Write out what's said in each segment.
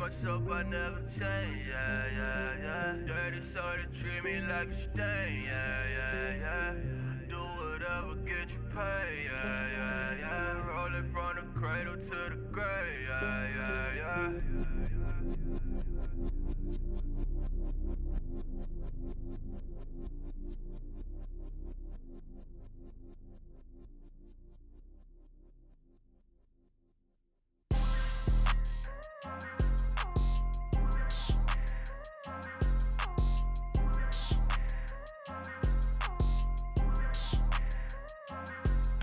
myself, I never change, yeah, yeah, yeah. Dirty soul, they treat me like a stain, yeah, yeah, yeah. Do whatever, get you paid, yeah, yeah, yeah. Rolling from the cradle to the grave, yeah, yeah, yeah.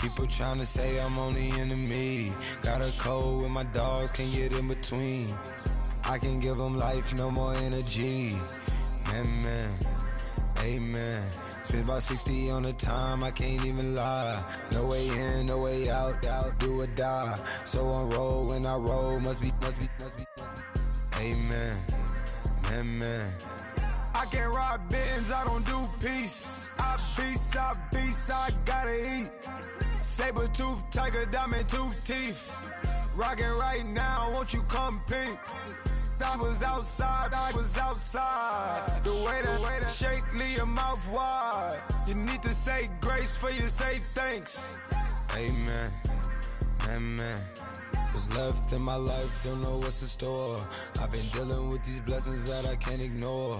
People tryna say I'm only enemy. Got a cold with my dogs, can't get in between. I can give them life, no more energy. Man, amen. Spent about 60 on the time, I can't even lie. No way in, no way out, do or die. So on roll, when I roll, must be. Amen, man. I can't ride Benz, I don't do peace. I beast, I gotta eat. Saber tooth, tiger, diamond tooth teeth. Rockin' right now, won't you come peep? I was outside. The way that shake, leave your mouth wide. You need to say grace for you say thanks. Amen, what's left in my life, don't know what's in store. I've been dealing with these blessings that I can't ignore.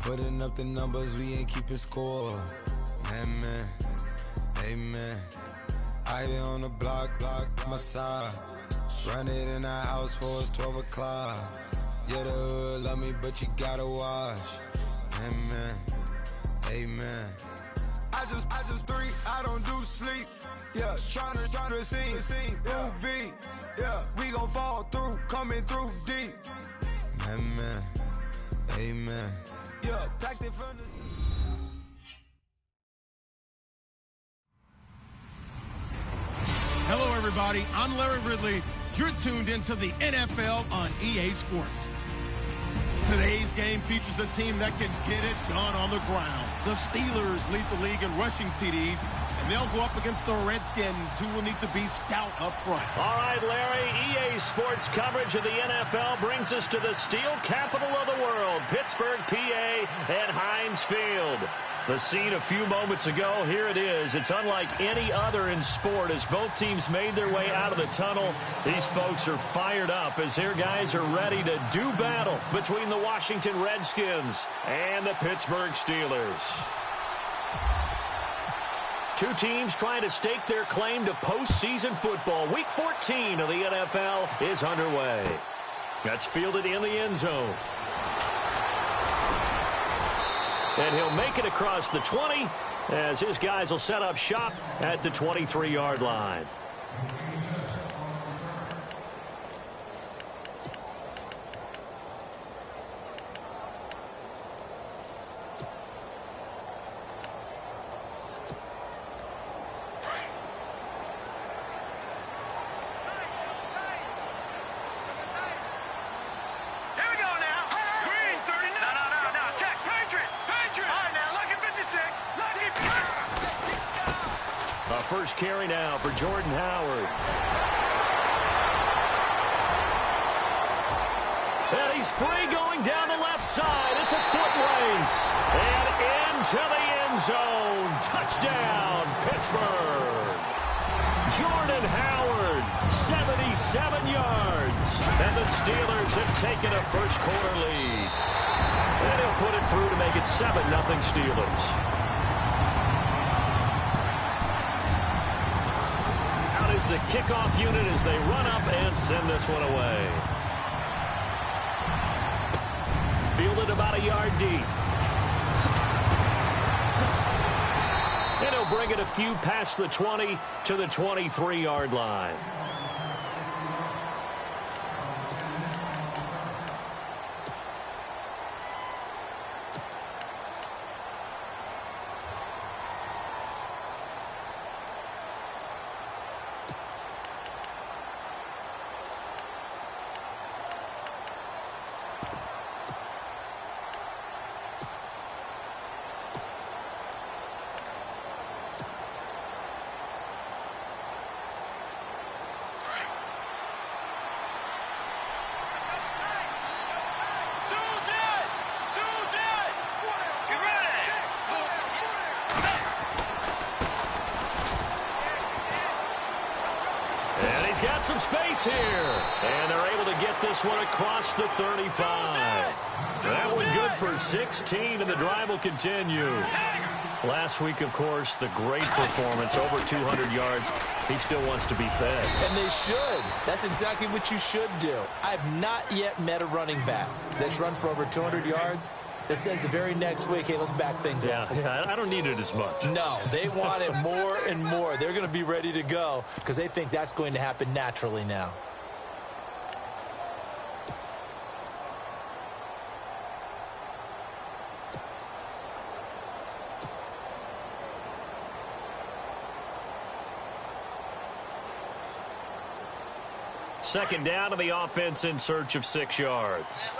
Putting up the numbers, we ain't keeping score. Amen. I hit on the block, my side. Run it in the house for it's 12 o'clock. Yeah, the hood love me, but you gotta watch. Amen. I just breathe, I don't do sleep. Yeah, tryna see. UV. Yeah, we gon' fall through, coming through deep. Amen. Yeah, packed it from the. Hello, everybody. I'm Larry Ridley. You're tuned into the NFL on EA Sports. Today's game features a team that can get it done on the ground. The Steelers lead the league in rushing TDs, and they'll go up against the Redskins, who will need to be stout up front. All right, Larry, EA Sports coverage of the NFL brings us to the steel capital of the world, Pittsburgh, PA, and Heinz Field. The scene a few moments ago, here it is. It's unlike any other in sport as both teams made their way out of the tunnel. These folks are fired up as their guys are ready to do battle between the Washington Redskins and the Pittsburgh Steelers. Two teams trying to stake their claim to postseason football. Week 14 of the NFL is underway. That's fielded in the end zone. And he'll make it across the 20 as his guys will set up shop at the 23-yard line. First carry now for Jordan Howard. And he's free going down the left side. It's a foot race. And into the end zone. Touchdown, Pittsburgh. Jordan Howard, 77 yards. And the Steelers have taken a first quarter lead. And he'll put it through to make it 7-0 Steelers. The kickoff unit as they run up and send this one away. Fielded about a yard deep. And he'll bring it a few past the 20 to the 23-yard line. And he's got some space here. And they're able to get this one across the 35. That one good for 16, and the drive will continue. Last week, of course, the great performance, over 200 yards. He still wants to be fed. And they should. That's exactly what you should do. I've not yet met a running back that's run for over 200 yards that says the very next week, hey, let's back things up. Yeah, I don't need it as much. No, they want it more and more. They're going to be ready to go because they think that's going to happen naturally now. Second down, to the offense in search of 6 yards.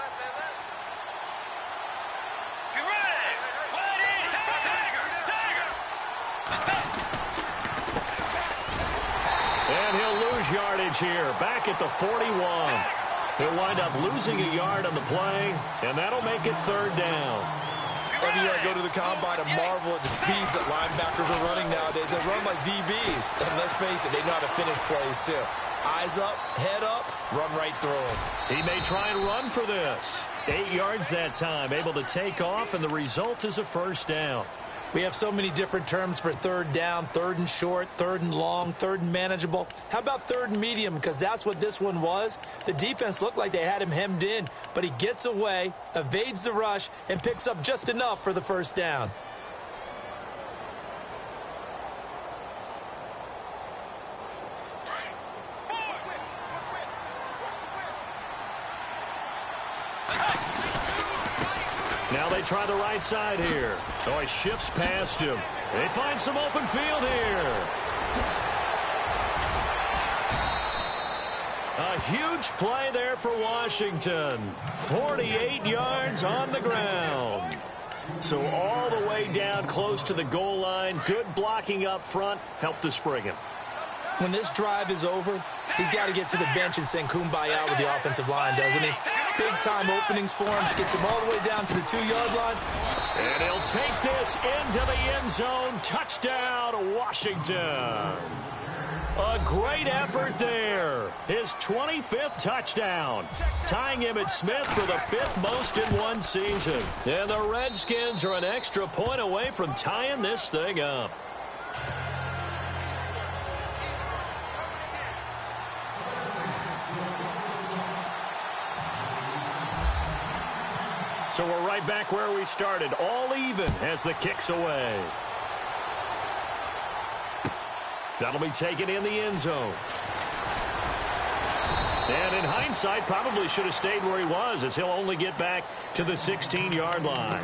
And he'll lose yardage here, back at the 41. He'll wind up losing a yard on the play, and that'll make it third down. Every year I go to the combine and marvel at the speeds that linebackers are running nowadays. They run like DBs. And let's face it, they know how to finish plays too. Eyes up, head up, run right through him. He may try and run for this. 8 yards that time, able to take off, and the result is a first down. We have so many different terms for third down, third and short, third and long, third and manageable. How about third and medium? Because that's what this one was. The defense looked like they had him hemmed in, but he gets away, evades the rush, and picks up just enough for the first down. Now they try the right side here. Oh, he shifts past him. They find some open field here. A huge play there for Washington. 48 yards on the ground. So all the way down close to the goal line. Good blocking up front. Helped to spring him. When this drive is over, he's got to get to the bench and sing kumbaya with the offensive line, doesn't he? Big-time openings for him. Gets him all the way down to the 2-yard line. And he'll take this into the end zone. Touchdown, Washington. A great effort there. His 25th touchdown. Tying Emmitt Smith for the 5th most in one season. And the Redskins are an extra point away from tying this thing up. So we're right back where we started, all even as the kick's away. That'll be taken in the end zone. And in hindsight, probably should have stayed where he was, as he'll only get back to the 16-yard line.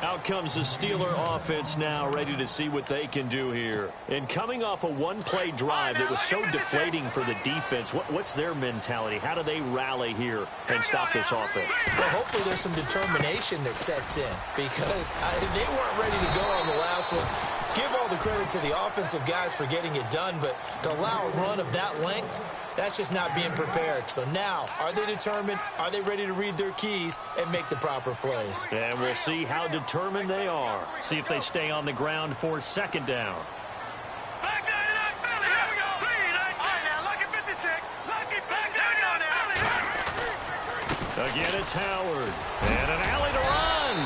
Out comes the Steeler offense now, ready to see what they can do here. And coming off a one-play drive that was so deflating for the defense, what's their mentality? How do they rally here and stop this offense? Well, hopefully there's some determination that sets in, because they weren't ready to go on the last one. Give all the credit to the offensive guys for getting it done, but to allow a run of that length, that's just not being prepared. So now, are they determined? Are they ready to read their keys and make the proper plays? And we'll see how determined they are. See if they stay on the ground for second down. Again, it's Howard. And an alley to run.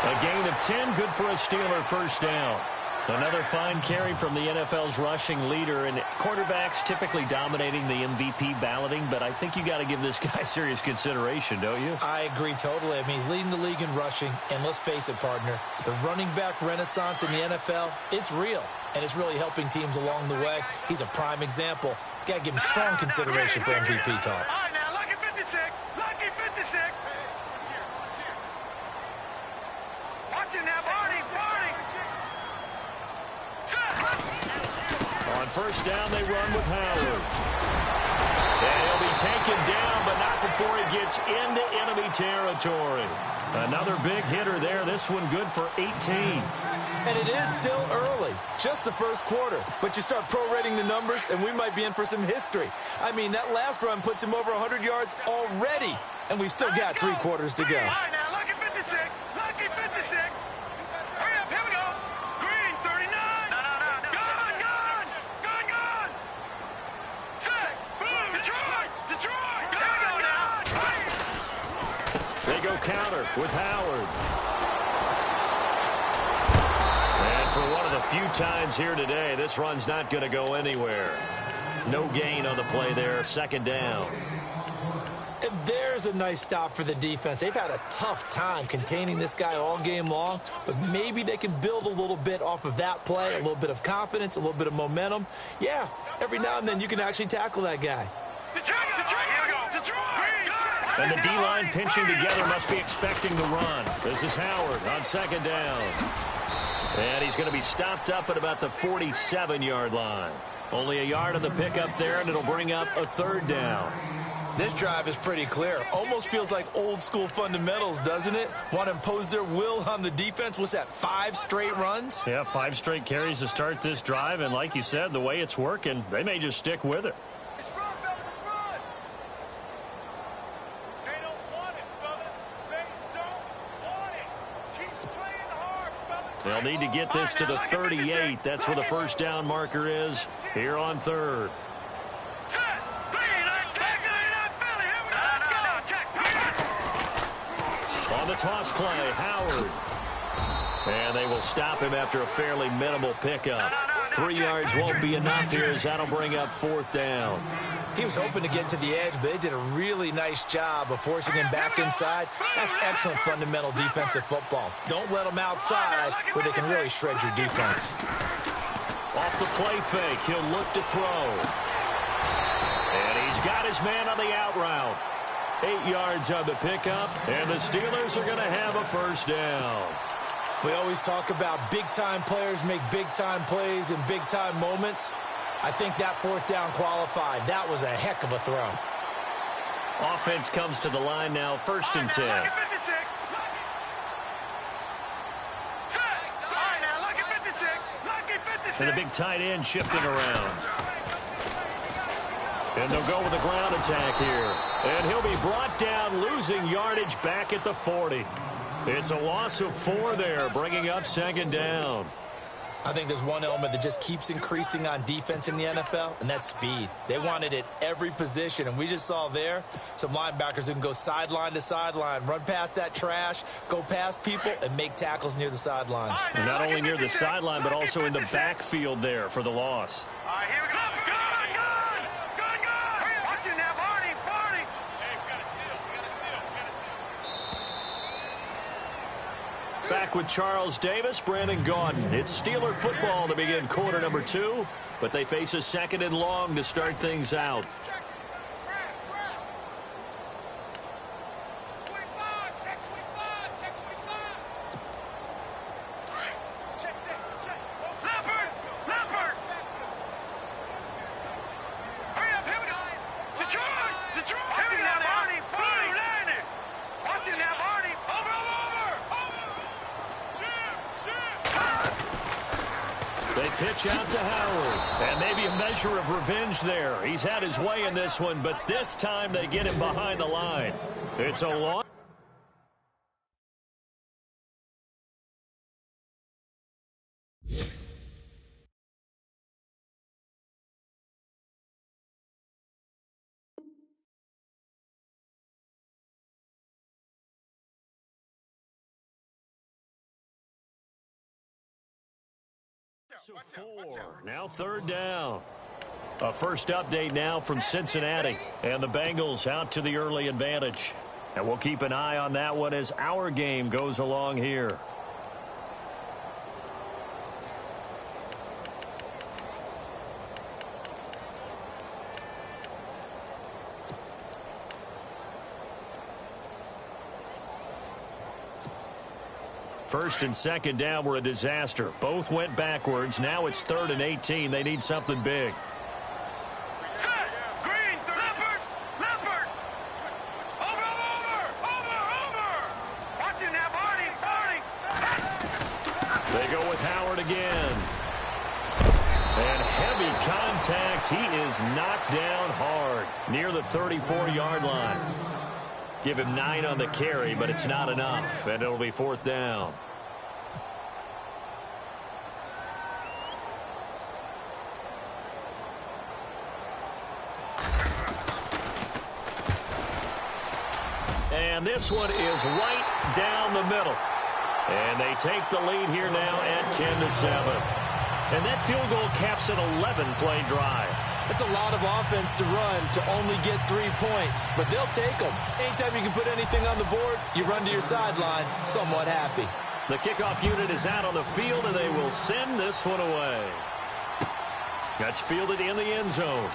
A gain of 10, good for a Steeler first down. Another fine carry from the NFL's rushing leader, and quarterbacks typically dominating the MVP balloting, but I think you got to give this guy serious consideration, don't you? I agree totally. I mean, he's leading the league in rushing, and let's face it, partner, the running back renaissance in the NFL, it's real, and it's really helping teams along the way. He's a prime example. Got to give him strong consideration for MVP talk. All right, now, lucky 56. Lucky 56. Watch him now, Barney. On first down, they run with Howard. And he'll be taken down, but not before he gets into enemy territory. Another big hitter there. This one good for 18. And it is still early, just the first quarter. But you start prorating the numbers, and we might be in for some history. I mean, that last run puts him over 100 yards already, and we've still got 3 quarters to go. All right, now, lucky 56. Lucky 56. Hurry up, here we go. Green, 39. No. Gun. counter with Howard. And for one of the few times here today, this run's not going to go anywhere. No gain on the play there, second down. And there's a nice stop for the defense. They've had a tough time containing this guy all game long, but maybe they can build a little bit off of that play, a little bit of confidence, a little bit of momentum. Yeah, every now and then you can actually tackle that guy. And the D-line pinching together must be expecting the run. This is Howard on second down. And he's going to be stopped up at about the 47-yard line. Only a yard on the pickup there, and it'll bring up a third down. This drive is pretty clear. Almost feels like old-school fundamentals, doesn't it? Want to impose their will on the defense. What's that, 5 straight runs? Yeah, 5 straight carries to start this drive, and like you said, the way it's working, they may just stick with it. They'll need to get this to the 38. That's where the first down marker is here on third. On the toss play, Howard. And they will stop him after a fairly minimal pickup. 3 yards won't be enough here as that'll bring up fourth down. He was hoping to get to the edge, but they did a really nice job of forcing him back inside. That's excellent fundamental defensive football. Don't let him outside where they can really shred your defense. Off the play fake, he'll look to throw. And he's got his man on the out route. 8 yards on the pickup, and the Steelers are going to have a first down. We always talk about big-time players make big-time plays in big-time moments. I think that fourth down qualified. That was a heck of a throw. Offense comes to the line now, first and 10. And the big tight end shifting around. And they'll go with a ground attack here. And he'll be brought down, losing yardage back at the 40. It's a loss of 4 there, bringing up second down. I think there's one element that just keeps increasing on defense in the NFL, and that's speed. They want it at every position, and we just saw there some linebackers who can go sideline to sideline, run past that trash, go past people, and make tackles near the sidelines. And not only near the sideline, but also in the backfield there for the loss. All right, here we go. Back with Charles Davis, Brandon Gaudin. It's Steeler football to begin quarter number 2, but they face a second and long to start things out. Pitch out to Howard. And maybe a measure of revenge there. He's had his way in this one, but this time they get him behind the line. It's a long... So 4, now third down. A first update now from Cincinnati, and the Bengals out to the early advantage. And we'll keep an eye on that one as our game goes along here. First and second down were a disaster. Both went backwards. Now it's 3rd and 18. They need something big. Green, Leopard. Over. Watching that, Barney. They go with Howard again. And heavy contact. He is knocked down hard near the 34-yard line. Give him 9 on the carry, but it's not enough, and it'll be 4th down. And this one is right down the middle. And they take the lead here now at 10-7. And that field goal caps an 11-play drive. It's a lot of offense to run to only get 3 points, but they'll take them. Anytime you can put anything on the board, you run to your sideline somewhat happy. The kickoff unit is out on the field, and they will send this one away. That's fielded in the end zone.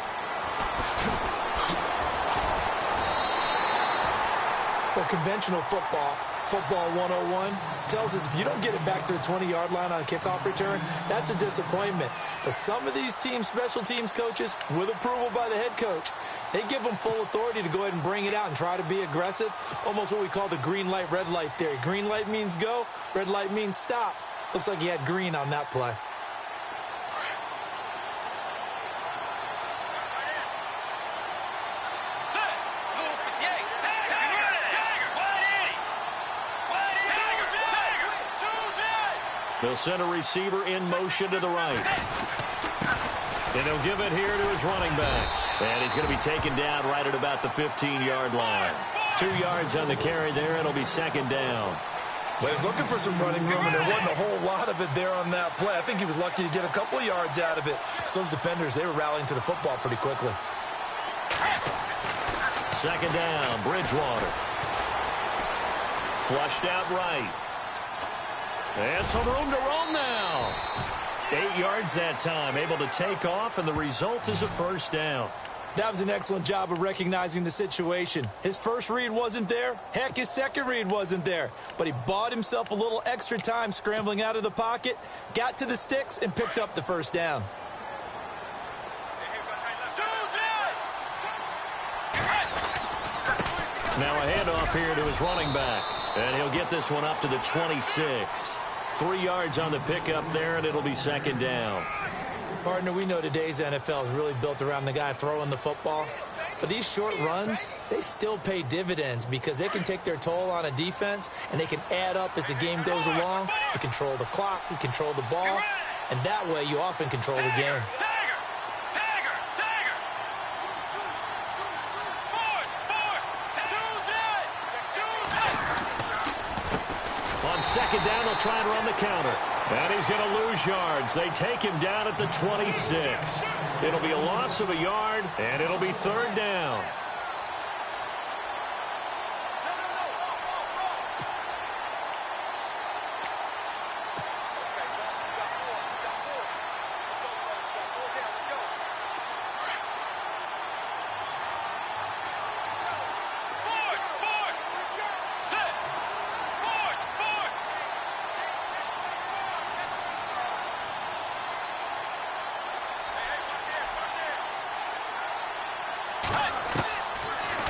Well, conventional football 101, tells us if you don't get it back to the 20-yard line on a kickoff return, that's a disappointment. But some of these teams, special teams coaches, with approval by the head coach, they give them full authority to go ahead and bring it out and try to be aggressive, almost what we call the green light, red light theory. Green light means go, red light means stop. Looks like he had green on that play. They'll send a receiver in motion to the right. And they'll give it here to his running back. And he's going to be taken down right at about the 15-yard line. 2 yards on the carry there. It'll be second down. Well, he was looking for some running room, and there wasn't a whole lot of it there on that play. I think he was lucky to get a couple of yards out of it. So those defenders, they were rallying to the football pretty quickly. Second down, Bridgewater. Flushed out right. And some room to roam now. 8 yards that time, able to take off, and the result is a first down. That was an excellent job of recognizing the situation. His first read wasn't there. Heck, his second read wasn't there. But he bought himself a little extra time scrambling out of the pocket, got to the sticks, and picked up the first down. Now a handoff here to his running back. And he'll get this one up to the 26. 3 yards on the pickup there, and it'll be second down. Partner, we know today's NFL is really built around the guy throwing the football. But these short runs, they still pay dividends because they can take their toll on a defense, and they can add up as the game goes along. You control the clock, you control the ball, and that way you often control the game. On second down, they'll try and run the counter. And he's going to lose yards. They take him down at the 26. It'll be a loss of a yard, and it'll be third down.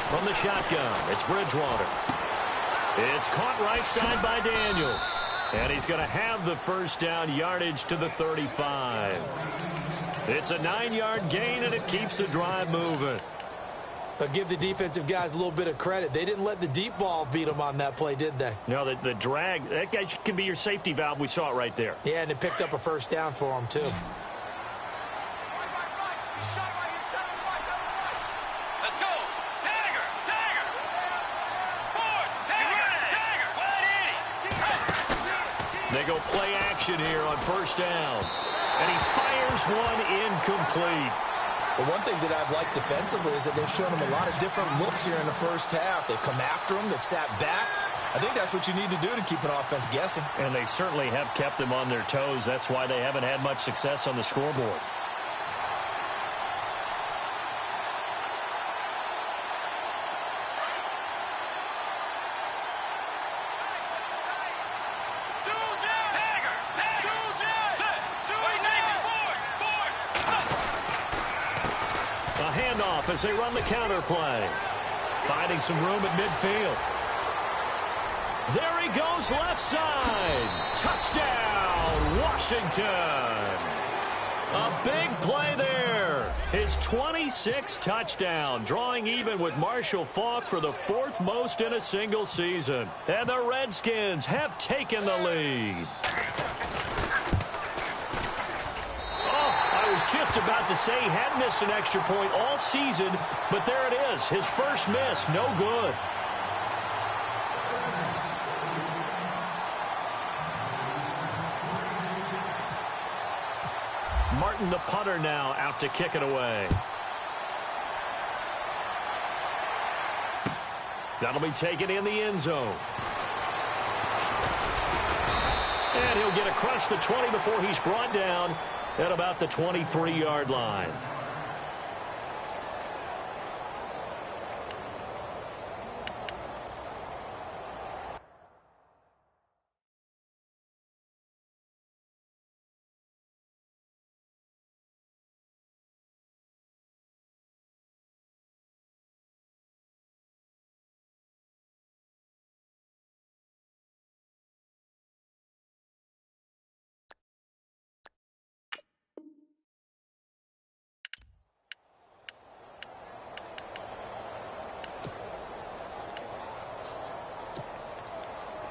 From the shotgun, it's Bridgewater. It's caught right side by Daniels. And he's going to have the first down, yardage to the 35. It's a 9-yard gain, and it keeps the drive moving. But give the defensive guys a little bit of credit. They didn't let the deep ball beat them on that play, did they? No, the drag, that guy can be your safety valve. We saw it right there. Yeah, and it picked up a first down for them, too. They go play action here on first down. And he fires one incomplete. The one thing that I've liked defensively is that they've shown him a lot of different looks here in the first half. They've come after him. They've sat back. I think that's what you need to do to keep an offense guessing. And they certainly have kept them on their toes. That's why they haven't had much success on the scoreboard. As they run the counter play. Finding some room at midfield. There he goes left side. Touchdown, Washington. A big play there. His 26th touchdown, drawing even with Marshall Faulk for the 4th most in a single season. And the Redskins have taken the lead. Just about to say he hadn't missed an extra point all season, but there it is. His first miss, no good. the punter now out to kick it away. That'll be taken in the end zone. And he'll get across the 20 before he's brought down at about the 23-yard line.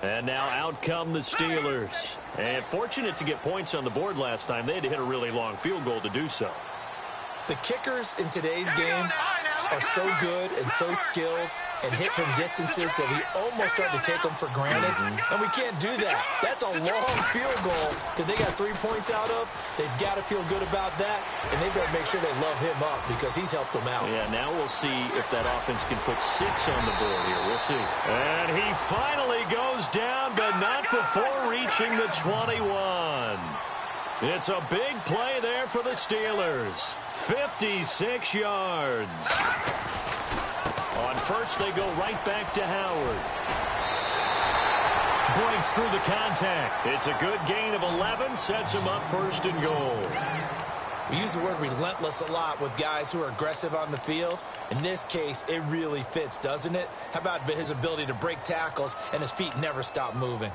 And now out come the Steelers. And fortunate to get points on the board last time. They had to hit a really long field goal to do so. The kickers in today's game are so good and so skilled and hit from distances that we almost start to take them for granted. And we can't do that. That's a long field goal that they got 3 points out of. They've got to feel good about that, and they better make sure they love him up because he's helped them out. Yeah, now we'll see if that offense can put 6 on the board here. We'll see. And he finally goes down, but not before reaching the 21. It's a big play there for the Steelers. 56 yards. On first, they go right back to Howard. Breaks through the contact. It's a good gain of 11. Sets him up first and goal. We use the word relentless a lot with guys who are aggressive on the field. In this case, it really fits, doesn't it? How about his ability to break tackles and his feet never stop moving?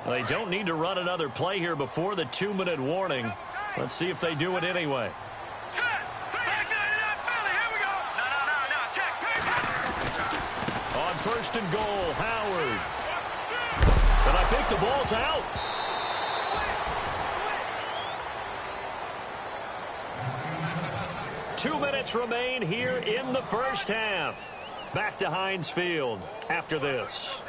They don't need to run another play here before the 2-minute warning. Let's see if they do it anyway. On first and goal, Howard. And I think the ball's out. Two minutes remain here in the first half. Back to Heinz Field after this.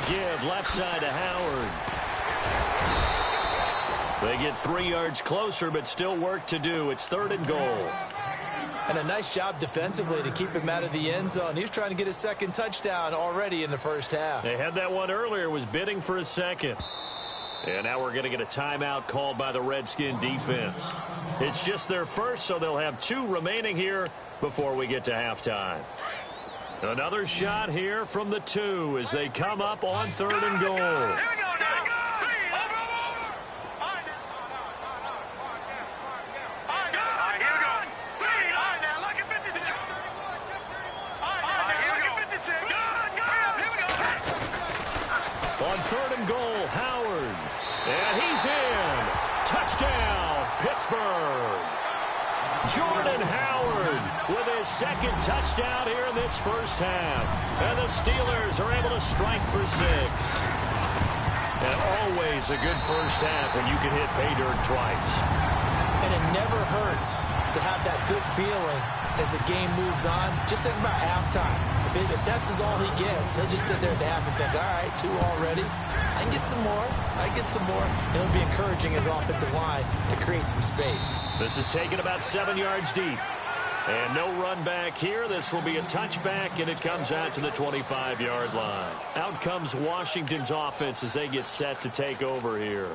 Give left side to Howard. They get 3 yards closer, but still work to do. It's 3rd and goal. And a nice job defensively to keep him out of the end zone. He was trying to get his second touchdown already in the first half. They had that one earlier, was bidding for a second. And now we're going to get a timeout called by the Redskin defense. It's just their first, so they'll have 2 remaining here before we get to halftime. Another shot here from the 2 as they come up on 3rd and goal. Here we go, On 3rd and goal, Howard. And he's in. Touchdown, Pittsburgh. Jordan Howard with his second touchdown here in this first half. And the Steelers are able to strike for 6. And always a good first half when you can hit pay dirt twice. And it never hurts to have that good feeling as the game moves on. Just think about halftime. If that's all he gets, he'll just sit there at the half and think, all right, 2 already. I can get some more. I get some more. And it'll be encouraging his offensive line to create some space. This is taken about 7 yards deep. And no run back here. This will be a touchback, and it comes out to the 25-yard line. Out comes Washington's offense as they get set to take over here.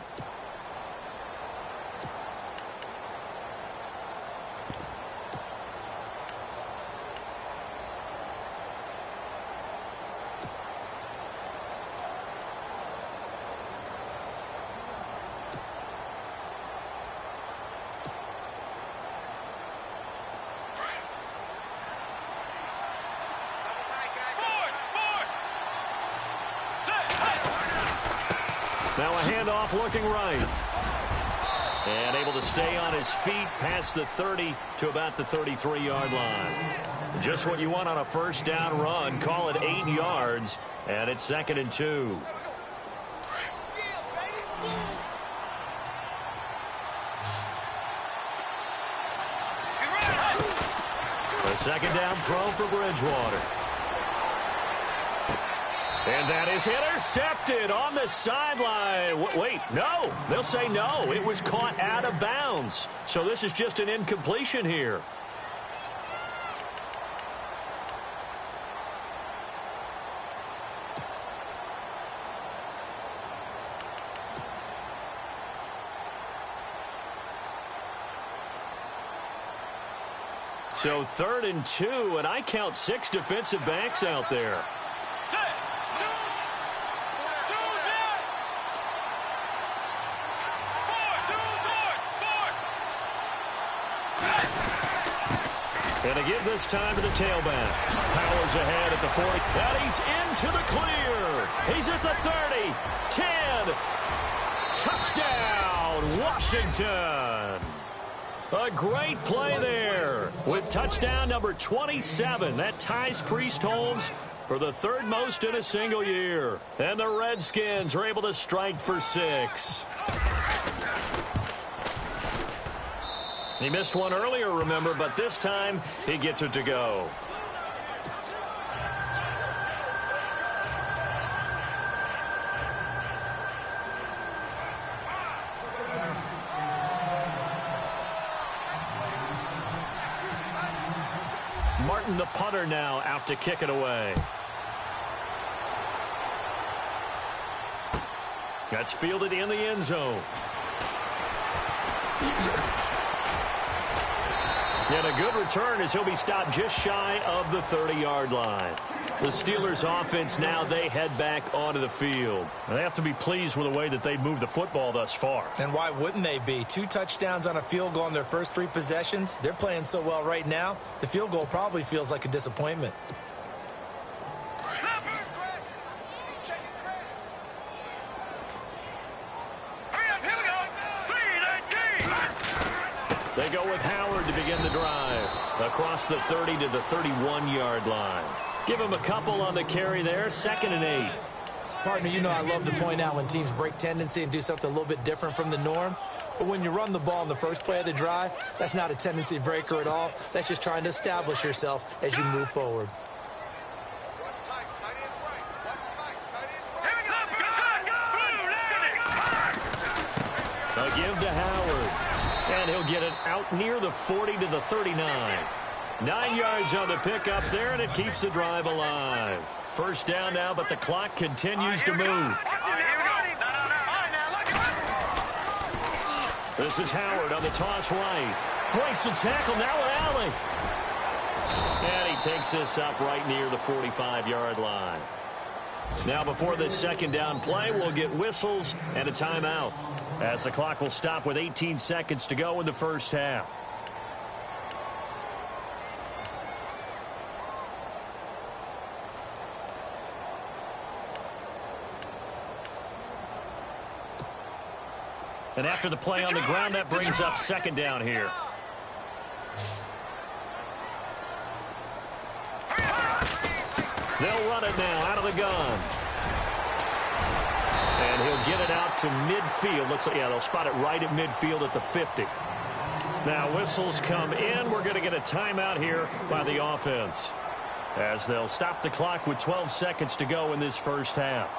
Now a handoff looking right. And able to stay on his feet past the 30 to about the 33-yard line. Just what you want on a first down run. Call it 8 yards, and it's 2nd and 2. A second down throw for Bridgewater. And that is intercepted on the sideline. Wait, no. They'll say no. It was caught out of bounds. So this is just an incompletion here. So 3rd and 2, and I count 6 defensive backs out there. And to give this time to the tailback. Powers ahead at the 40. And he's into the clear. He's at the 30. 10. Touchdown, Washington. A great play there with touchdown number 27. That ties Priest Holmes for the 3rd most in a single year. And the Redskins are able to strike for 6. He missed one earlier, remember, but this time he gets it to go. Martin, the punter, now out to kick it away. That's fielded in the end zone. And a good return as he'll be stopped just shy of the 30-yard line. The Steelers offense now, they head back onto the field. They have to be pleased with the way that they've moved the football thus far. And why wouldn't they be? 2 touchdowns on a field goal in their first 3 possessions. They're playing so well right now, the field goal probably feels like a disappointment. They go with Howard to begin the drive. Across the 30 to the 31-yard line. Give him a couple on the carry there. 2nd and 8. Partner, you know I love to point out when teams break tendency and do something a little bit different from the norm. But when you run the ball in the first play of the drive, that's not a tendency breaker at all. That's just trying to establish yourself as you move forward. A give to Howard. And he'll get it out near the 40 to the 39. 9 yards on the pickup there, and it keeps the drive alive. First down now, but the clock continues to move. This is Howard on the toss right. Breaks the tackle, now an alley. And he takes this up right near the 45-yard line. Now before this second down play, we'll get whistles and a timeout, as the clock will stop with 18 seconds to go in the first half. And after the play on the ground, that brings up second down here. They'll run it now out of the gun. And he'll get it out to midfield. Looks like, yeah, they'll spot it right at midfield at the 50. Now whistles come in. We're going to get a timeout here by the offense, as they'll stop the clock with 12 seconds to go in this first half.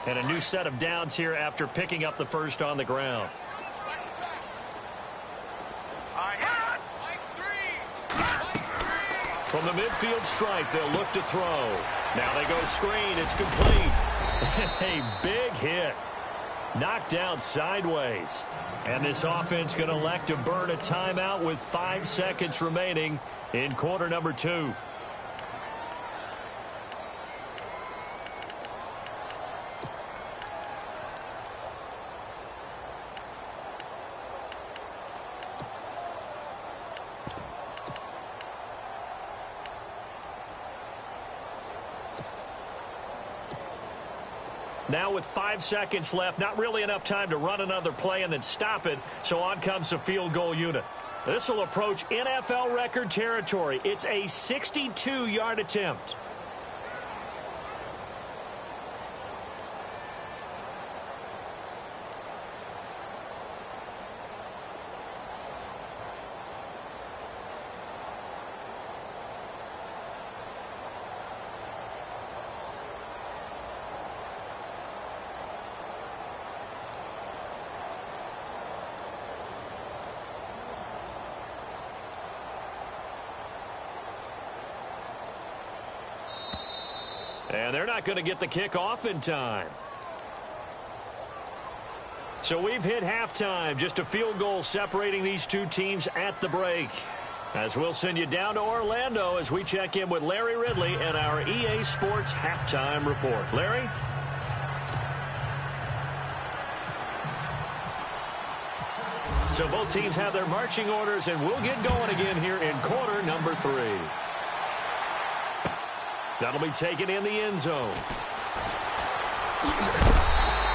And a new set of downs here after picking up the first on the ground. From the midfield stripe, they'll look to throw. Now they go screen. It's complete. A big hit. Knocked down sideways. And this offense going to elect to burn a timeout with 5 seconds remaining in quarter number 2. Now with 5 seconds left, not really enough time to run another play and then stop it, so on comes the field goal unit. This will approach NFL record territory. It's a 62-yard attempt. And they're not going to get the kickoff in time. So we've hit halftime. Just a field goal separating these two teams at the break. As we'll send you down to Orlando as we check in with Larry Ridley and our EA Sports Halftime Report. Larry? So both teams have their marching orders, and we'll get going again here in quarter number 3. That'll be taken in the end zone.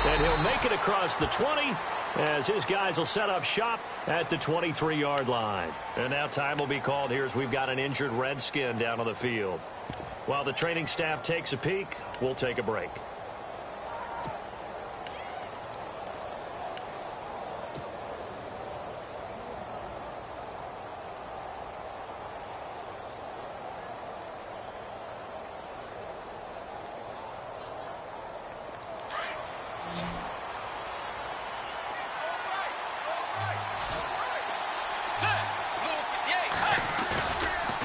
And he'll make it across the 20 as his guys will set up shop at the 23-yard line. And now time will be called here as we've got an injured Redskin down on the field. While the training staff takes a peek, we'll take a break.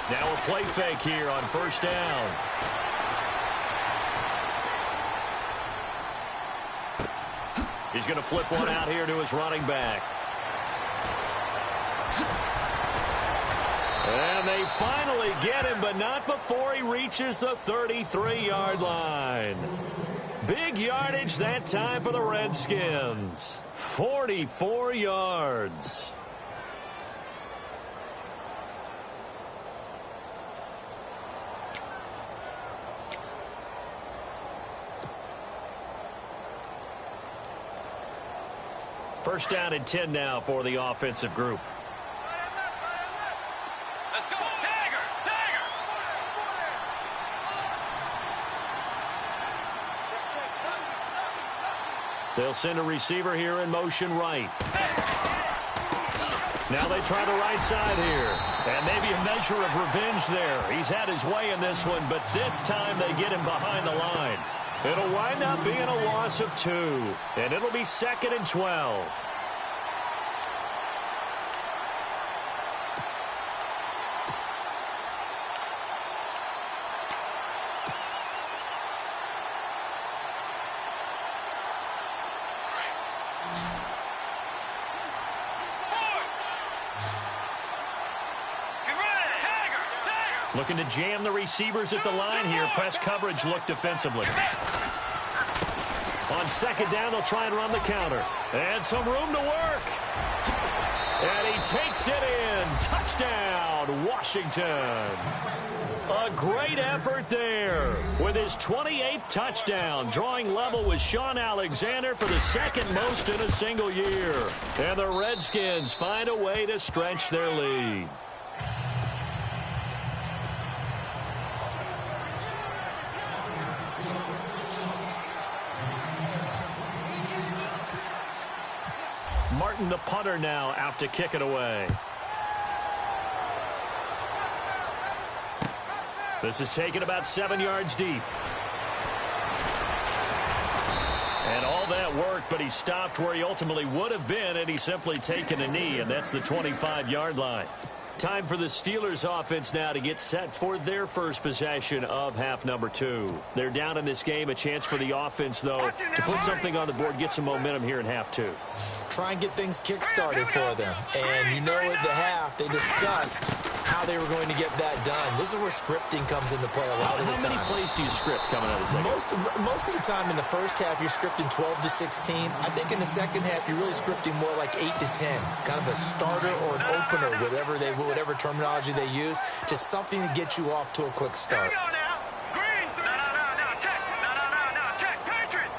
Now a play fake here on first down. He's going to flip one out here to his running back. And they finally get him, but not before he reaches the 33-yard line. Big yardage that time for the Redskins. 44 yards. First down and 10 now for the offensive group. Let's go, Tiger! Tiger! They'll send a receiver here in motion right. Now they try the right side here. And maybe a measure of revenge there. He's had his way in this one, but this time they get him behind the line. It'll wind up being a loss of 2. And it'll be 2nd and 12. Looking to jam the receivers at the line here. Press coverage look defensively. On second down, they'll try and run the counter. And some room to work. And he takes it in. Touchdown, Washington. A great effort there with his 28th touchdown, drawing level with Sean Alexander for the second most in a single year. And the Redskins find a way to stretch their lead. Martin, the punter, now out to kick it away. This is taken about 7 yards deep. And all that worked, but he stopped where he ultimately would have been had he simply taken a knee, and that's the 25-yard line. Time for the Steelers offense now to get set for their first possession of half number 2. They're down in this game. A chance for the offense, though, to put something on the board, get some momentum here in half 2. Try and get things kick-started for them. And you know at the half, they discussed how they were going to get that done. This is where scripting comes into play a lot of the time. How many plays do you script coming out of the second? Most of the time in the first half, you're scripting 12 to 16. I think in the second half, you're really scripting more like 8 to 10. Kind of a starter or an opener, whatever terminology they use. Just something to get you off to a quick start. Here we go now. Green. No, check. No, check. Patriot.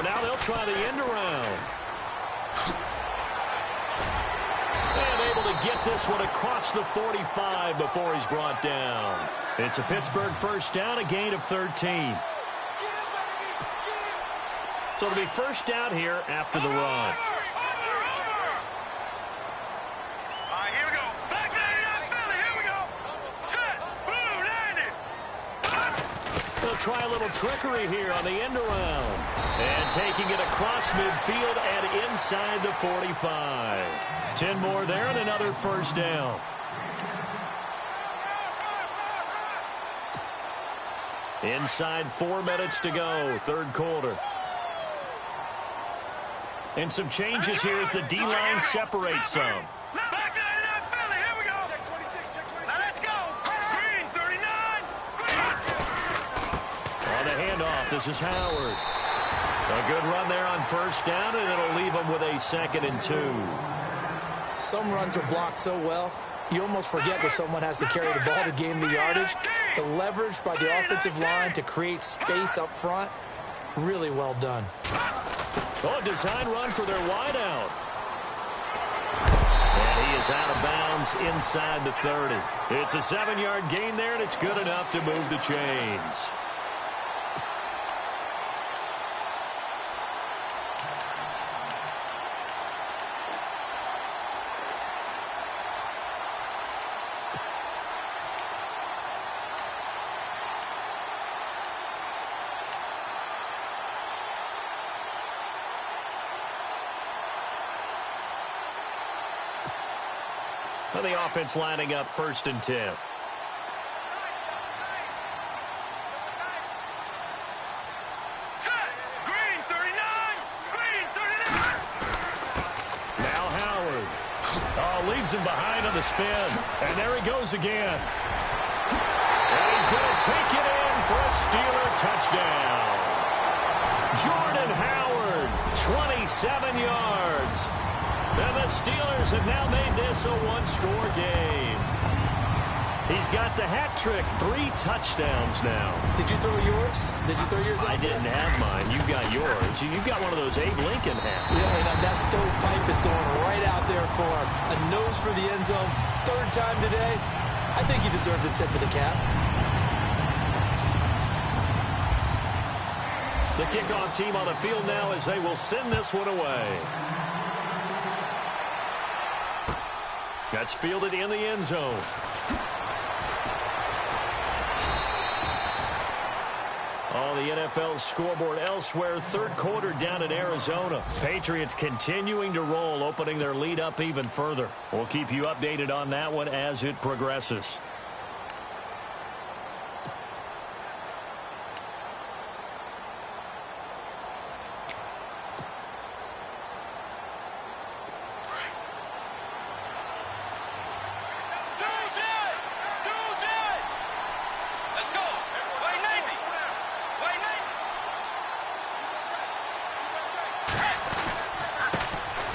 So now they'll try the end around. And able to get this one across the 45 before he's brought down. It's a Pittsburgh first down, a gain of 13. So it'll be first down here after the run. Here we go. Back Philly. Here we go. Set. Boom. Landed. They'll try a little trickery here on the end around. And taking it across midfield and inside the 45. 10 more there and another first down. Inside 4 minutes to go, third quarter. And some changes here as the D-line separates some. Back Philly. Here we go. Now let's go. Green 39. On the handoff, this is Howard. A good run there on first down, and it'll leave them with a 2nd and 2. Some runs are blocked so well, you almost forget that someone has to carry the ball to gain the yardage. The leverage by the offensive line to create space up front, really well done. Oh, design run for their wideout. And he is out of bounds inside the 30. It's a 7-yard gain there, and it's good enough to move the chains. And the offense lining up 1st and 10. Set. Green 39. Green 39. Now Howard. Oh, leaves him behind on the spin. And there he goes again. And he's going to take it in for a Steeler touchdown. Jordan Howard, 27 yards. And the Steelers have now made this a one-score game. He's got the hat trick, 3 touchdowns now. Did you throw yours? Did you throw yours out I didn't there? have mine. You've got yours. You've got one of those Abe Lincoln hats. Yeah, and that stovepipe is going right out there for a nose for the end zone. 3rd time today. I think he deserves a tip of the cap. The kickoff team on the field now as they will send this one away. That's fielded in the end zone. On the NFL scoreboard elsewhere, 3rd quarter down in Arizona. Patriots continuing to roll, opening their lead up even further. We'll keep you updated on that one as it progresses.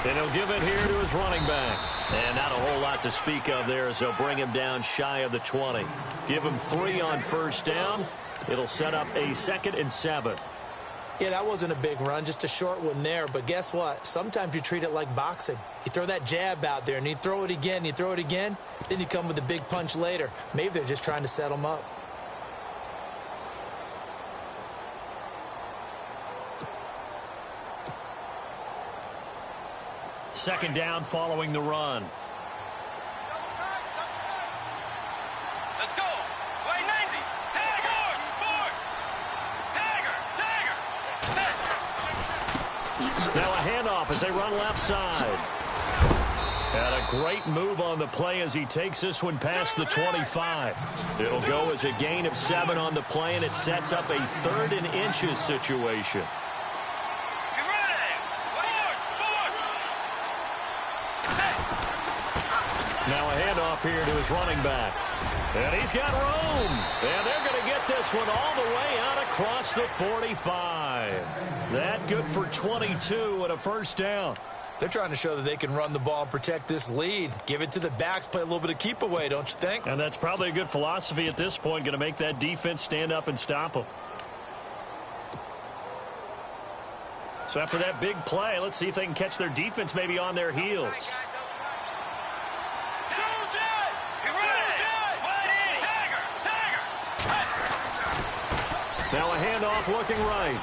And he'll give it here to his running back. And not a whole lot to speak of there as they'll bring him down shy of the 20. Give him 3 on first down. It'll set up a 2nd and 7. Yeah, that wasn't a big run, just a short one there. But guess what? Sometimes you treat it like boxing. You throw that jab out there, and you throw it again, you throw it again. Then you come with a big punch later. Maybe they're just trying to set him up. Second down following the run. Let's go. Way 90. Tagger. Tagger. Now a handoff as they run left side. And a great move on the play as he takes this one past the 25. It'll go as a gain of 7 on the play, and it sets up a 3rd and inches situation. Now a handoff here to his running back. And he's got room. And they're going to get this one all the way out across the 45. That good for 22 and a first down. They're trying to show that they can run the ball and protect this lead. Give it to the backs, play a little bit of keep away, don't you think? And that's probably a good philosophy at this point, going to make that defense stand up and stop them. So after that big play, let's see if they can catch their defense maybe on their heels. Now a handoff looking right.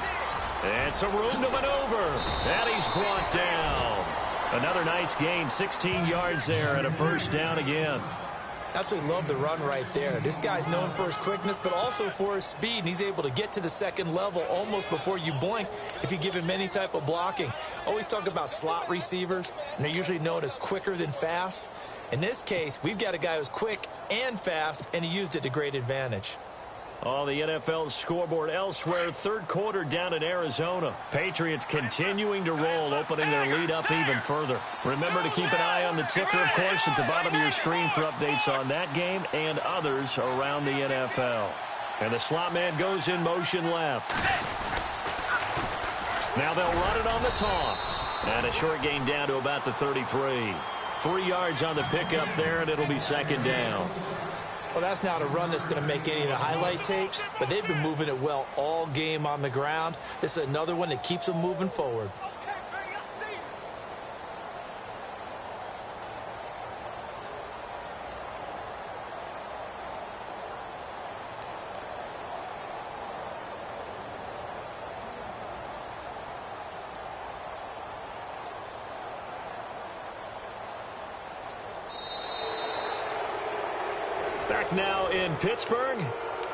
And some room to maneuver. And he's brought down. Another nice gain, 16 yards there and a first down again. Absolutely love the run right there. This guy's known for his quickness, but also for his speed, and he's able to get to the second level almost before you blink if you give him any type of blocking. Always talk about slot receivers, and they're usually known as quicker than fast. In this case, we've got a guy who's quick and fast, and he used it to great advantage. On the NFL scoreboard elsewhere, third quarter down in Arizona. Patriots continuing to roll, opening their lead up even further. Remember to keep an eye on the ticker, of course, at the bottom of your screen for updates on that game and others around the NFL. And the slot man goes in motion left. Now they'll run it on the toss. And a short gain down to about the 33. 3 yards on the pickup there, and it'll be second down. Well, that's not a run that's going to make any of the highlight tapes, but they've been moving it well all game on the ground. This is another one that keeps them moving forward. Back now in Pittsburgh.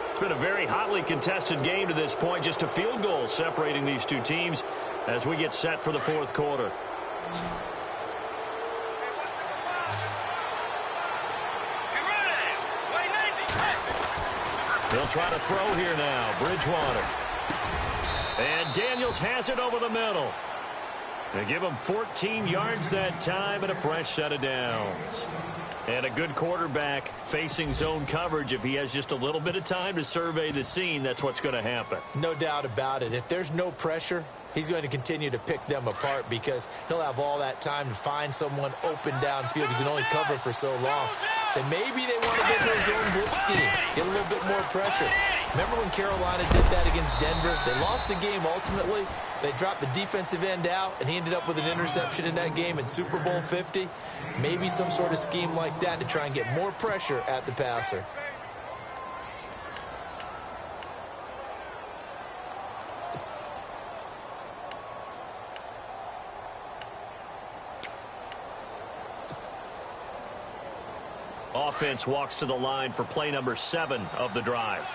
It's been a very hotly contested game to this point. Just a field goal separating these two teams as we get set for the fourth quarter. They'll try to throw here now. Bridgewater. And Daniels has it over the middle. They give him 14 yards that time and a fresh set of downs. And a good quarterback facing zone coverage. If he has just a little bit of time to survey the scene, that's what's going to happen. No doubt about it. If there's no pressure, he's going to continue to pick them apart because he'll have all that time to find someone open downfield. He can only cover for so long. So maybe they want to get their zone blitz scheme, get a little bit more pressure. Remember when Carolina did that against Denver? They lost the game ultimately. They dropped the defensive end out, and he ended up with an interception in that game in Super Bowl 50. Maybe some sort of scheme like that to try and get more pressure at the passer. Offense walks to the line for play number 7 of the drive.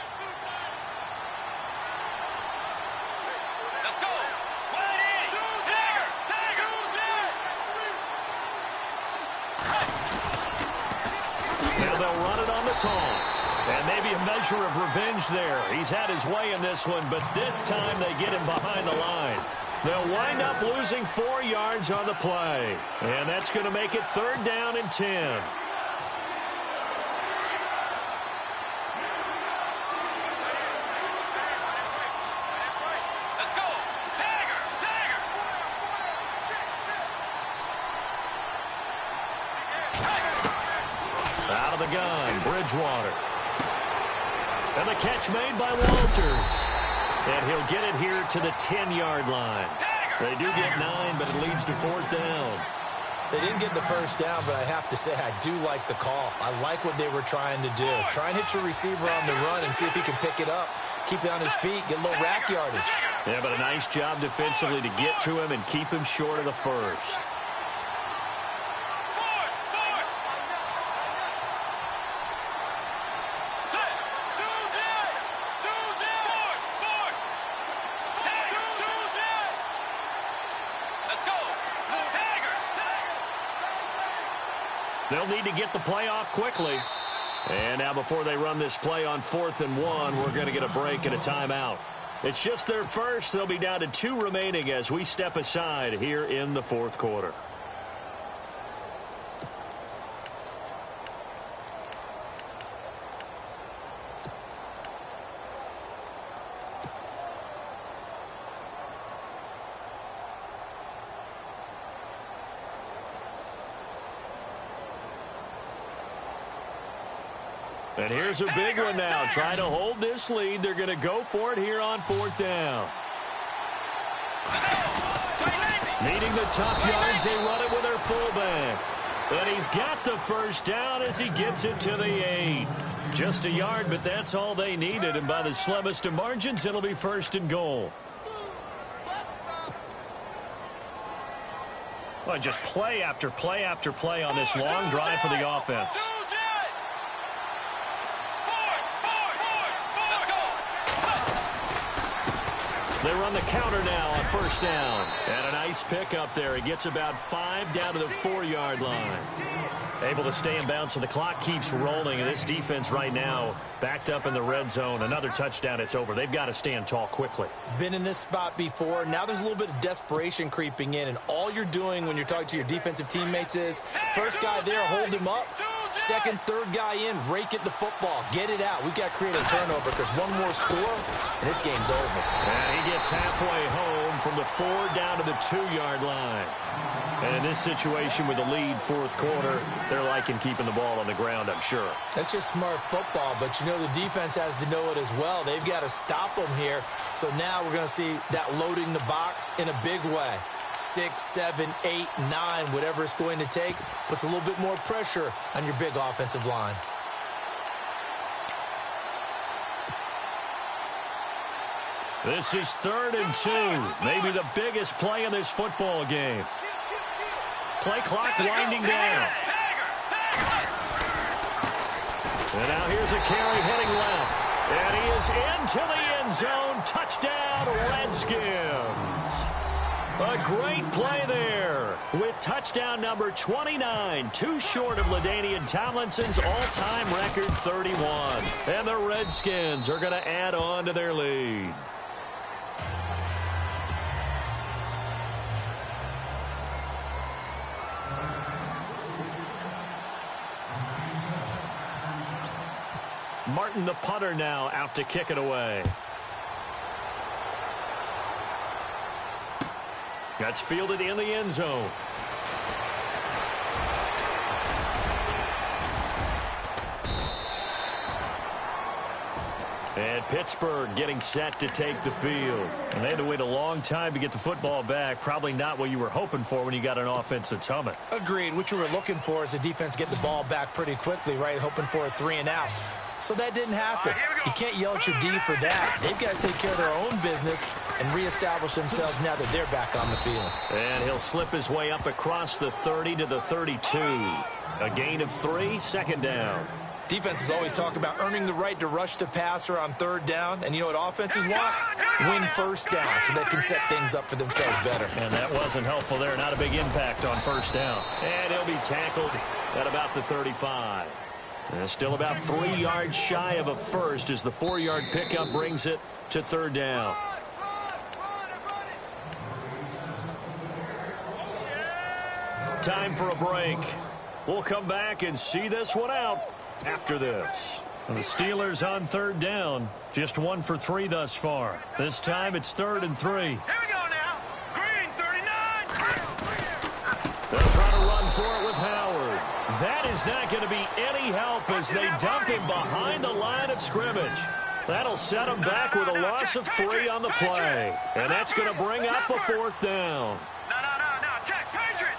Now they'll run it on the toss. And maybe a measure of revenge there. He's had his way in this one, but this time they get him behind the line. They'll wind up losing 4 yards on the play. And that's going to make it third down and 10. Out of the gun, Bridgewater. And the catch made by Walters. And he'll get it here to the 10-yard line. They do get 9, but it leads to fourth down. They didn't get the first down, but I have to say I do like the call. I like what they were trying to do. Try and hit your receiver on the run and see if he can pick it up. Keep it on his feet, get a little rack yardage. Yeah, but a nice job defensively to get to him and keep him short of the first. They'll need to get the play off quickly. And now before they run this play on 4th and 1, we're going to get a break and a timeout. It's just their first. They'll be down to 2 remaining as we step aside here in the fourth quarter. And here's a big one now. Trying to hold this lead. They're going to go for it here on 4th down. Needing the tough yards, they run it with their fullback. And he's got the first down as he gets it to the 8. Just a yard, but that's all they needed. And by the slimmest of margins, it'll be 1st and goal. Well, just play after play after play on this long drive for the offense. They run the counter now on 1st down. And a nice pickup there. He gets about 5 down to the 4-yard line. Able to stay in bounds, so the clock keeps rolling. And this defense right now backed up in the red zone. Another touchdown, it's over. They've got to stand tall quickly. Been in this spot before. Now there's a little bit of desperation creeping in. And all you're doing when you're talking to your defensive teammates is, first guy there, hold him up. Second, third guy in, rake at the football. Get it out. We've got to create a turnover because one more score, and this game's over. And he gets halfway home from the 4 down to the 2-yard line. And in this situation with the lead 4th quarter, they're liking keeping the ball on the ground, I'm sure. That's just smart football, but you know the defense has to know it as well. They've got to stop them here. So now we're going to see that loading the box in a big way. 6, 7, 8, 9, whatever it's going to take, puts a little bit more pressure on your big offensive line. This is 3rd and 2, maybe the biggest play in this football game. Play clock winding down. And now here's a carry heading left. And he is into the end zone. Touchdown, Redskins. A great play there with touchdown number 29, too short of LaDainian Tomlinson's all-time record 31. And the Redskins are going to add on to their lead. Martin, the punter, now out to kick it away. That's fielded in the end zone. And Pittsburgh getting set to take the field. And they had to wait a long time to get the football back. Probably not what you were hoping for when you got an offense that's humming. Agreed. What you were looking for is the defense get the ball back pretty quickly, right? Hoping for a 3 and out. So that didn't happen. You can't yell at your D for that. They've got to take care of their own business and reestablish themselves now that they're back on the field. And he'll slip his way up across the 30 to the 32. A gain of 3, 2nd down. Defenses always talk about earning the right to rush the passer on 3rd down. And you know what offenses want? Win 1st down so they can set things up for themselves better. And that wasn't helpful there. Not a big impact on 1st down. And he'll be tackled at about the 35. And still about 3 yards shy of a first as the 4-yard pickup brings it to 3rd down. Time for a break. We'll come back and see this one out after this. The Steelers on 3rd down. Just 1 for 3 thus far. This time it's 3rd and 3. Here we go now. Green 39. They'll try to run for it with Howard. That is not going to be any help as they dump him behind the line of scrimmage. That'll set him back with a loss of 3 on the play. And that's going to bring up a 4th down. No. Check. Patriot.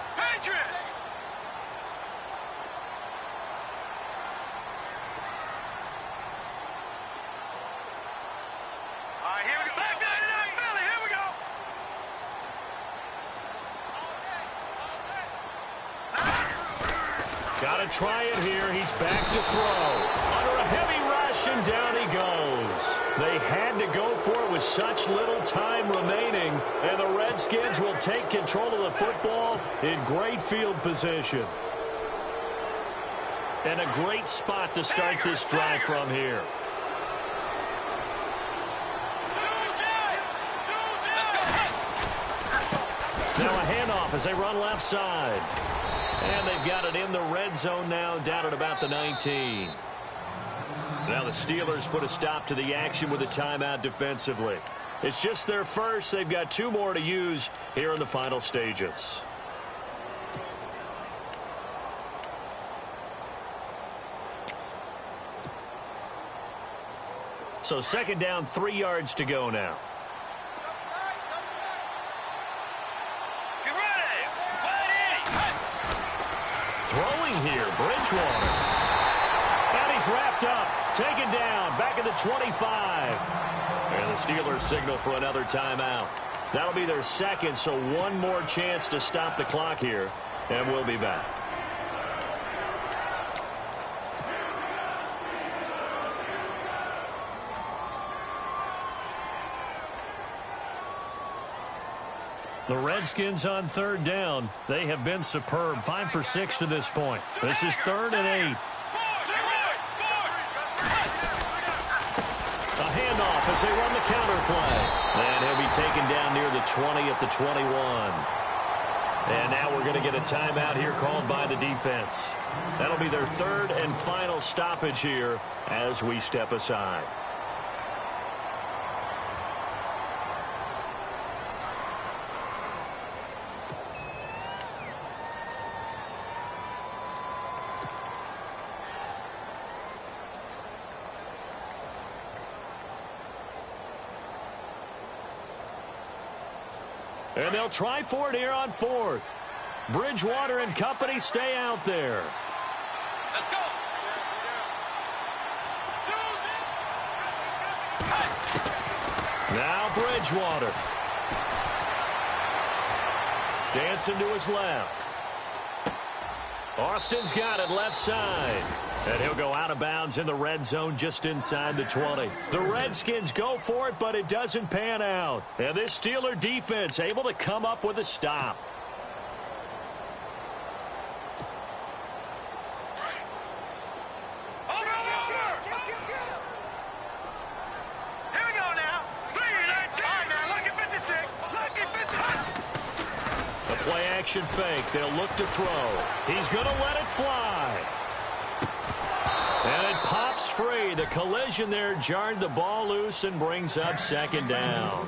All right, here we go. Back 99, Philly. Here we go. Got to try it here. He's back to throw. Under a heavy rush, and down he goes. They had to go for it with such little time remaining, and the Redskins will take control of the football in great field position. And a great spot to start this drive from here. Now a handoff as they run left side. And they've got it in the red zone now, down at about the 19. Now the Steelers put a stop to the action with a timeout defensively. It's just their first. They've got 2 more to use here in the final stages. So 2nd down, 3 yards to go now. Give throwing here, Bridgewater. And he's wrapped up, taken down, back at the 25. And the Steelers signal for another timeout. That'll be their second, so one more chance to stop the clock here, and we'll be back. The Redskins on third down. They have been superb. 5 for 6 to this point. This is 3rd and 8. A handoff as they run the counter play. And he'll be taken down near the 20 at the 21. And now we're going to get a timeout here called by the defense. That'll be their 3rd and final stoppage here as we step aside. And they'll try for it here on 4th. Bridgewater and company stay out there. Let's go. Now Bridgewater. Dancing to his left. Austin's got it left side. And he'll go out of bounds in the red zone just inside the 20. The Redskins go for it, but it doesn't pan out. And this Steeler defense able to come up with a stop. Action fake. They'll look to throw. He's going to let it fly. And it pops free. The collision there jarred the ball loose and brings up 2nd down.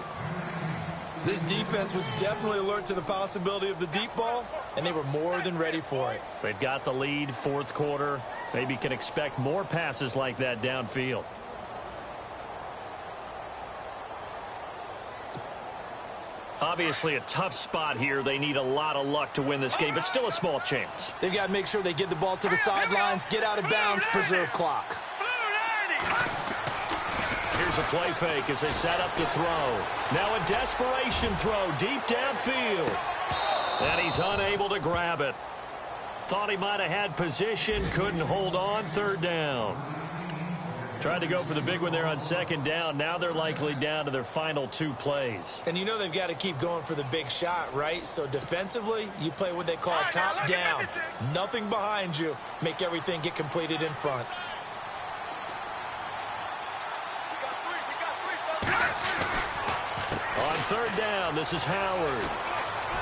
This defense was definitely alert to the possibility of the deep ball, and they were more than ready for it. They've got the lead, 4th quarter. Maybe can expect more passes like that downfield. Obviously a tough spot here. They need a lot of luck to win this game, but still a small chance. They've got to make sure they get the ball to the sidelines, get out of bounds, preserve clock. Here's a play fake as they set up to throw. Now a desperation throw deep downfield. And he's unable to grab it. Thought he might have had position, couldn't hold on, 3rd down. Tried to go for the big one there on 2nd down. Now they're likely down to their final 2 plays. And you know they've got to keep going for the big shot, right? So defensively, you play what they call top down. Nothing behind you. Make everything get completed in front. On 3rd down, this is Howard.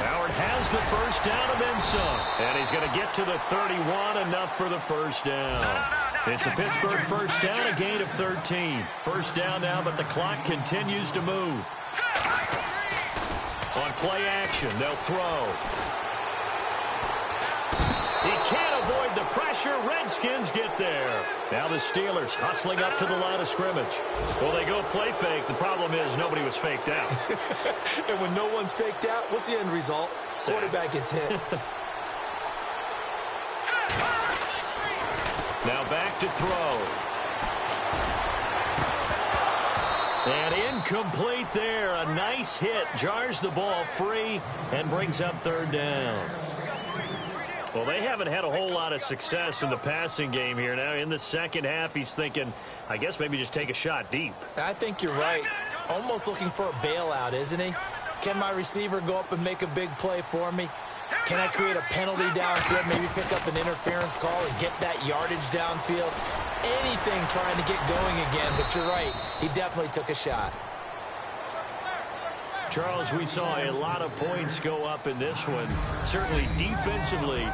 Howard has the 1st down and then some. And he's going to get to the 31, enough for the 1st down. It's a Pittsburgh 1st down, a gain of 13. 1st down now, but the clock continues to move. On play action, they'll throw. He can't avoid the pressure. Redskins get there. Now the Steelers hustling up to the line of scrimmage. Well, they go play fake. The problem is nobody was faked out. And when no one's faked out, what's the end result? Quarterback gets hit. Now back to throw. And incomplete there. A nice hit. Jars the ball free and brings up 3rd down. Well, they haven't had a whole lot of success in the passing game here. Now in the 2nd half, he's thinking, I guess maybe just take a shot deep. I think you're right. Almost looking for a bailout, isn't he? Can my receiver go up and make a big play for me? Can I create a penalty downfield, maybe pick up an interference call and get that yardage downfield? Anything trying to get going again, but you're right. He definitely took a shot. Charles, we saw a lot of points go up in this one. Certainly defensively,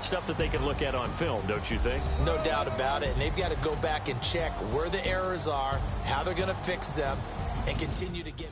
stuff that they can look at on film, don't you think? No doubt about it. And they've got to go back and check where the errors are, how they're going to fix them, and continue to get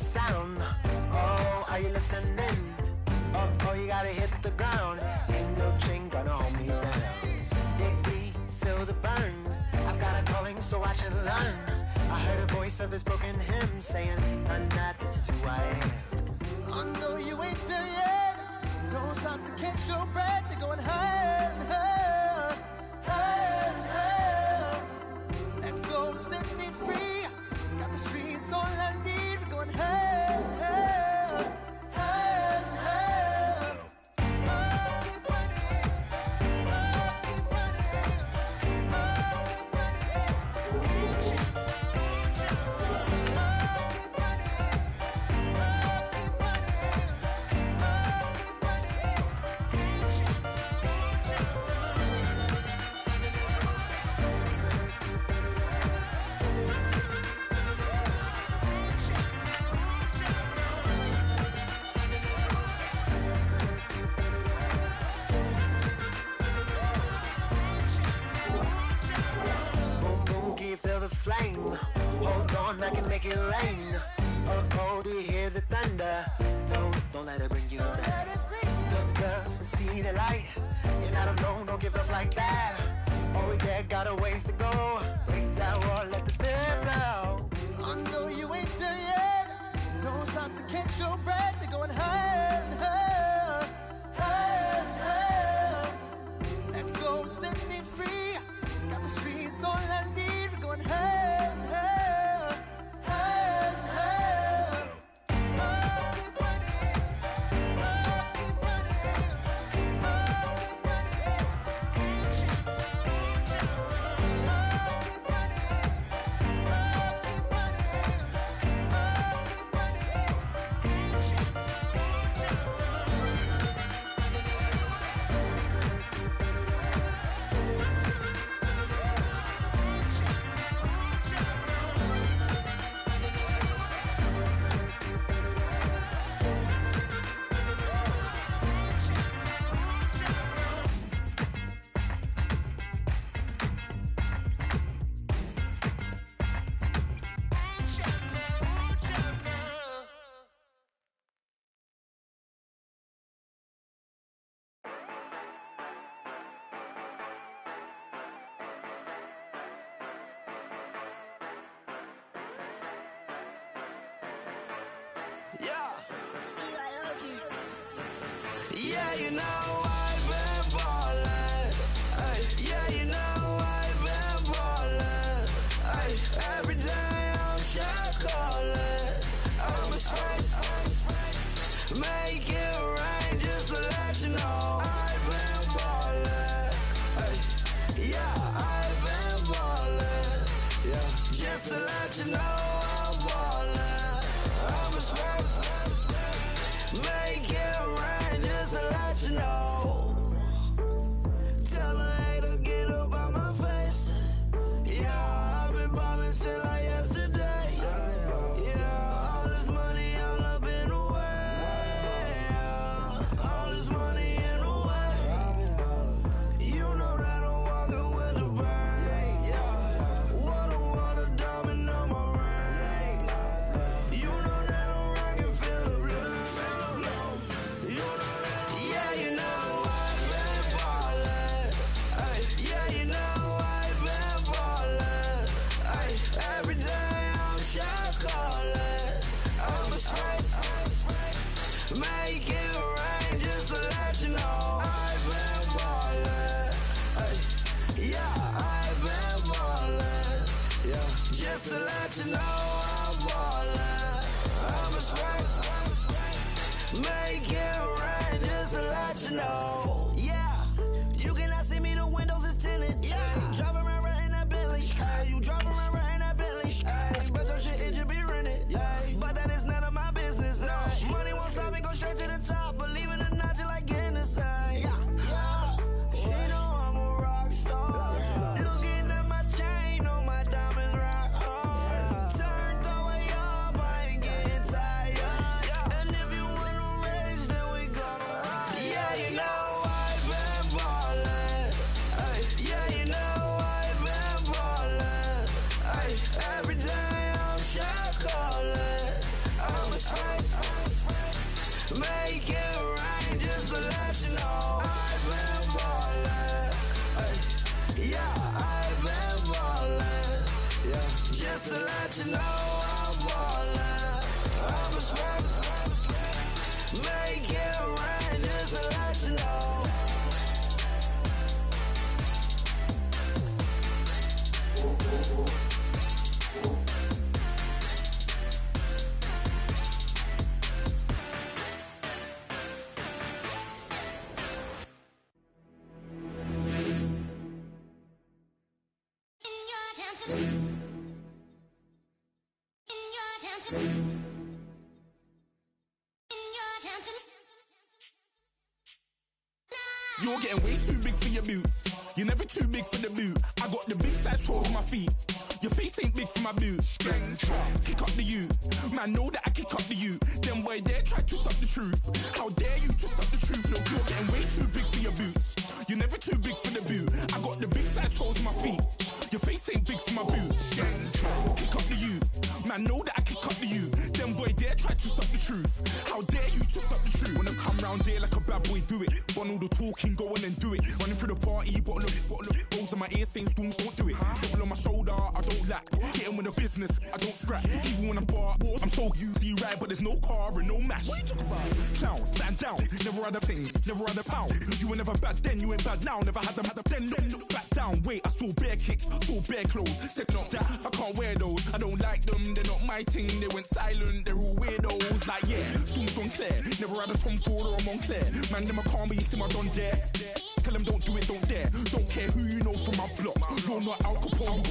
sound. Oh, are you listening? Oh, you gotta hit the ground. Ain't no chain gonna hold me down. Dig deep, feel the burn. I've got a calling, so watch and learn. I heard a voice of his broken hymn saying, "I'm not, this is who I am." I know you ain't there yet. Don't stop to catch your breath. You're going higher, higher, higher, higher. Let go, set me free. Got the streets all I need. Going higher, higher, higher, higher. Oh, keep running. Oh, keep running. Oh, keep running. Reach it, reach it. Oh, keep running. Oh, keep running. Oh, keep running. Reach it, reach it. Boom, boom, can you feel the flame? Hold on, I can make it rain. Oh, do you hear the thunder? Don't let it bring you down. Look up and see the light. You're not alone, don't give up like that. Oh yeah, got a ways to go. Break that wall, let the spirit flow. I know you ain't there yet. Don't stop to catch your breath. You're going higher, higher, higher, higher. Let go, set me free. Got the streets all I need. Going higher, higher, higher, higher. Oh, keep running. Oh, keep running. Oh, keep running. Reach it, reach it. Oh, keep running. Oh, keep running. Oh, keep running. Reach it, reach it. Yeah. Yeah, you know I've been ballin'. Ay, yeah, you know I've been ballin'. Ay, every day I'm shot callin'. I'm a spray. Make it rain just to let you know I've been ballin'. Ay, yeah, I've been ballin'. Yeah, just to let you know I'm ballin'. I'm a spray. Make it rain just to let you know. Tell a hater get up out my face. Yeah, I've been ballin' since like yesterday. Yeah, all this money all up in the way. Yeah, all this money in the way. You know that I'm walking with the bang. Yeah, water, diamond on my ring. You know that I'm rockin', feel the blue. You know that, yeah, you know I've been ballin'. Ay, yeah, you know I've been ballin'. Ay, every day I'm shot callin'. I'm a spray. Make it rain just to let you know I've been ballin'. Ay, yeah, I've been ballin'. Yeah, just to let you know I'm ballin'. I'm a spray. Make it rain just to let you know. Yeah, you cannot see me, the windows is tinted. Yeah, driving around right in that Bentley. Hey, you driving around right in that Bentley. Hey, but your shit, it just be rented. Yeah, but that is none of my business. Money won't stop me, go straight to the top. Believe it or not, you like getting the same. Yeah, she know I'm a rock star. Looking at my chain, on my diamonds rock hard. Turned the way up, I ain't getting tired. And if you wanna race, then we gonna ride. Yeah, you know I've been ballin'. Ay, yeah, you know I've been ballin'. Ay, you know I'm ballin'. I'm a smoke. Make it rain just to let you know. You're getting way too big for your boots. You're never too big for the boot. I got the big size toes on my feet. Your face ain't big for my boots. Kick up the you. Man, know that I kick up the you. Them boy there try to suck the truth. How dare you to suck the truth? Look, you're getting way too big for your boots. You're never too big for the boot. I got the big size toes on my feet. Your face ain't big for my boots. Kick up the you. Man, know that I kick up the you. Them boy there try to suck the truth. How dare you to suck the truth? Wanna come round there like a bad boy, do it. Want all the talking, go on and do it. Running through the party, bottle of rolls in my ear saying storms, don't do it. Double on my shoulder, I don't lack. Getting with the business, I don't scrap. Even when I'm bar, I'm so easy right, but there's no car and no match. What you talk about? Clown, stand down. Never had a thing, never had a pound. You were never bad then, you ain't bad now. Never had them, then look back down. Wait, I saw bare kicks, saw bare clothes. Said not that, I can't wear those. I don't like them, they're not my thing. They went silent, they're all weirdos. Like yeah, storm's gone clear. Never had a Tom Ford or a Montclair. Man, them I can't, but you see my Don there. Tell them don't do it, don't dare. Don't care who you know from my block. You're not Al Capone,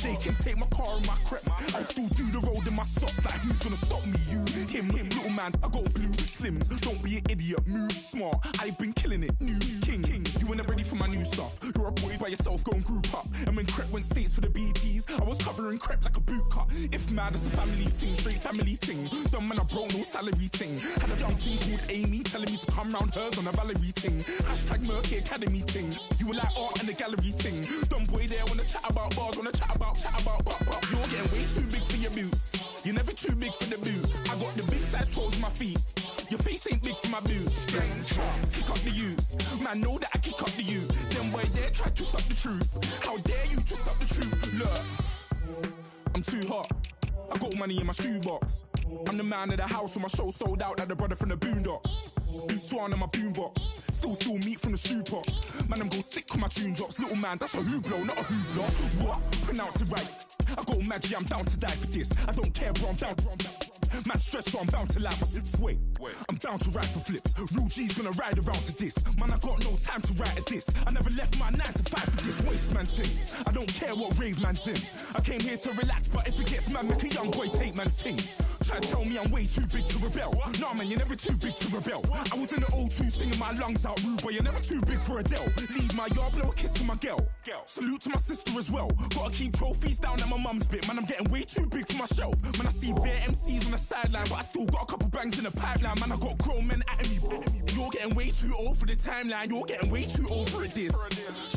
they can take my car and my crepes. I still do the road in my socks. Like who's gonna stop me? You, him, little man. I got blue slims. Don't be an idiot, move smart. I've been killing it, new king. You ain't ready for my new stuff. You're a boy by yourself, go and group up. And when Crep went states for the BTs, I was covering Crep like a boot cut. If mad, it's a family thing, straight family thing. Dumb man, I broke no salary thing. Had a young thing called Amy telling me to come round hers on a Valerie thing. Hashtag Murky Academy thing. You were like art and the gallery thing. Dumb boy there wanna chat about bars, wanna chat about. You're getting way too big for your boots. You're never too big for the boot. I got the big size toes on my feet. Your face ain't big for my boots. Kick up the you. Man, know that I kick up the you. Them boy there try to suck the truth. How dare you to suck the truth? Look, I'm too hot. I got money in my shoebox. I'm the man of the house when my show sold out like the brother from the Boondocks. Beat Swan in my boombox. Still meat from the stew pot. Man, I'm go sick when my tune drops. Little man, that's a hooplo, not a hoopla. What? Pronounce it right. I got magic, I'm down to die for this. I don't care, bro, I'm down. Man stressed, so I'm bound to like my slips. Wait, I'm bound to ride for flips. Real G's gonna ride around to this. Man, I got no time to write at this. I never left my 9 to 5 for this waste man thing. I don't care what rave man's in. I came here to relax, but if it gets mad, make a young boy take man's things. Try to tell me I'm way too big to rebel. Nah, man, you're never too big to rebel. I was in the O2 singing my lungs out rude, but you're never too big for Adele. Leave my yard, blow a kiss to my girl. Salute to my sister as well. Gotta keep trophies down at my mum's bit. Man, I'm getting way too big for my shelf. Man, I see bare MCs on the sideline, but I still got a couple bangs in the pipeline. Man, I got grown men at me. You're getting way too old for the timeline. You're getting way too old for this.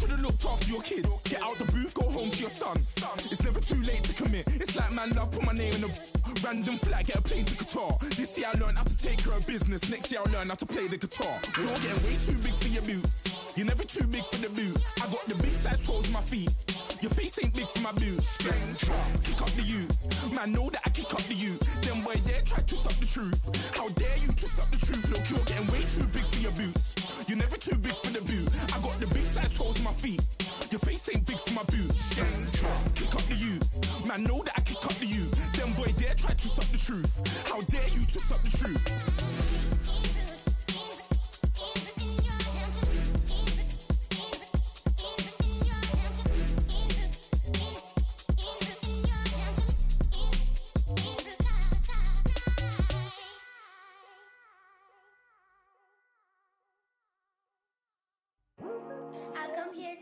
Should've looked after your kids. Get out the booth, go home to your son. It's never too late to commit. It's like man love, put my name in a random flag, get a plane to Qatar. This year I learned how to take care of business. Next year I'll learn how to play the guitar. You're getting way too big for your boots. You're never too big for the boot. I got the big size toes on my feet. Your face ain't big for my boots. Kick up the you. Man, know that I kick up the you. Them boy there try to suck the truth. How dare you to suck the truth? Look, you're getting way too big for your boots. You're never too big for the boot. I got the big size toes on my feet. Your face ain't big for my boots. Kick up the you. Man, know that I kick up the you. Them boy there try to suck the truth. How dare you to suck the truth?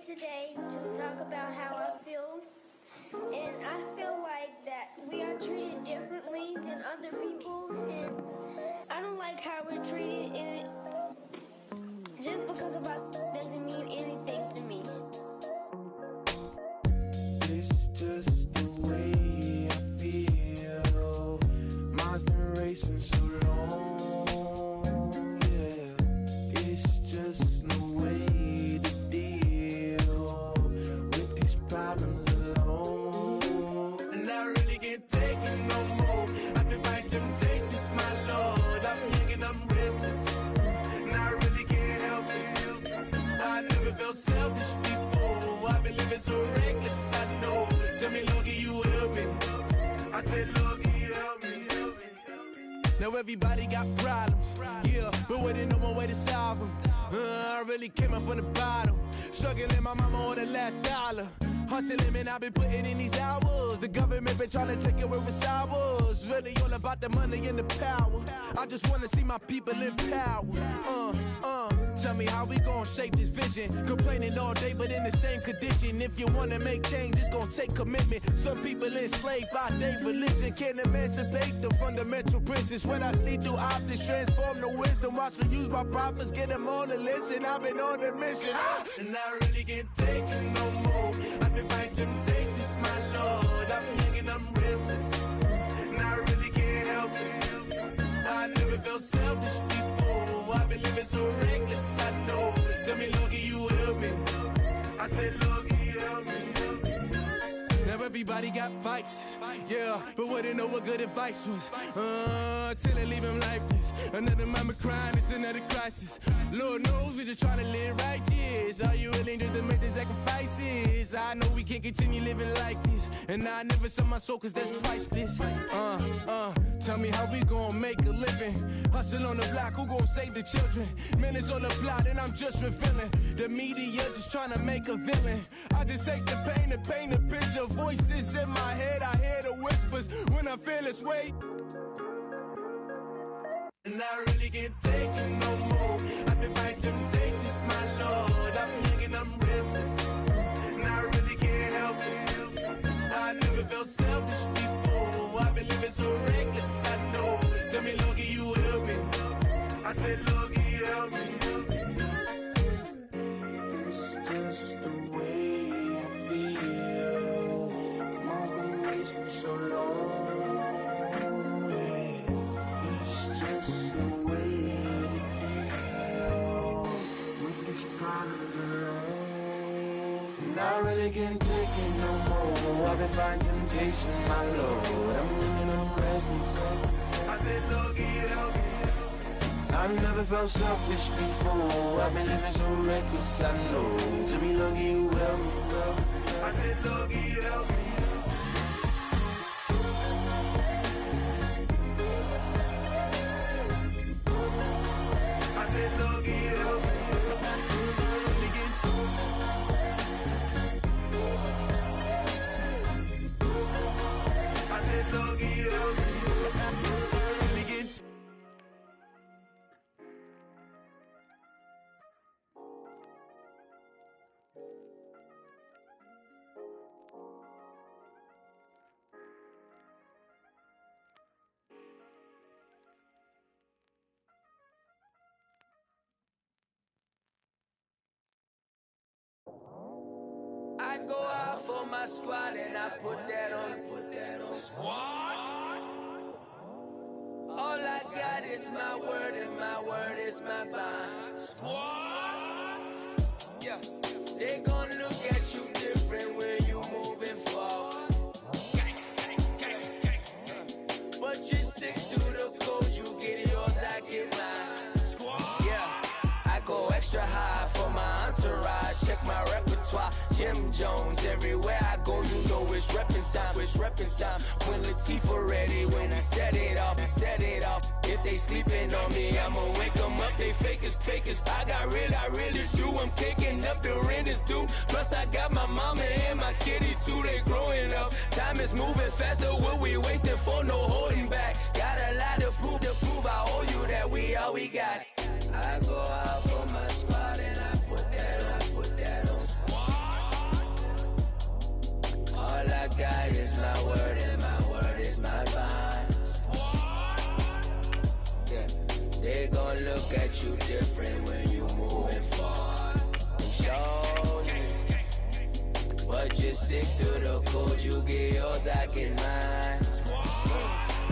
Today to talk about how I feel, and I feel like that we are treated differently than other people, and I don't like how we're treated, and just because of us doesn't mean anything to me. It's just the way I feel. Mine's been racing so long, yeah. It's just the way problems alone, and I really can't take Now everybody got problems, yeah, but we didn't know one way to solve them. I really came up from the bottom, struggling my mama on the last dollar. Hustling, man, I've been putting in these hours. The government been trying to take away with ours. Really all about the money and the power. I just want to see my people in power. Tell me how we gon' shape this vision. Complaining all day, but in the same condition. If you wanna make change, it's gon' take commitment. Some people enslaved by their religion can't emancipate the fundamental principles. What I see through optics transform the wisdom. Watch me use my prophets, get them on the list, and I've been on a mission. And I really can't take it no more. I've been fighting temptations, my Lord. I'm young and I'm restless, and I really can't help it. I never felt selfish before. I've been living so reckless, I know. Tell me, Lord, can you help me? I said, Lord, can you help me? Now everybody got fights, yeah, but wouldn't know what good advice was. Till they leave him lifeless. Another mama crying, it's another crisis. Lord knows we just trying to live righteous. Are you willing just to make the sacrifices? I know we can't continue living like this, and I never sell my soul cause that's priceless. Tell me how we gon' make a living. Hustle on the block, who gon' save the children? Minutes on the plot and I'm just revealing. The media just trying to make a villain. I just take the pain and paint a picture. Voices in my head, I hear the whispers when I feel this way. And I really can't take it no more. I've been fighting temptations, my Lord. I'm young and I'm restless, and I really can't help it. I never felt selfish before. I've been living so reckless, I know. Tell me, Lord, can you help me? I said, Lord, can you help me? It's just the way I feel. Mom's been wasting so long. It's the way to deal with these problems alone. And I really can't take it no more. I've been fighting temptations, my Lord. I'm young and I'm restless. I said, Lord, can you help me? I've never felt selfish before. I've been living so reckless, I know. Tell me, Lord, can you help me? I said, Lord, can you help me? I go out for my squad and I put that on. Squad? All I got is my word and my word is my bond. Squad? Yeah, they gon' look at you different when you moving forward. But you stick to the code, you get yours, I get mine. Squad? Yeah, I go extra high for my entourage, check my repertoire. Jim Jones, everywhere I go, you know it's reppin' time, it's reppin' time. When Latifah ready, when we set it off, we set it off. If they sleeping on me, I'ma wake them up, they fakers. I got real, I really do, I'm kicking up, the rent is due. Plus I got my mama and my kiddies too, they growing up. Time is moving faster, what we wasting for, no holding back. Got a lot to prove, I owe you that we all we got. I go out for my squad and I put that on. All I got is my word and my word is my bond. Yeah, they gon' look at you different when you moving forward. Show this, but just stick to the code. You get yours, I get mine.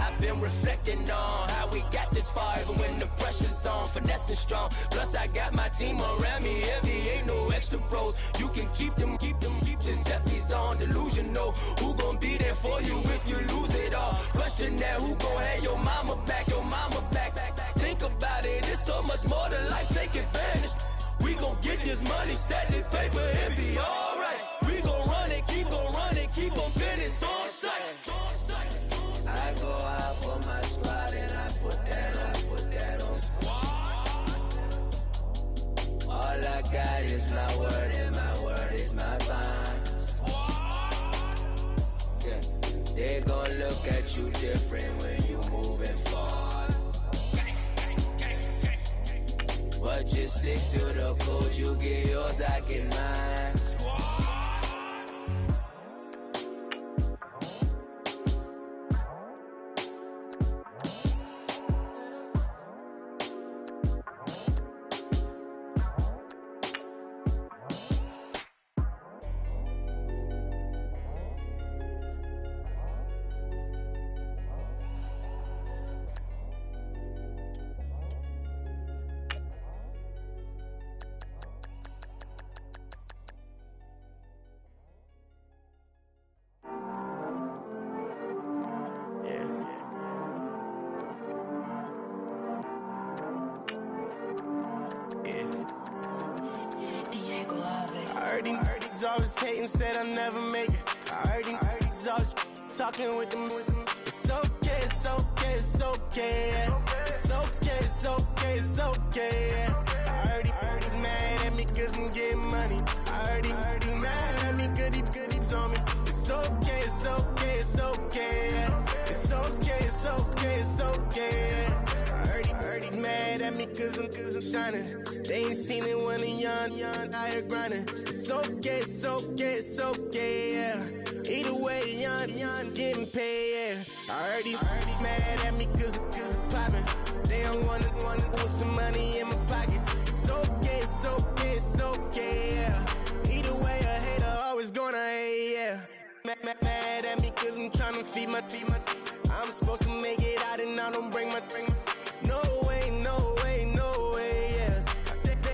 I've been reflecting on how we got this far, even when the pressure's on, finessing strong. Plus I got my team around me heavy, ain't no extra bros. You can keep them, Giuseppe's on delusional. Who gon' be there for you if you lose it all? Question that, who gon' have your mama back? Think about it, it's so much more to life, take advantage. We gon' get this money, stack this paper and be alright. We gon' run it, keep on business on sight. I go out for my squad and I put you different when you moving forward. But just stick to the code, you get yours, I get mine. He's always hating, said I'll never make it. I heard he's always talking with them. It's okay, it's okay, it's okay. It's okay, it's okay, it's okay. I heard he's mad at me cause I'm getting money. I heard he's mad at me cause he's on me. It's okay, it's okay, it's okay. It's okay, it's okay, it's okay. I heard he's mad at me cause I'm shining. They ain't seen it when I'm young, out here grinding. It's okay, it's okay, it's okay, yeah. Either way, young, getting paid, yeah. I heard he's mad at me cause I'm poppin'. They don't wanna put some money in my pockets. It's okay, it's okay, it's okay, yeah. Either way, a hater always gonna hate, yeah. Mad at me cause I'm tryna feed my I'm supposed to make it out and I don't bring my no way, no way, no way, yeah.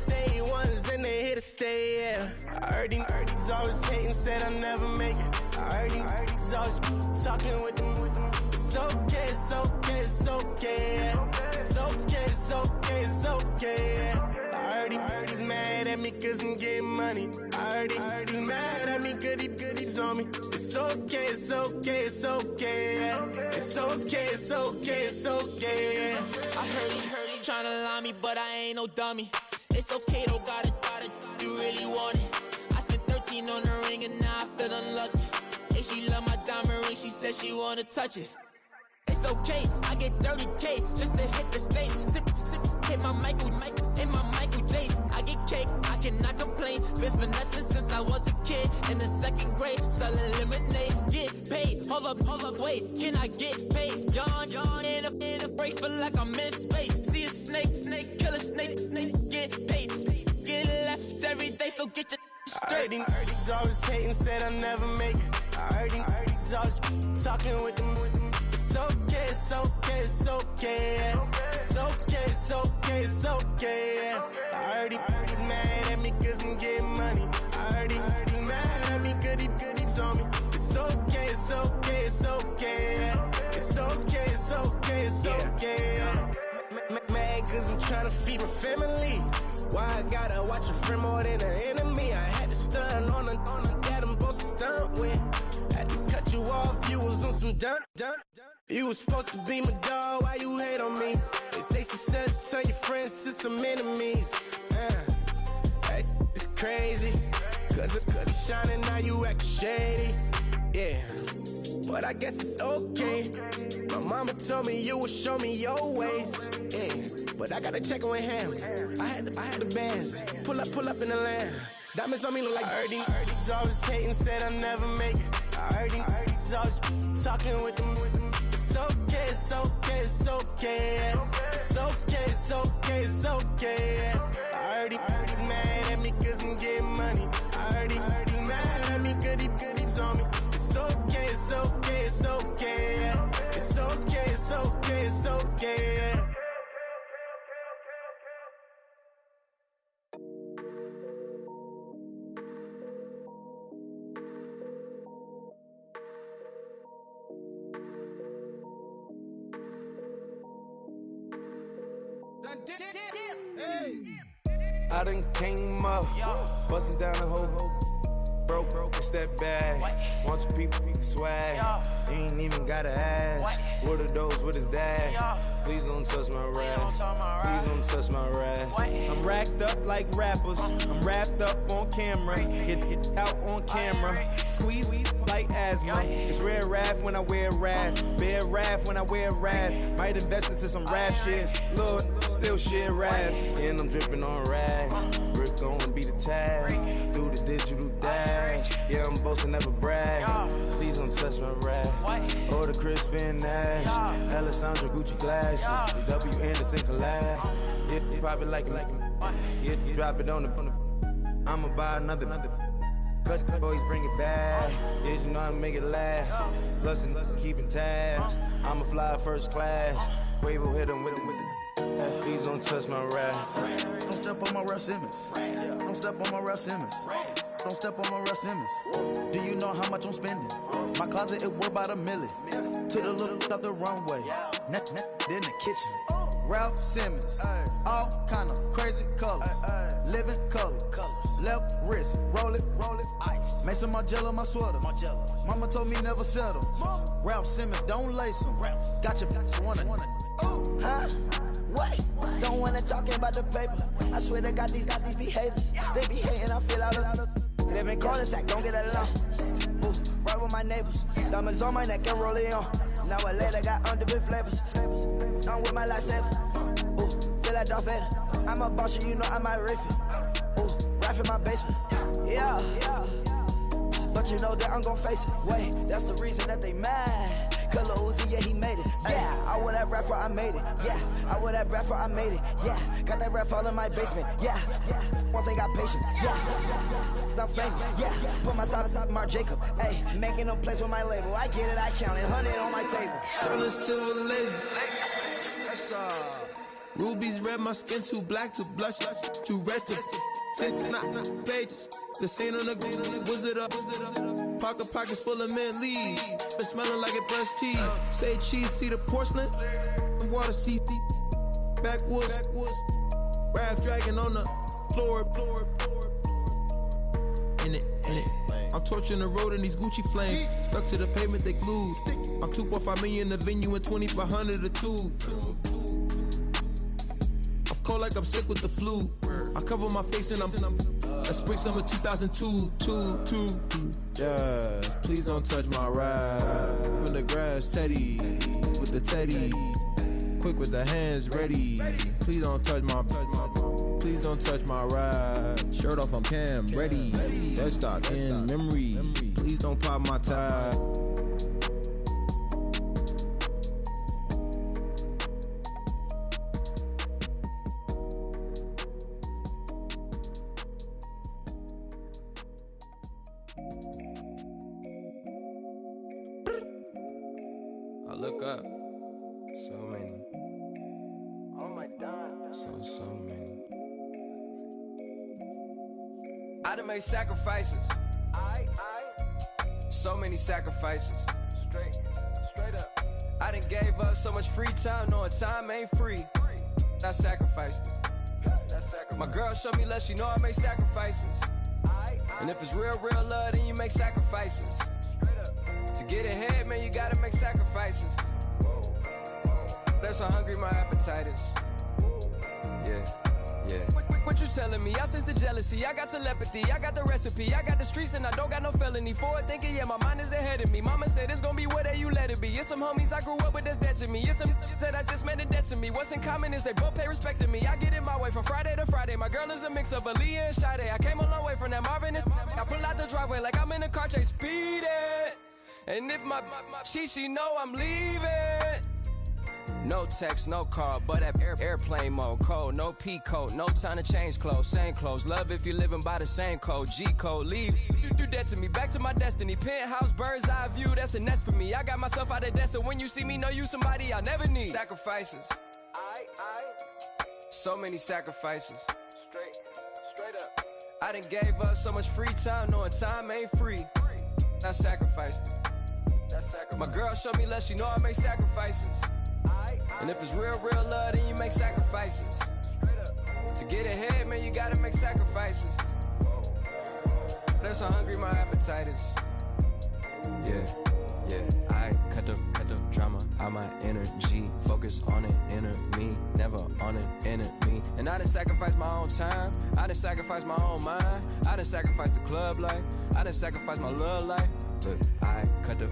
They ones and they here to stay, yeah. I heard he's always hating, said I'll never make it. I heard he's always talking with them. It's okay, it's okay, it's okay, yeah. It's okay, it's okay, it's okay, yeah. I heard he's mad at me cause I'm getting money. I heard he's mad at me cause he's on me. It's okay, it's okay, it's okay, yeah. It's okay, it's okay, it's okay, yeah. I heard he tryna lie me, but I ain't no dummy. It's okay though, got it, you really want it. I spent 13 on the ring and now I feel unlucky. Hey, she love my diamond ring, she said she wanna touch it. It's okay, I get 30K just to hit the stage. Sip, hit my Michael, in my Michael J. I get cake, I cannot complain. Been finessing since I was a kid in the second grade. Selling lemonade, get paid. Hold up, wait, can I get paid? Yawn, in a break, feel like I'm in space. See a snake, kill a snake, get paid. Get left every day, so get your straight. I heard he's always hating, said I'll never make it. I heard he's always talking with them. It's okay, it's okay, it's okay, yeah. It's okay, it's okay, it's okay, yeah. I heard he's mad at me cause I'm getting money. I heard he's mad at me cause he's on me. It's okay, it's okay, it's okay, yeah. It's okay, it's okay, it's okay, yeah. Mad cause I'm tryna feed my family. Why I gotta watch a friend more than an enemy? I had to stun on the that I'm supposed to stunt with. Had to cut you off, you was on some dun. You was supposed to be my dog, why you hate on me? They say success turn your friends to some enemies. That is crazy. Cause it's shining, now you act shady. Yeah, but I guess it's okay. My mama told me you would show me your ways. Yeah, but I gotta check with him. I had the bands. Pull up in the land. Diamonds on me look like I heard he's always hating, said I'll never make it. I heard he's always talking with them. It's okay, it's okay, it's okay, yeah. It's okay, it's okay, it's okay, yeah. I heard he's mad at me cause I'm getting money. I heard he's mad at me cause he's on me. It's okay, it's okay, it's okay, yeah. It's okay, it's okay, it's okay, yeah. I done came up, bustin' down the whole broke, it's that bag. Want your people swag, you ain't even gotta ask. What are those, what is that? Please don't touch my rap, please don't touch my wrath. I'm racked up like rappers. I'm wrapped up on camera. Get out on camera. Squeeze like asthma. It's rare wrath when I wear wrath. Bear wrath when I wear wrath. Might invest into some rap shit. Lord, still shit wrath. And I'm dripping on rags. Rick gonna be the tag. Do the digital dash. Yeah, I'm boasting, never brag. Please don't touch my wrath. Or the Chris Van Nash. Alessandra Gucci glasses. The W Anderson collab. Yeah, you probably like it. Yeah, you drop it on the. I'ma buy another. Cut boys bring it back. Yeah, you know how to make it last. Plus keeping tabs. I'ma fly first class. Quavo hit him with it. Please don't touch my wrath. Don't step on my Ralph Simmons. Don't step on my Ralph Simmons. Don't step on my Ralph Simmons. Do you know how much I'm spending? My closet is worth about $1 million. To the little out the runway. In the kitchen. Ralph Simmons. All kind of crazy colors. Living colors. Left wrist. Roll it. Ice. Mason Margiela, my sweater. Mama told me never settle. Ralph Simmons, don't lace him. Got your wanna. Huh? What? Don't wanna talk about the paper. I swear to God, these be haters. They be hating, I feel out of. They been calling sack, don't get along. Ooh, right with my neighbors. Diamonds on my neck and roll it on. Now I later got underbit flavors. I'm with my lifesaver. Ooh, feel like Darth Vader. I'm a boss, you know I might riff it. Ooh, right in my basement. Yeah. But you know that I'm gon' face it. Wait, that's the reason that they mad. Color Uzi, yeah, he made it. Yeah, I would have rap for I made it. Yeah, I would have rap for I made it. Yeah, got that rap all in my basement. Yeah, once I got patience. Yeah, I'm famous. Yeah, put myself inside Marc Jacob. Hey, making no place with my label. I get it, I count it. 100 on my table. Sterling silver laser. Rubies red, my skin too black to blush, too red to tint, not pages. The stain on the wizard up. Pockets full of mint leaves. Been smelling like it brushed teeth. Say cheese, see the porcelain. Water, see backwoods. Raft dragging on the floor. In it. I'm torching the road in these Gucci flames. Stuck to the pavement, they glued. I'm 2.5 million in the venue and 2,500 a tube. I'm cold like I'm sick with the flu. I cover my face and I'm spring summer 2002. Yeah, please don't touch my ride. In the grass, Teddy, with the Teddy. Quick with the hands ready. Please don't touch my ride. Shirt off, I'm Cam, ready. Desktop in memory. Please don't pop my tie. I look up. So many. Oh my God. So many. I done made sacrifices. So many sacrifices. Straight up. I done gave up so much free time, knowing time ain't free. I sacrificed it. My girl showed me love, she know I make sacrifices. And if it's real love, then you make sacrifices. To get ahead, man, you gotta make sacrifices. That's how hungry my appetite is. Yeah. What you telling me? I sense the jealousy, I got telepathy, I got the recipe, I got the streets and I don't got no felony. Forward thinking, yeah, my mind is ahead of me. Mama said it's gonna be whatever you let it be. It's some homies I grew up with that's dead to me. It's some that I just met in debt to me. What's in common is they both pay respect to me. I get in my way from Friday to Friday. My girl is a mix of Aaliyah and Sade. I came a long way from that Marvin and I pull out the driveway like I'm in a car chase speeding. And if my she know I'm leaving. No text, no call, but at airplane mode. Cold, no P code, no time to change clothes. Same clothes, love if you're living by the same code. G code, leave. Do that to me, back to my destiny. Penthouse, bird's eye view, that's a nest for me. I got myself out of debt, so when you see me, know you somebody I'll never need. Sacrifices. So many sacrifices. Straight up. I done gave up so much free time, knowing time ain't free. I sacrificed it. My girl showed me love, she know I make sacrifices. And if it's real love, then you make sacrifices. To get ahead, man, you gotta make sacrifices. That's how hungry my appetite is. Yeah. I cut the drama. out my energy. Focus on an inner me, never on an enemy. And I done sacrificed my own time, I done sacrificed my own mind, I done sacrificed the club life, I done sacrificed my love life. But I cut the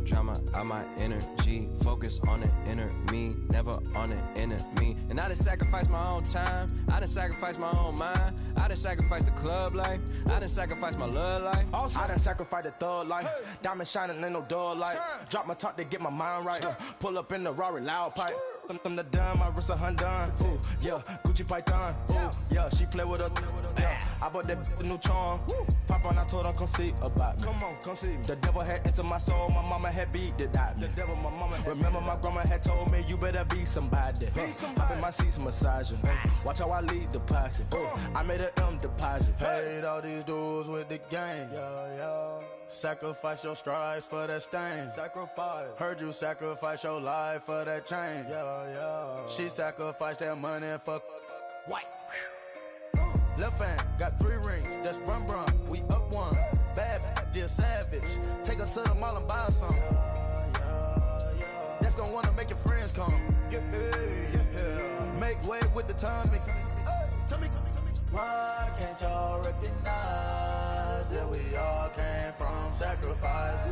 drama out my energy. Focus on the inner me, never on the enemy. And I done sacrificed my own time, I done sacrificed my own mind, I done sacrificed the club life, I done sacrificed my love life. Also, I done sacrificed the thug life. Diamond shining, ain't no dull light. Drop my top to get my mind right. Pull up in the Rari loud pipe. From the dime, my wrist a Hyundai. Ooh, yeah, Gucci Python. Ooh, yeah, she play with her. Yeah, I bought that the new charm. Pop on, I told her come see about me. Come on, come see me. The devil had into my soul, my mama had beat it out. The devil, my mama had. Remember my grandma had told me you better be somebody. Hop in my seats, massaging. Watch how I lead the posse. I made an M deposit. Paid all these dudes with the game. Sacrifice your strides for that stain. Sacrifice. Heard you sacrifice your life for that chain. She sacrificed that money for white. Left hand got 3 rings. That's brum brum. We up one. Bad, dear savage. Take her to the mall and buy some. That's gonna wanna make your friends come. Make way with the timing. Tell me. Why can't y'all recognize that we all came from sacrifice?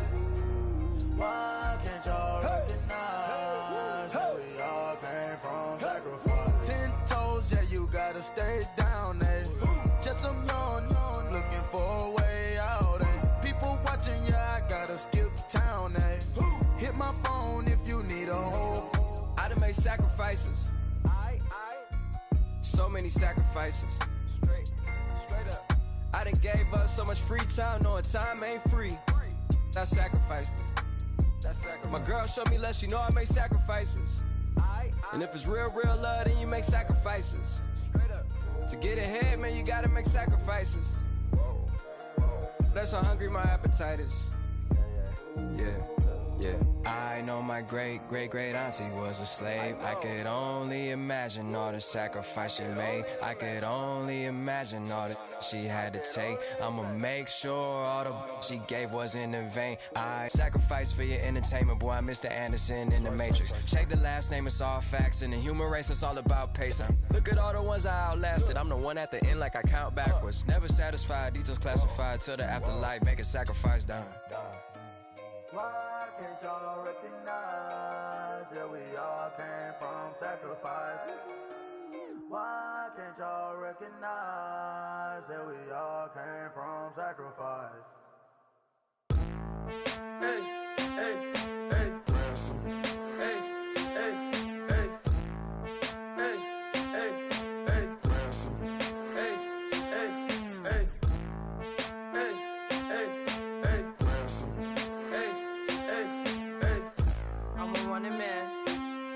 Why can't y'all recognize that we all came from sacrifice? 10 toes, yeah, you gotta stay down, eh? Just some yawn, looking for a way out, eh? People watching, yeah, I gotta skip town, eh? Hit my phone if you need a hold. I done made sacrifices. So many sacrifices. Straight up. I done gave up so much free time, knowing time ain't free. I sacrificed it. My girl showed me love, she know I make sacrifices. And if it's real love, then you make sacrifices. To get ahead, man, you gotta make sacrifices. That's how hungry my appetite is. Yeah. I know my great auntie was a slave. I could only imagine all the sacrifice she made. I could only imagine all that she had to take. I'ma make sure all the she gave wasn't in vain. I sacrifice for your entertainment, boy. I'm Mr. Anderson in the Matrix. Check the last name, it's all facts. In the human race, it's all about pacing. Look at all the ones I outlasted. I'm the one at the end like I count backwards. Never satisfied, details classified till the afterlife. Make a sacrifice done. Why can't y'all recognize that we all came from sacrifice? Why can't y'all recognize that we all came from sacrifice? Hey. Ransom. Hey. Ransom. Hey. Running man,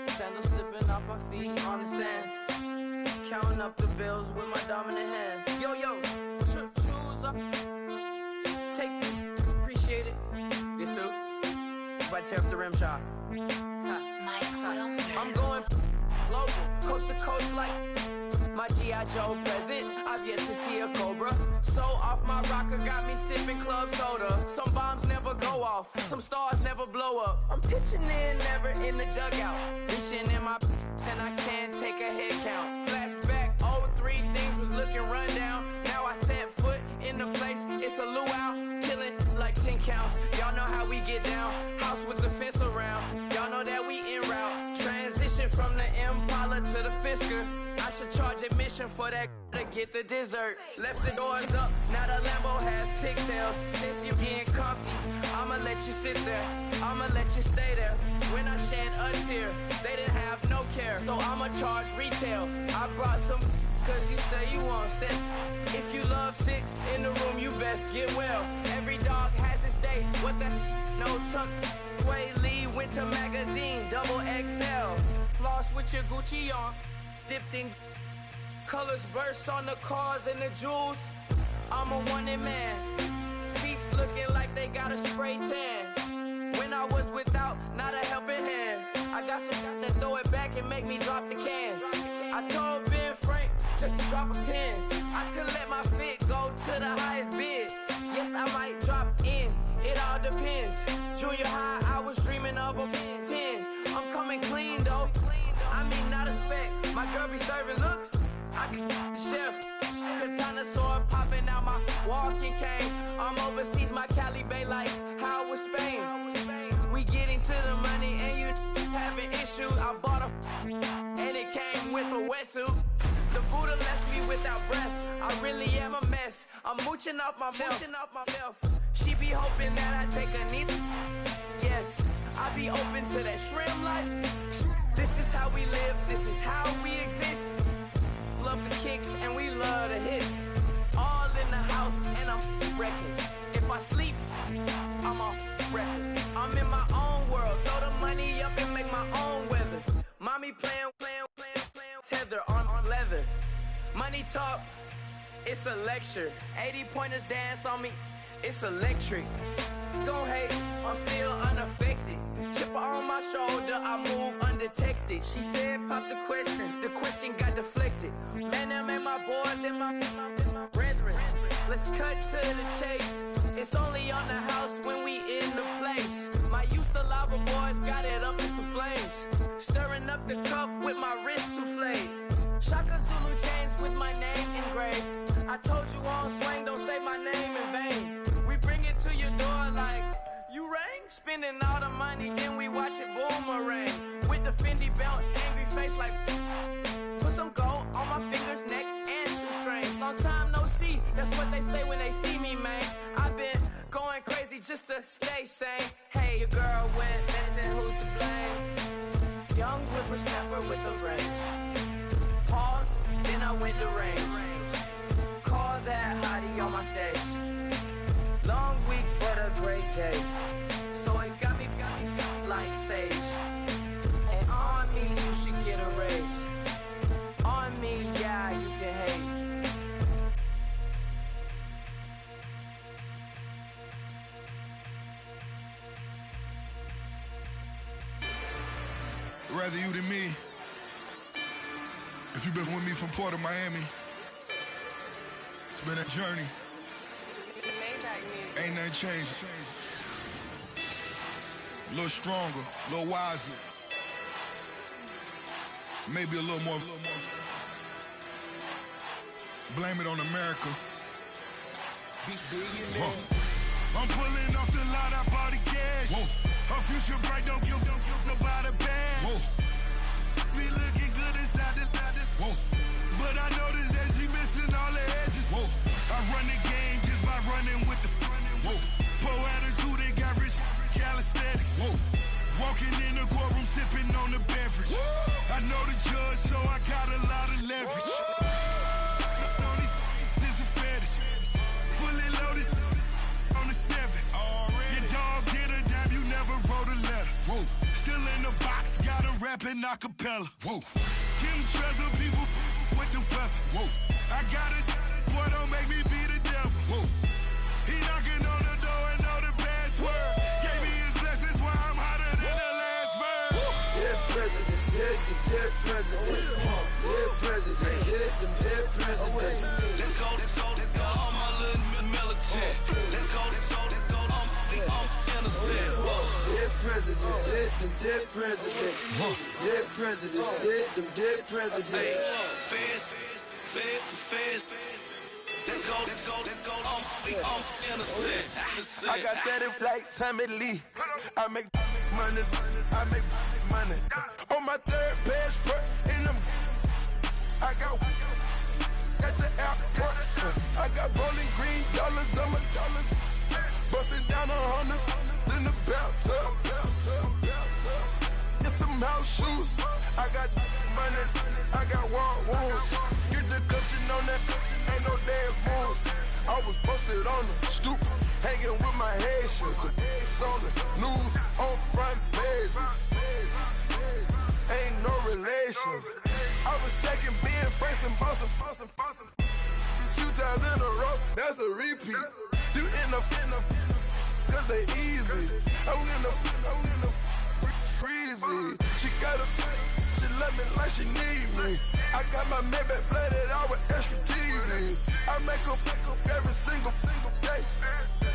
sandals slipping off my feet on the sand, counting up the bills with my dominant hand. Yo, choose up, take this, appreciate it. This too, but tear up the rim shot. I'm going global, coast to coast like my G.I. Joe present. I've yet to see a Cobra. So off my rocker got me sipping club soda. Some bombs never go off, some stars never blow up. I'm pitching in, never in the dugout. Reaching in my and I can't take a head count. Flashback, 03, things was looking rundown. Now I set foot in the place, it's a luau. Killing like 10 counts. Y'all know how we get down. House with the fence around. Y'all know that we en route. Transition from the Impala to the Fisker. I should charge admission for that to get the dessert. Left the doors up, now the Lambo has pigtails. Since you getting comfy, I'ma let you sit there, I'ma let you stay there. When I shed a tear, they didn't have no care. So I'ma charge retail. I brought some cause you say you want sick. If you love sick in the room, you best get well. Every dog has its day, what the no tuck. Sway Lee, Winter Magazine, double XL. Floss with your Gucci on. Dipped in colors burst on the cars and the jewels. I'm a wanted man. Seats looking like they got a spray tan. When I was without, not a helping hand. I got some guys that throw it back and make me drop the cans. I told Ben Frank just to drop a pin. I could let my fit go to the highest bid. Yes, I might drop in. It all depends. Junior high, I was dreaming of a 10. I'm coming clean though. I mean, not a spec. My girl be serving looks. I can the chef. Katana sword popping out my walking cane. I'm overseas, my Cali Bay like how was Spain. We getting to the money and you having issues. I bought a and it came with a wetsuit. The Buddha left me without breath. I really am a mess. I'm mooching off myself. She be hoping that I take a knee. Yes, I be open to that shrimp life. This is how we live. This is how we exist. Love the kicks and we love the hits. All in the house and I'm wrecking. If I sleep, I'm off record. I'm in my own world. Throw the money up and make my own weather. Mommy playing, tether on leather. Money talk, it's a lecture. 80 pointers dance on me, it's electric. Don't hate, I'm still unaffected. Chipper on my shoulder, I move undetected. She said pop the question got deflected. Man, that made my boy, then my brethren. Let's cut to the chase. It's only on the house when we in the place. My used to lava boys got it up in some flames. Stirring up the cup with my wrist souffle. Shaka Zulu chains with my name engraved. I told you on swing, don't say my name in vain. We bring it to your door like, you rang? Spending all the money, then we watch it boomerang. With the Fendi belt, angry face like, put some gold on my fingers, neck, and shoestrings. Long time no see, that's what they say when they see me, man. I've been going crazy just to stay sane. Hey, your girl went missing, who's to blame? Young whippersnapper with a range. Pause, then I went to range. Call that hottie on my stage. Long week, but a great day. So it got me like sage. And on me, you should get a raise. On me, yeah, you can hate. Rather you than me. If you've been with me from Port of Miami, it's been a journey. Ain't nothing changed. A little stronger, a little wiser. Maybe a little more. Blame it on America. I'm pulling off the lot, I bought the cash. Her future bright, don't give nobody bad. Be looking good inside the but I noticed that she missing all the edges. I run the game just by running with the poor attitude, they got rich calisthenics. Walking in the courtroom, sipping on the beverage. I know the judge, so I got a lot of leverage. This is a fetish. Fully loaded on the 7. Your dog get a dime, you never wrote a letter. Still in the box, got him rapping acapella. Kim Treasure, people with the weapon. I got it, boy, don't make me be the devil. He knocking on the door and know the password. Gave me his blessings while I'm hotter than the last verse. Dear president, dear president, dear president, dear president. Let's go, all my little militant. Let's go, I'm innocent. Dear president, dear president, dear president, dear president. Feds. Let's go, I'm innocent. I got that in like Tommy Lee. I make money. On my third passport, and I got at the airport. I got bowling green dollars on my dollars. Busting down 100 in the bathtub. Get some house shoes. I got money. I got war wounds. Get the cushion on that. Ain't no dance moves. I was posted on the stoop, hanging with my Haitians. On the news, on front pages. Ain't no relations. I was stacking being fresh and bossing. 2 times in a row, that's a repeat. You end up, cause they easy. I'm in the breezy. She love me like she need me. I got my Maybach flooded out with extra TVs. I make up every single day.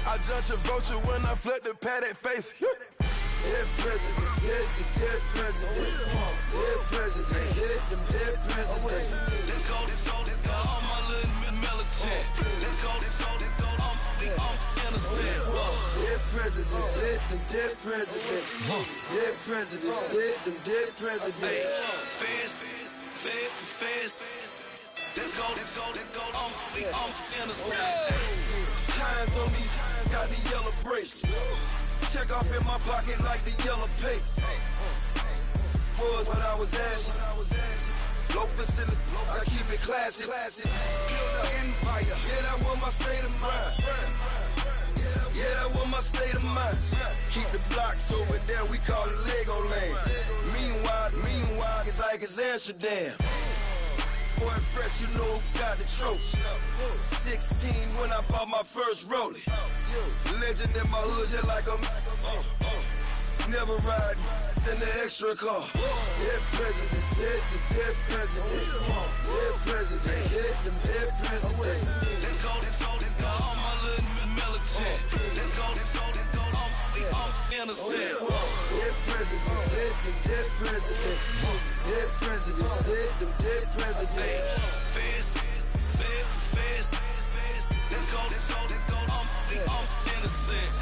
I judge a vulture when I flip the paddock face. dead presidents, hit the dead presidents. Dead presidents, hit them dead presidents. Let's go, all my little militant. Let's go, I'm innocent. Dead presidents, hit them dead presidents. Dead presidents, hit them dead presidents. Feds. Let's go, I'm innocent. Hands on me, got the yellow brace. Check off in my pocket like the yellow paste. Was when I was asking. Low facility, I keep it classy. Build an empire, yeah, that was my state of mind. Yeah, that was my state of mind. Keep the blocks over there, we call it Lego land. Meanwhile, it's like it's Amsterdam. Boy, fresh, you know who got the tropes. 16 when I bought my first rollie. Legend in my hood, just like a never ride in the extra car. Dead presidents, hit the dead presidents. Dead presidents, hit them dead presidents. Let's go, all my little militant. Let's go, I'm innocent. Dead presidents, hit them dead presidents. Dead presidents, hit them dead presidents. Feds. Let's go, I'm innocent.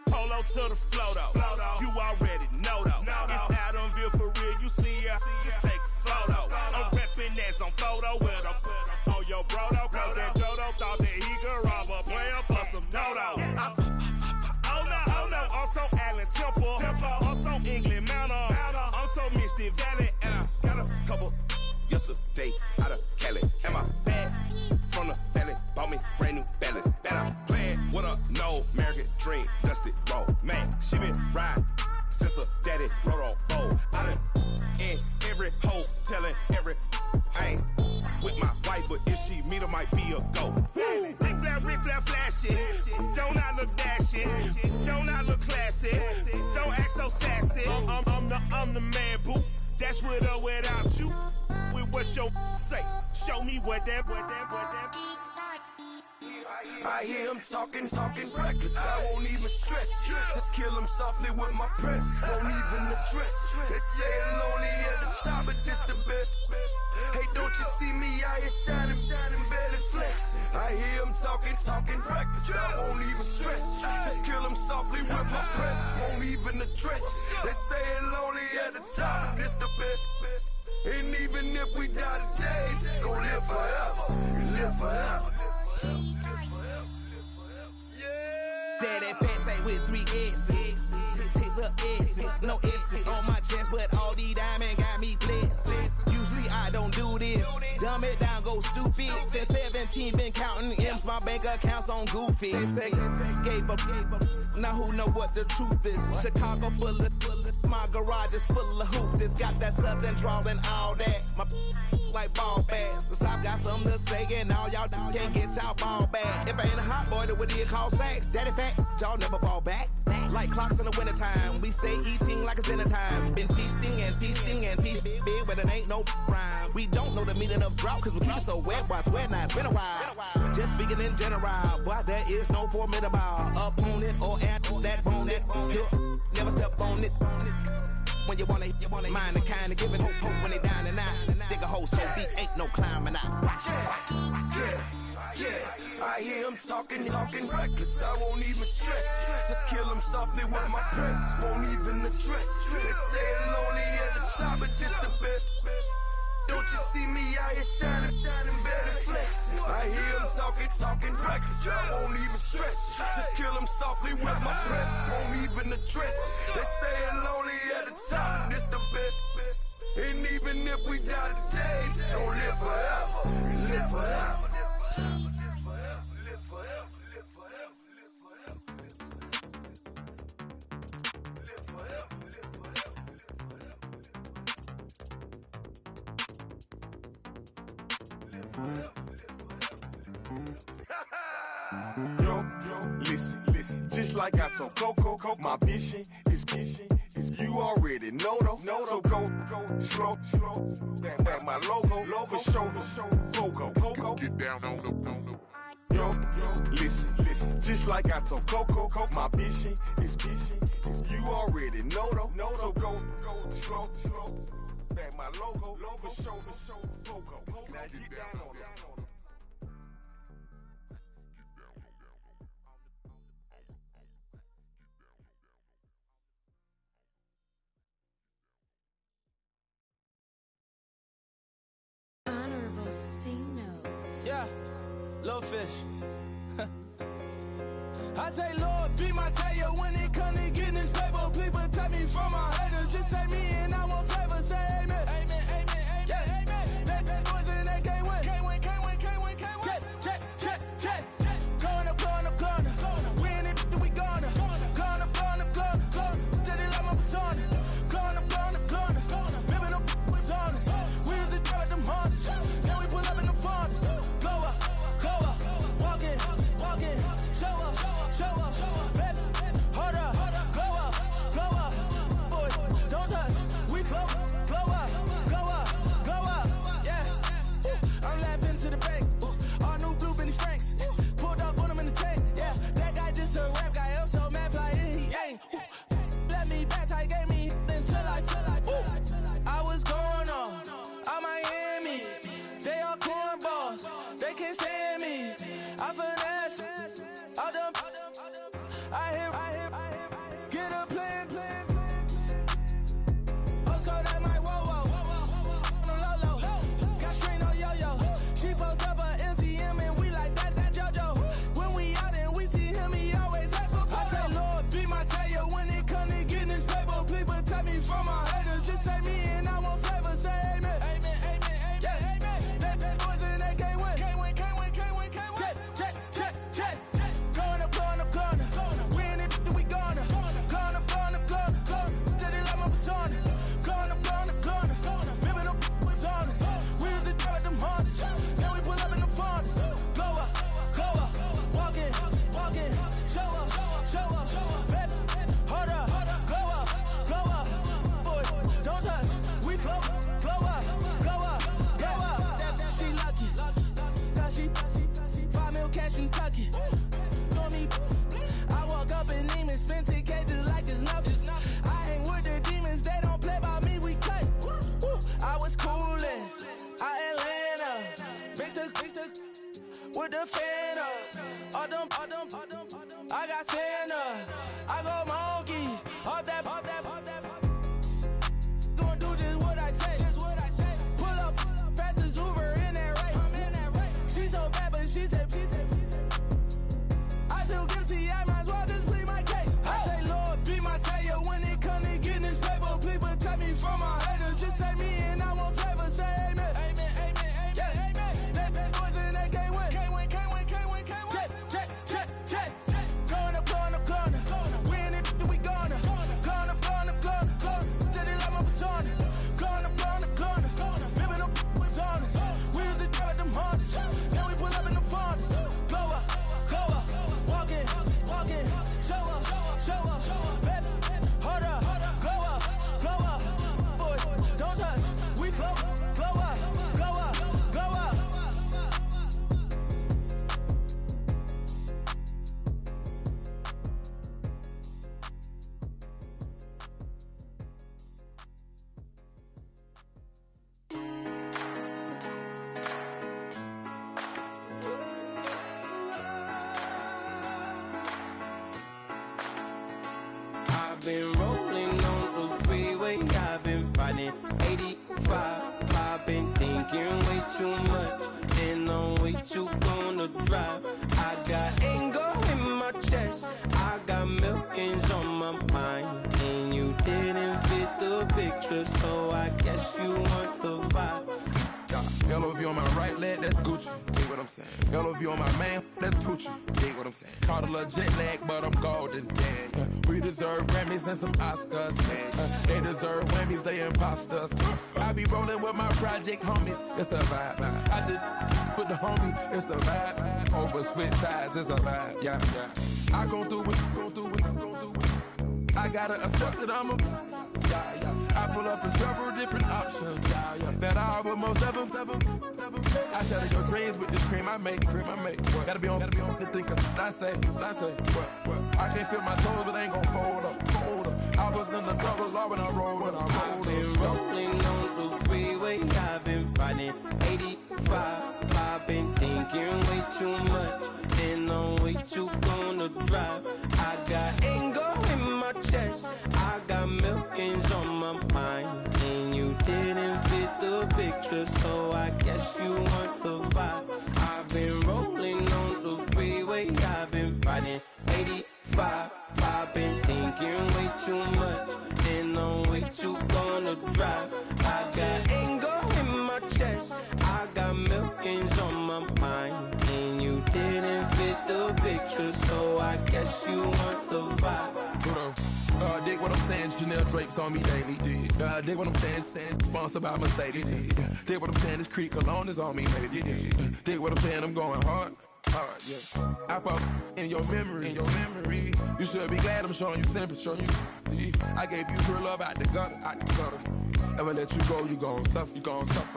Polo to the flow though, you already know though. It's Adamville for real, you see ya, just take a photo. I'm reppin' as on photo with a on your brodo, cause that Dodo thought that he could rob a player for some dodo. Oh no, I'm so Allen Temple, I'm so England Mountain, I'm so Misty Valley, and I got a couple yesterday out of Cali. And my bag from the valley bought me brand new balance. And I'm playing with a no American dream, dusty road. Man, she been riding since her daddy rode on road. I done in every hole, telling every I ain't with my wife, but if she meet her, might be a go. Rick flat flashy, don't I look dashy, don't I look classy, don't act so sassy. I'm the man, boo. That's with or without you. With what your say, show me what that. I hear him talking reckless. I won't even stress. Just kill him softly with my press. Won't even address. They say it's lonely at the top, but this the best. Hey, don't you see me out here shining, better flex. I hear him talking reckless. I won't even stress. Just kill him softly with my press. Won't even address. They say it's lonely at the top, this the best. And even if we die today, gon' live forever. Live forever. Daddy fat say with 3 X's. Little X's, no X's on my chest, but all these diamonds got me blessed. Usually I don't do this. Dumb it down, go stupid. Since 17 been counting M's, my bank accounts on Goofy. Say gave up. Now who know what the truth is? Chicago full of my garage is full of hoopers. Got that southern drawl and all that. My like ball bags. The South got something to say, and all y'all can't get y'all ball back. If I ain't a hot boy, then what do you call sacks? Daddy fat, y'all never fall back. Like clocks in the wintertime, we stay eating like it's dinner time. Been feasting and feasting big, but it ain't no rhyme. We don't know the meaning of drought, cause we keep it so wet. Boy, I swear now it's been a while. Just speaking in general, boy, there is no formidable opponent or at that bone that never step on it. When you wanna mind the kind of giving hope when they down and out. Dig a hole so deep, ain't no climbing out. Yeah, I hear him talking reckless. I won't even stress. Just kill him softly with my press. Won't even address. They say it's lonely at the top, but it's the best. Don't you see me out here shining, better flex? I hear them talking reckless. I won't even stress it. Just kill them softly with my breath. Won't even address it. They say it lonely at the top. This the best. And even if we die today, don't live forever. Live forever. Yo, listen, just like I told Coco, my vision is you already know though, so go, slow, back my logo, for show, Coco, get down on the, yo, listen, just like I told Coco, my vision is you already know though, so go, slow, back my logo, for show, Coco, now get down on the. Honorable C notes. Yeah, little fish. I say, Lord, be my savior when it comes to getting this paper. Please protect me from my haters. Just say me and I won't save her. Say amen. Amen. Yeah. That boys and they can't win. Can't win. Check. Corner. Win it, we gonna. Corner. Did it like my persona. Corner. Remember them was honest. We was the drug them hardest. Then we pull up in the furnace. Go up. Walk in. Show up. Baby, hold up. Go up. Boy, don't touch. We flow. Go up. Yeah. I'm laughing to the bank. All new blue Benny Franks. Pulled up on him in the tank. Yeah, that guy just a rap guy. I'm so mad flying. He ain't. Let me back. I gave me until I was going on. I'm Miami. They all cornballs. They can't stand me. I finesse. All them. I hear. Get a plan. Oscar, that my whoa. Low. Got strain on yo. She post up a NCM and we like that JoJo. When we out and we see him, he always ask for photo. I say, Lord, be my savior when it comes to getting this paper. Please protect me from my haters. Just say me and I won't save her. Say amen. Yeah. That boys and they can't win. Check. Corner. Win it, we gonna. Corner. Did it like my persona. Corner. Remember them was honest. We was the drug them hardest. Then we pull up in the furnace. Go up. Walk in. Show up. Baby, hold up. Go up. Boy, don't touch. We flow. Go up. She lucky. Cause she 5 mil cash in Kentucky. Know me. I walk up in Neiman, spend 10K just like it's nothing. I hang with the demons, they don't play by me, we cut. I was coolin', Atlanta, mixed with the Fanta. All them, I got Santa, I go monkey, all that. Gonna do just what I say. Pull up, past the Uber in that race. She so bad, but she said. I feel guilty, I might as well just plead my case. I say, Lord, be my savior when it comes to getting this paper. Please protect me from my haters. Just say me and I won't save her. Say amen. Yeah. That boys and they can't win. Check. Corner. Win it, we gonna. Corner. Did it like my persona. Corner. Remember them was honest. We was the drug them hardest. Then we pull up in the furnace. Go up. Walk in. Show up. Baby, hold up. Go up. Boy, don't touch. We flow. Go up. I've been rolling on the freeway, I've been riding 85, I've been thinking way too much, and I'm way too gonna drive. I got anger in my chest, I got millions on my mind, and you didn't fit the picture, so I guess you want the vibe. LOV on my right leg, that's Gucci. Dig what I'm saying? LOV on my man, that's Poochie. Dig what I'm saying? Caught a little jet lag, but I'm golden. Yeah. We deserve Grammys and some Oscars. They deserve whammies, they imposters. I be rolling with my project homies, it's a vibe. I just with the homie, it's a vibe. Over switch sides, it's a vibe. Yeah. I gon' do it, gon' do it, gon' do it. I gotta accept that I'm a. I pull up in several different options. That I would most ever. I shatter your dreams with this cream I make. Gotta be on the thinker. I say. What? I can't feel my toes, but ain't gon' fold up. I was in the double law when I rolled. I've been rolling on the freeway. I've been riding 85. I've been thinking way too much, and I'm way too gonna drive. I got anger in my chest, I got millions on my mind, and you didn't fit the picture, so I guess you want the vibe. I've been rolling on the freeway, I've been riding 85. I've been thinking way too much, and I'm way too gonna drive. I got anger in my chest, I got millions on my mind, and you didn't fit the picture, so I guess you want the vibe. Dig what I'm saying, Chanel drapes on me daily. Dig what I'm saying, sponsored by Mercedes. Dig what I'm saying, this Creek Cologne is on me, baby. Dig what I'm saying, I'm going hard, yeah. I pop in your memory. You should be glad I'm showing you sympathy. I gave you pure love out the gutter. Ever let you go, you gon' suffer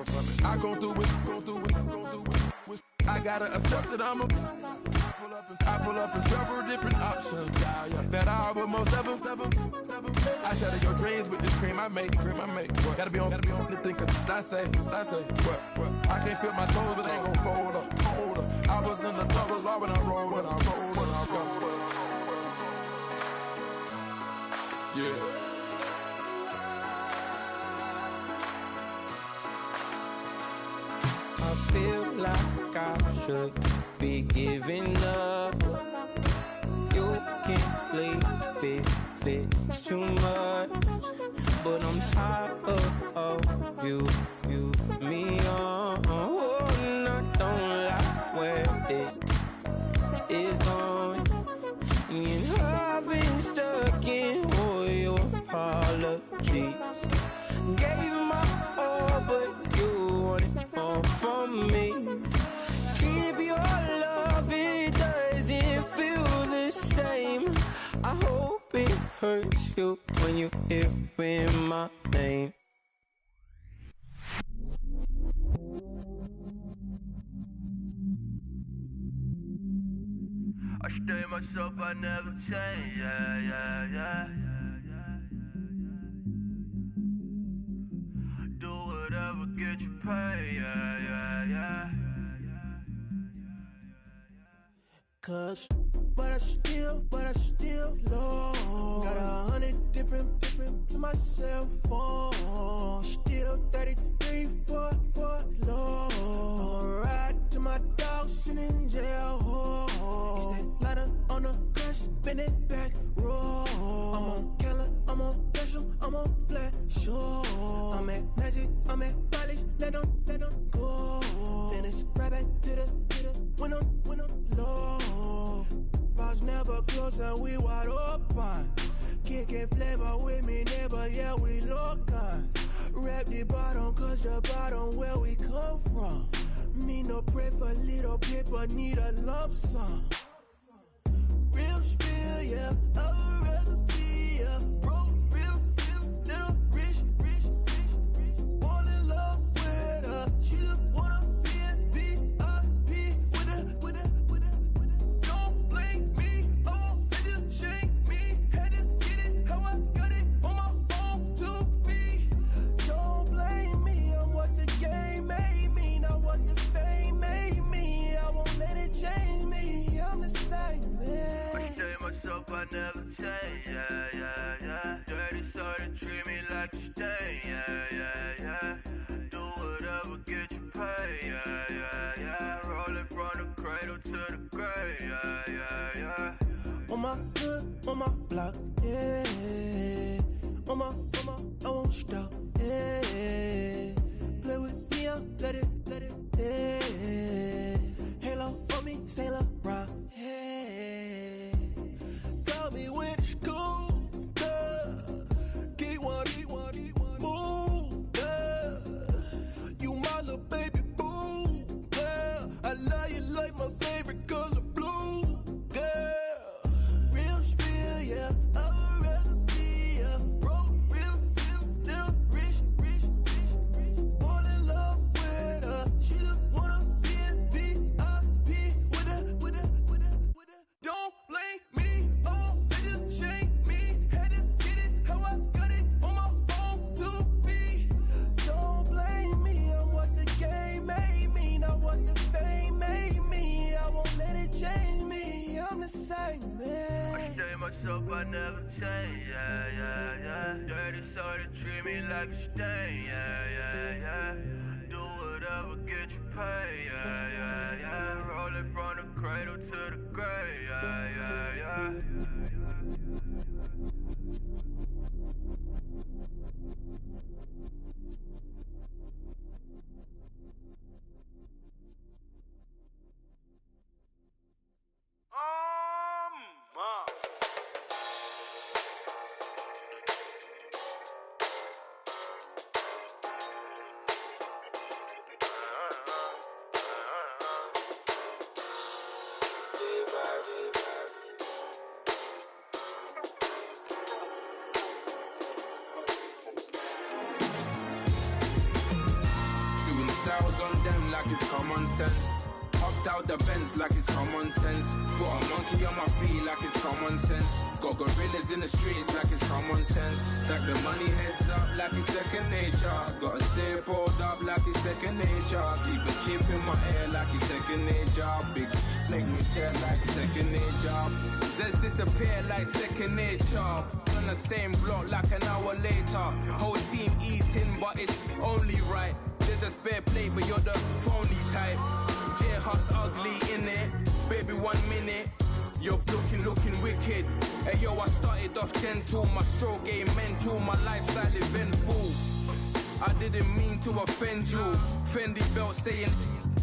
from it. I gon' do it. I gotta accept that I'm a. I pull up in several different options. That I would most ever. I shatter your dreams with this cream I make. Gotta be on the thinker. I say. What? I can't feel my toes, but ain't gon' fold up. I was in the double law when I rolled. Yeah. I feel like I should be giving up. You can't leave it's too much. But I'm tired of you, me on. And I don't like where this is going. And I've been stuck in all your apologies. Gave my all, but you want it all from me. Keep your love, it doesn't feel the same. I hope it hurts you when you hear my name. I stay myself, I never change, yeah. Do whatever, get you paid, yeah. Cause, but I still low. Got 100 different in my cell phone. Still 33 for low. I'ma ride to my dog sitting in jail. It's that ladder on the grass, spin it back, roll. I'm on Keller, I'm on Bishop, I'm on Flat Shore. I'm at Magic, I'm at Valleys, let them go. Then it's right back to the when I'm low. Bars never close and we wide open. Kicking flavor with me, neighbor, yeah, we local. Rap the bottom, cause the bottom where we come from. Me no pray for little paper, need a lump sum. Real spill, yeah, a recipe, yeah. Broke, real, little rich. Fall in love with her, she just wanna be in VIP with her. Don't blame me, oh, they just shake me. Had to get it, how I got it on my own 2 feet. Don't blame me, I'm what the game made me, not what the fame made me. I won't let it change me, I'm the same man. I stay myself, I never change, my hood, on my block, yeah. On my, I won't stop, yeah. Play with me, I'll let it, yeah. Halo on me, Sailor Rock, yeah. Got me with school, girl. Keep one, move, girl. You my little baby boo, girl. I love you like my favorite color blue, girl. Real spill, yeah. I'd rather be a broke, real, little rich. Fall in love with her. She just wanna be in VIP with her. Don't blame me, oh, they just shame me. Had to get it how I got it on my own 2 feet. Don't blame me, I'm what the game made me, not what the fame made me. I won't let it change me, I'm the same man. I stay myself, I never change, yeah. Dirty soul, they treat me like a stain, yeah. Do whatever, get you paid, yeah. Roll it from the cradle to the grave, yeah. Doing styles on them like it's common sense. Hopped out the Benz like it's common sense. Put a monkey on my feet like it's common sense. Got gorillas in the streets like it's common sense. Stack the money heads up like it's second nature. Gotta stay pulled up like it's second nature. Keep a chip in my ear like it's second nature. Big make me stare like second nature. Says disappear like second nature. On the same block like an hour later. Whole team eating but it's only right. There's a spare plate but you're the phony type. J-Hut's ugly in it. Baby 1 minute. You're looking wicked. Hey yo, I started off gentle. My stroke game mental. My lifestyle eventful. I didn't mean to offend you. Fendi belt saying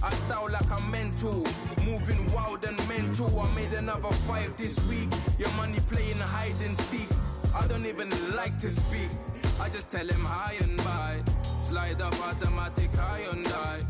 I style like I'm mental. Moving wild and mental. I made another 5 this week. Your money playing hide and seek. I don't even like to speak. I just tell him high and by. Slide up automatic high and die.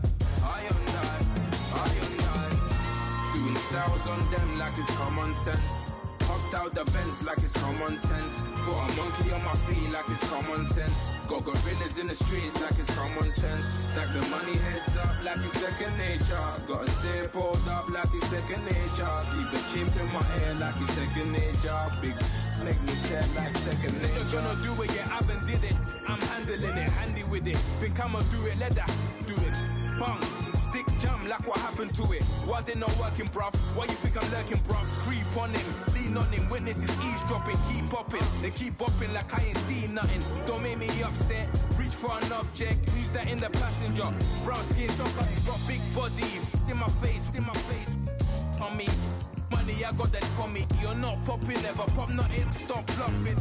Doing styles on them like it's common sense. Hopped out the Benz like it's common sense. Put a monkey on my feet like it's common sense. Got gorillas in the streets like it's common sense. Stack the money heads up like it's second nature. Gotta stay pulled up like it's second nature. Keep a chip in my ear like it's second nature. Big make me sad like second nature. Said you're gonna do it, yeah, I haven't did it. I'm handling it, handy with it. Think I'ma do it, let that do it. Bang. Stick jam like what happened to it. Was it not working, bruv? Why you think I'm lurking, bruv? Creep on him, lean on him. Witnesses eavesdropping, keep popping. They keep bopping like I ain't seen nothing. Don't make me upset. Reach for an object. Who's that in the passenger? Brown skin, got big body. In my face. On me, money I got that for me. You're not popping, never pop nothing. Stop bluffing.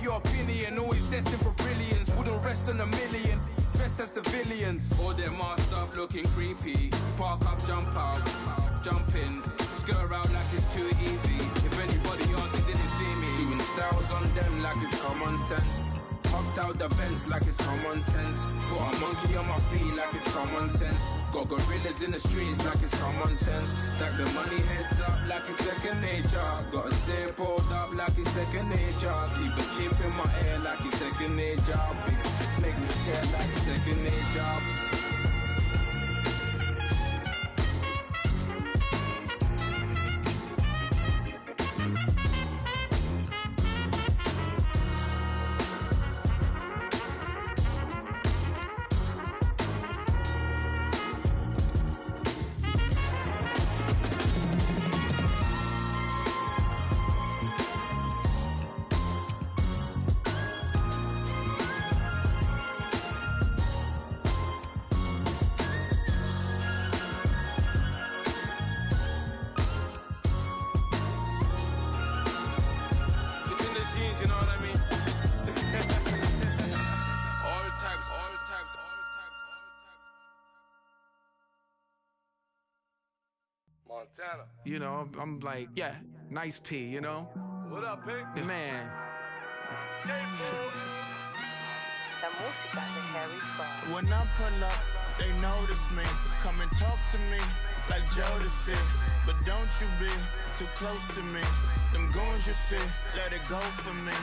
Your opinion always destined for brilliance. Wouldn't rest on a million. Dressed as civilians. All them masked up looking creepy. Park up, jump out, jump in. Skirt out like it's too easy. If anybody else didn't see me. Doing styles on them like it's common sense. Hopped out the Benz like it's common sense. Put a monkey on my feet like it's common sense. Got gorillas in the streets like it's common sense. Stack the money heads up like it's second nature. Gotta stay pulled up like it's second nature. Keep a chip in my ear like it's second nature. Big make me scared like second nature. Montana. You know, I'm like, yeah, nice P, you know? What up, P? Man. When I pull up, they notice me. Come and talk to me like Jodeci. But don't you be too close to me. Them goons you see, let it go for me.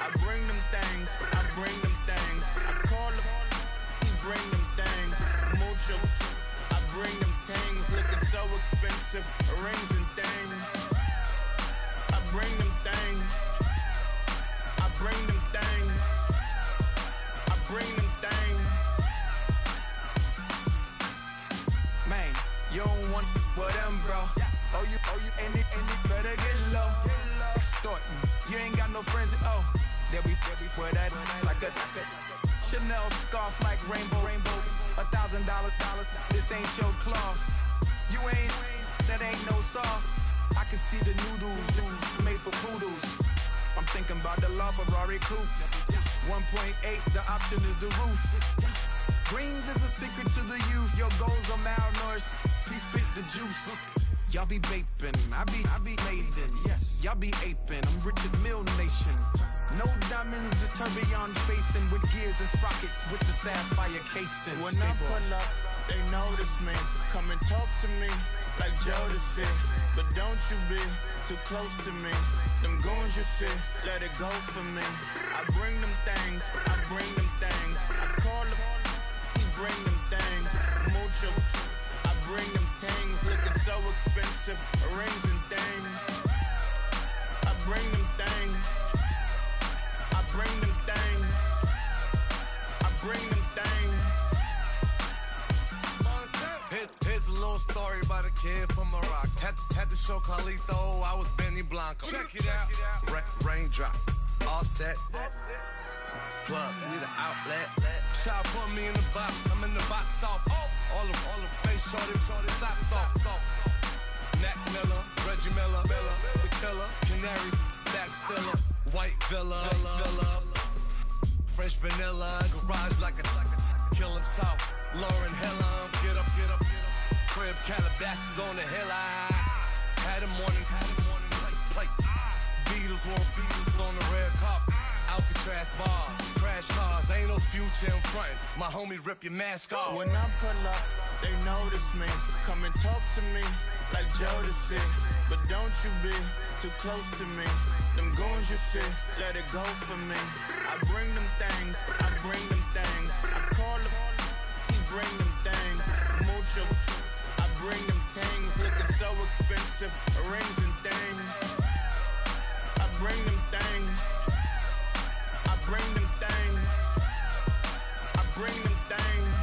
I bring them things, I bring them things. I call them, he bring them things. Mucho, I bring them things. Looking so expensive, rings and things. I bring them things. I bring them things. I bring them things. Man, you don't want with them, bro. Oh, you, and it better get low. Extorting, you ain't got no friends. Oh, they'll be wear that like a Chanel scarf like rainbow. $1,000, this ain't your cloth. You ain't, that ain't no sauce. I can see the noodles made for poodles. I'm thinking about the LaFerrari coupe. 1.8, the option is the roof. Greens is a secret to the youth. Your goals are malnourished. Please spit the juice. Y'all be vaping, I be laden. Yes, y'all be aping. I'm Richard Mill Nation. No diamonds, just tourbillon facing with gears and sprockets with the sapphire casing. When I pull up, they notice me. Come and talk to me like Jodeci. But don't you be too close to me. Them goons you see, let it go for me. I bring them things, I bring them things. I call them, he bring them things. Mucho, I bring them things. Looking so expensive, rings and things. I bring them things. I bring them things. I bring them things. Here's a little story about a kid from Morocco. Had to show Carlito I was Benny Blanco. Check it out. Raindrop, all set. Plug, we the outlet. Shot put me in the box. I'm in the box off. All the face shorty, socks off. Mac Miller, Reggie Miller, the killer, Canaries, back stiller, white villa, French vanilla, garage like a kill himself. Lauren Hill, get up. Crib Calabasas on the hill. I had a morning plate. Beatles on the red carpet. Alcatraz bars, crash cars, ain't no future in front. My homies rip your mask off. When I pull up, they notice me. Come and talk to me like Jodeci. But don't you be too close to me. Them goons you see, let it go for me. I bring them things, I bring them things. I call them, he bring them things. Mucho, I bring them things. Looking so expensive, rings and things. I bring them things. I bring them things. I bring them things.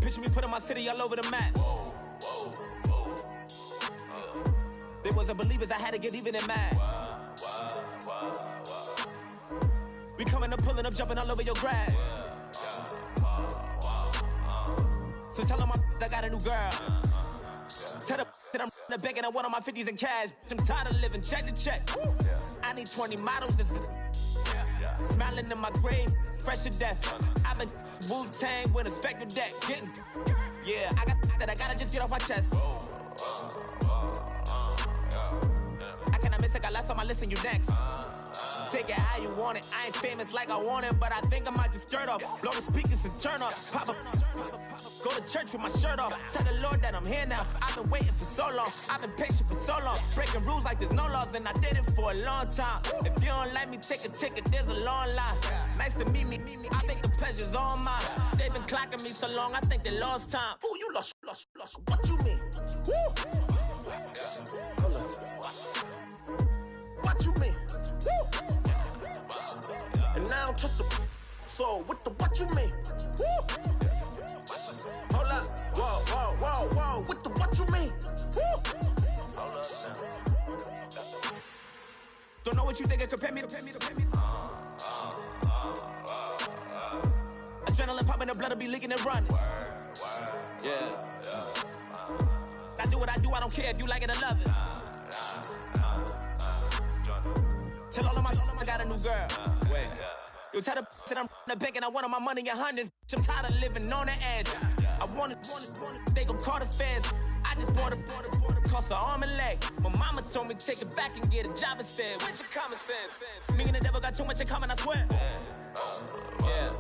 Picture me putting my city all over the map. They wasn't believers, I had to get even and mad. We coming up, pulling up, jumping all over your grass. So tell them I got a new girl. Tell them that I'm the bank and I want on my 50s in cash. I'm tired of living check to check. I need 20 models. This is smiling in my grave, fresh to death. I've been Wu-Tang with a spectral deck. Getting, yeah, I got that. I gotta just get off my chest. I cannot miss it. Got last on my list and you next. Take it how you want it. I ain't famous like I want it, but I think I might just skirt off. Blow the speakers and turn up. Pop up. Go to church with my shirt off. Tell the Lord that I'm here now. I've been waiting for so long. I've been patient for so long. Breaking rules like there's no laws, and I did it for a long time. If you don't like me, take a ticket. There's a long line. Nice to meet me. I think the pleasure's all mine. They've been clocking me so long, I think they lost time. Ooh, you lost. What you mean? Woo! What you mean? Woo! And now I don't trust the so what you mean? Woo! Hold up, whoa, what you mean? Woo! Hold up now. Don't know what you think, compare me to. Adrenaline popping, the blood will be leaking and running. Yeah. I do what I do, I don't care if you like it or love it. girl. Wait. You tell the that I'm the bank and I want all my money in hundreds. I'm tired of living on the edge. I want it, they gon' call the feds. I just bought a cost an arm and leg. My mama told me take it back and get a job instead. Where's your common sense? Me and the devil got too much in common, I swear. Yeah.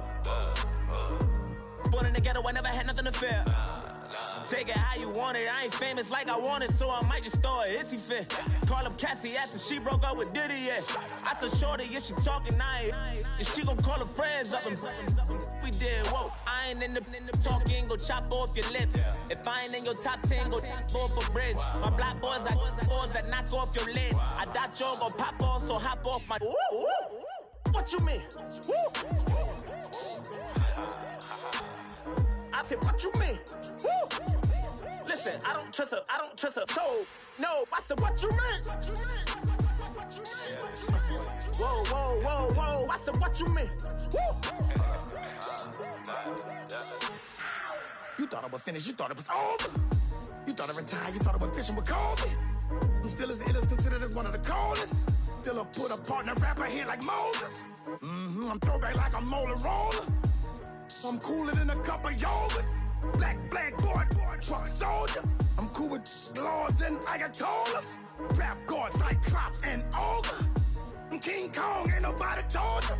Born in the ghetto, I never had nothing to fear. Take it how you want it. I ain't famous like I want it, so I might just throw a hissy fit. Call up Cassie after she broke up with Diddy, yeah. I told Shorty if she talking, and she gon' call her friends up and we did, whoa. I ain't in the talking, go chop off your lips. If I ain't in your top 10, go top 4 for bridge. My black boys like boys that knock off your lid. I thought y'all gon' pop off, so hop off my. What you mean? I said, what you mean? Woo! Listen, I don't trust her, so, no, I said, what you mean? Whoa, I said, what you mean? Woo! You thought I was finished, you thought it was over. You thought I retired, you thought I was fishing with Kobe. I'm still as ill as considered as one of the coldest. Still a put a partner rapper here like Moses. I'm throwback like a molar roller. I'm cooler than a cup of yogurt. Black flag boy, truck soldier. I'm cool with laws and Ayatollahs. Rap god, Cyclops and Ogre. I'm King Kong, ain't nobody told you.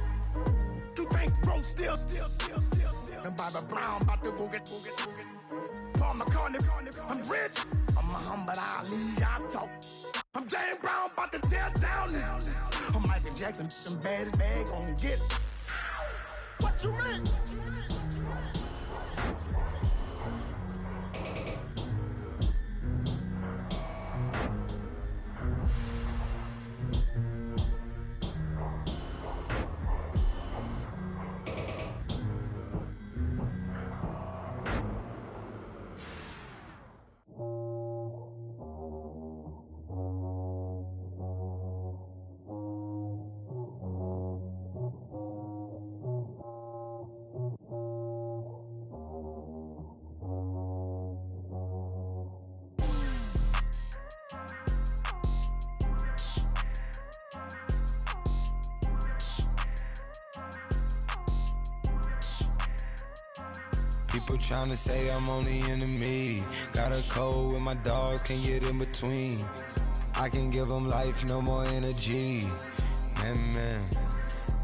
You think Rose still. And Bobby Brown about to go get. Paul McCartney, I'm rich. I'm Muhammad Ali, I talk. I'm James Brown, about to tear down this. I'm Michael Jackson, some baddest bag gon' get. What you mean? People tryna say I'm only enemy. Got a code with my dogs, can't get in between. I can give them life, no more energy. Amen,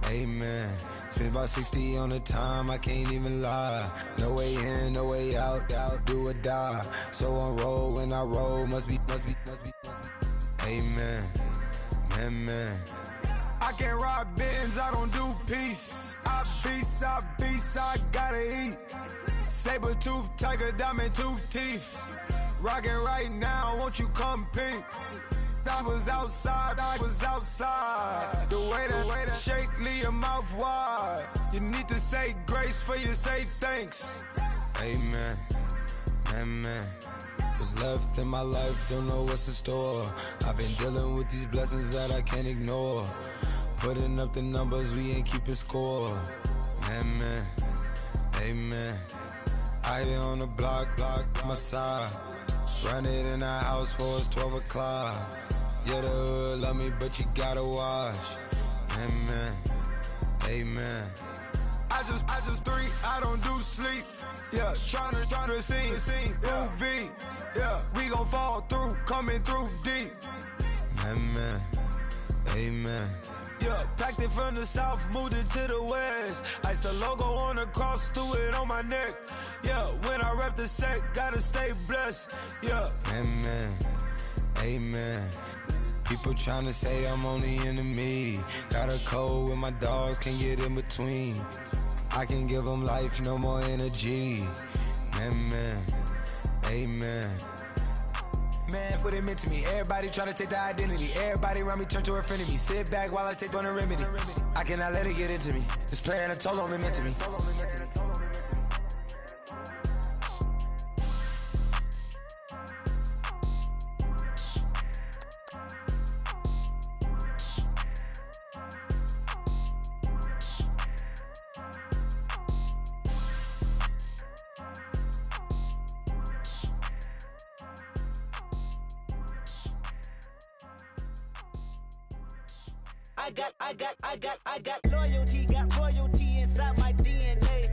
amen. Spent about 60 on the time, I can't even lie. No way in, no way out, do or die. So on roll, when I roll, must be. Amen, amen. I can't rob Benz, I don't do peace. I beast, I gotta eat. Saber tooth, tiger, diamond tooth teeth. Rockin' right now, won't you come peep? I was outside. The way that shake, leave your mouth wide. You need to say grace for you say thanks. Amen, amen. What's left in my life, don't know what's in store. I've been dealing with these blessings that I can't ignore. Putting up the numbers, we ain't keeping score. Amen, amen. I here on the block, my side. Run it in the house for it's 12 o'clock. Yeah, the hood love me, but you gotta watch. Amen, amen. I just three, I don't do sleep. Yeah, tryna see movie. Yeah, we gon' fall through, coming through deep. Amen, amen. Yeah, packed it from the south, moved it to the west. Iced the logo on the cross, threw it on my neck. Yeah, when I rep the set, gotta stay blessed. Yeah, amen, amen. People tryna say I'm only enemy. Got a code with my dogs, can't get in between. I can give them life, no more energy. Amen, amen. Man, what it meant to me. Everybody tryna take the identity. Everybody around me turn to a friend of me. Sit back while I take on a remedy. I cannot let it get into me. This playing a toll on me, meant to me. got loyalty, got royalty inside my DNA.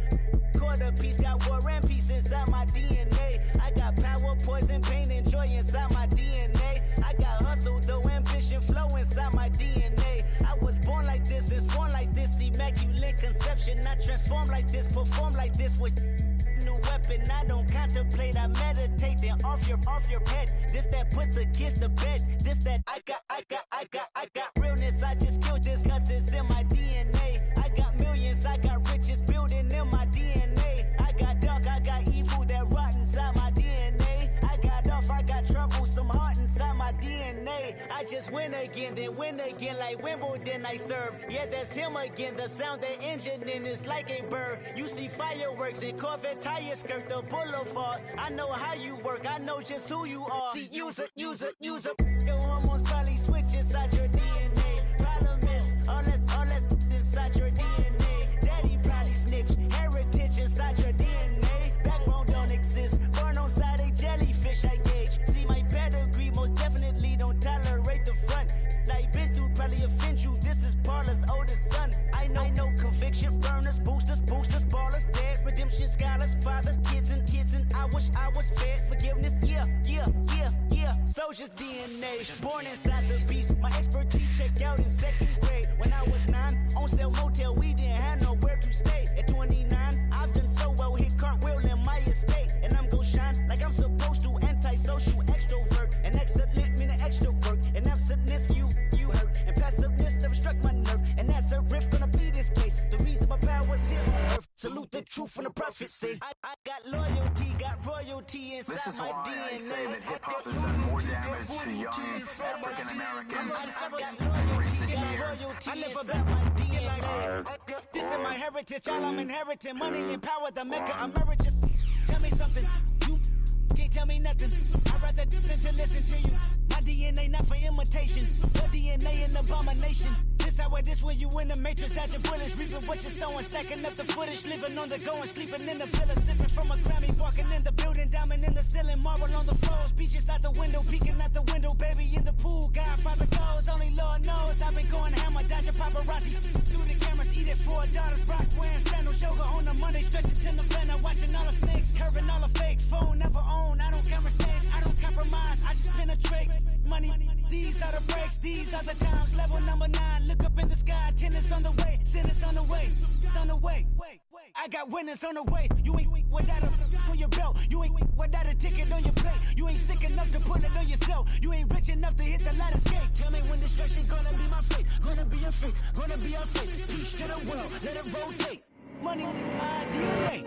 Quarter piece, got war and peace inside my DNA. I got power, poison, pain, and joy inside my DNA. I got hustle, though, ambition, flow inside my DNA. I was born like this and born like this, immaculate conception. I transform like this, perform like this with new weapon. I don't contemplate, I meditate. Then off your head. This that put the kids to bed. This that I got realness. I just killed this 'cause it's in my DNA. I got millions, I got riches building in my DNA. I got dark, I got evil that rot inside my DNA. I got off, I got trouble, some heart inside my DNA. I just win again, then win again like Wimbledon I serve. Yeah, that's him again. The sound that engine in is like a bird. You see fireworks and Corvette tires skirt the boulevard. I know how you work, I know just who you are. See, use it. Your hormones probably switch inside your DNA. Problem is, all that inside your DNA. Daddy probably snitch, heritage inside your DNA. Backbone don't exist, born on side a jellyfish I gauge. See my pedigree, most definitely don't tolerate the front. Like been through probably offend you, this is Paula's oldest son. I know conviction, burners, boosters, ballers, dead, redemption, scholars, fathers, kids and I wish I was fed forgiveness, yeah. Soldier's DNA, born inside the beast. My expertise checked out in second grade. When I was 9, on sale motel, we didn't have nowhere to stay. At 29, I've done so well, hit cartwheel in my estate. And I'm gon' shine like I'm supposed to, antisocial extrovert. And excellent meaning extra work. And absentness, you hurt. And passiveness never struck my nerve. And that's a riff gonna be this case. The reason my power's here on earth. Salute the truth and the prophecy. I got loyalty, got royalty inside this is my why DNA. I say that hip-hop has done more damage to young African Americans in recent years. I live about my DNA. This is my heritage, all I'm inheriting. Money and power, the maker emeritus. Tell me something, you can't tell me nothing. I'd rather than to listen to you. My DNA not for imitation. Your DNA an abomination. This how it is when you in the matrix, dodging bullets, reaping what you're sowing, stacking up the footage, living on the go and sleeping in the villa, sipping from a Grammy, walking in the building, diamond in the ceiling, marble on the floors, beaches out the window, peeking out the window, baby in the pool, Godfather goes, only Lord knows, I've been going hammer, dodging paparazzi, through the cameras, eating 4 daughters, Brock wearing sandals, yoga on the Monday, stretching to November, watching all the snakes, curving all the fakes, phone never own, I don't conversate, I don't compromise, I just penetrate, money, these are the breaks, these are the times, level number 9, look up in the sky, tennis on the way, sentence on the way, I got winners on the way, you ain't without a on your belt, you ain't without a ticket on your plate, you ain't sick enough to put it on yourself, you ain't rich enough to hit the ladder skate, tell me when destruction gonna be my fate, gonna be a fate, gonna be a fate, peace to the world, let it rotate, money, my DNA.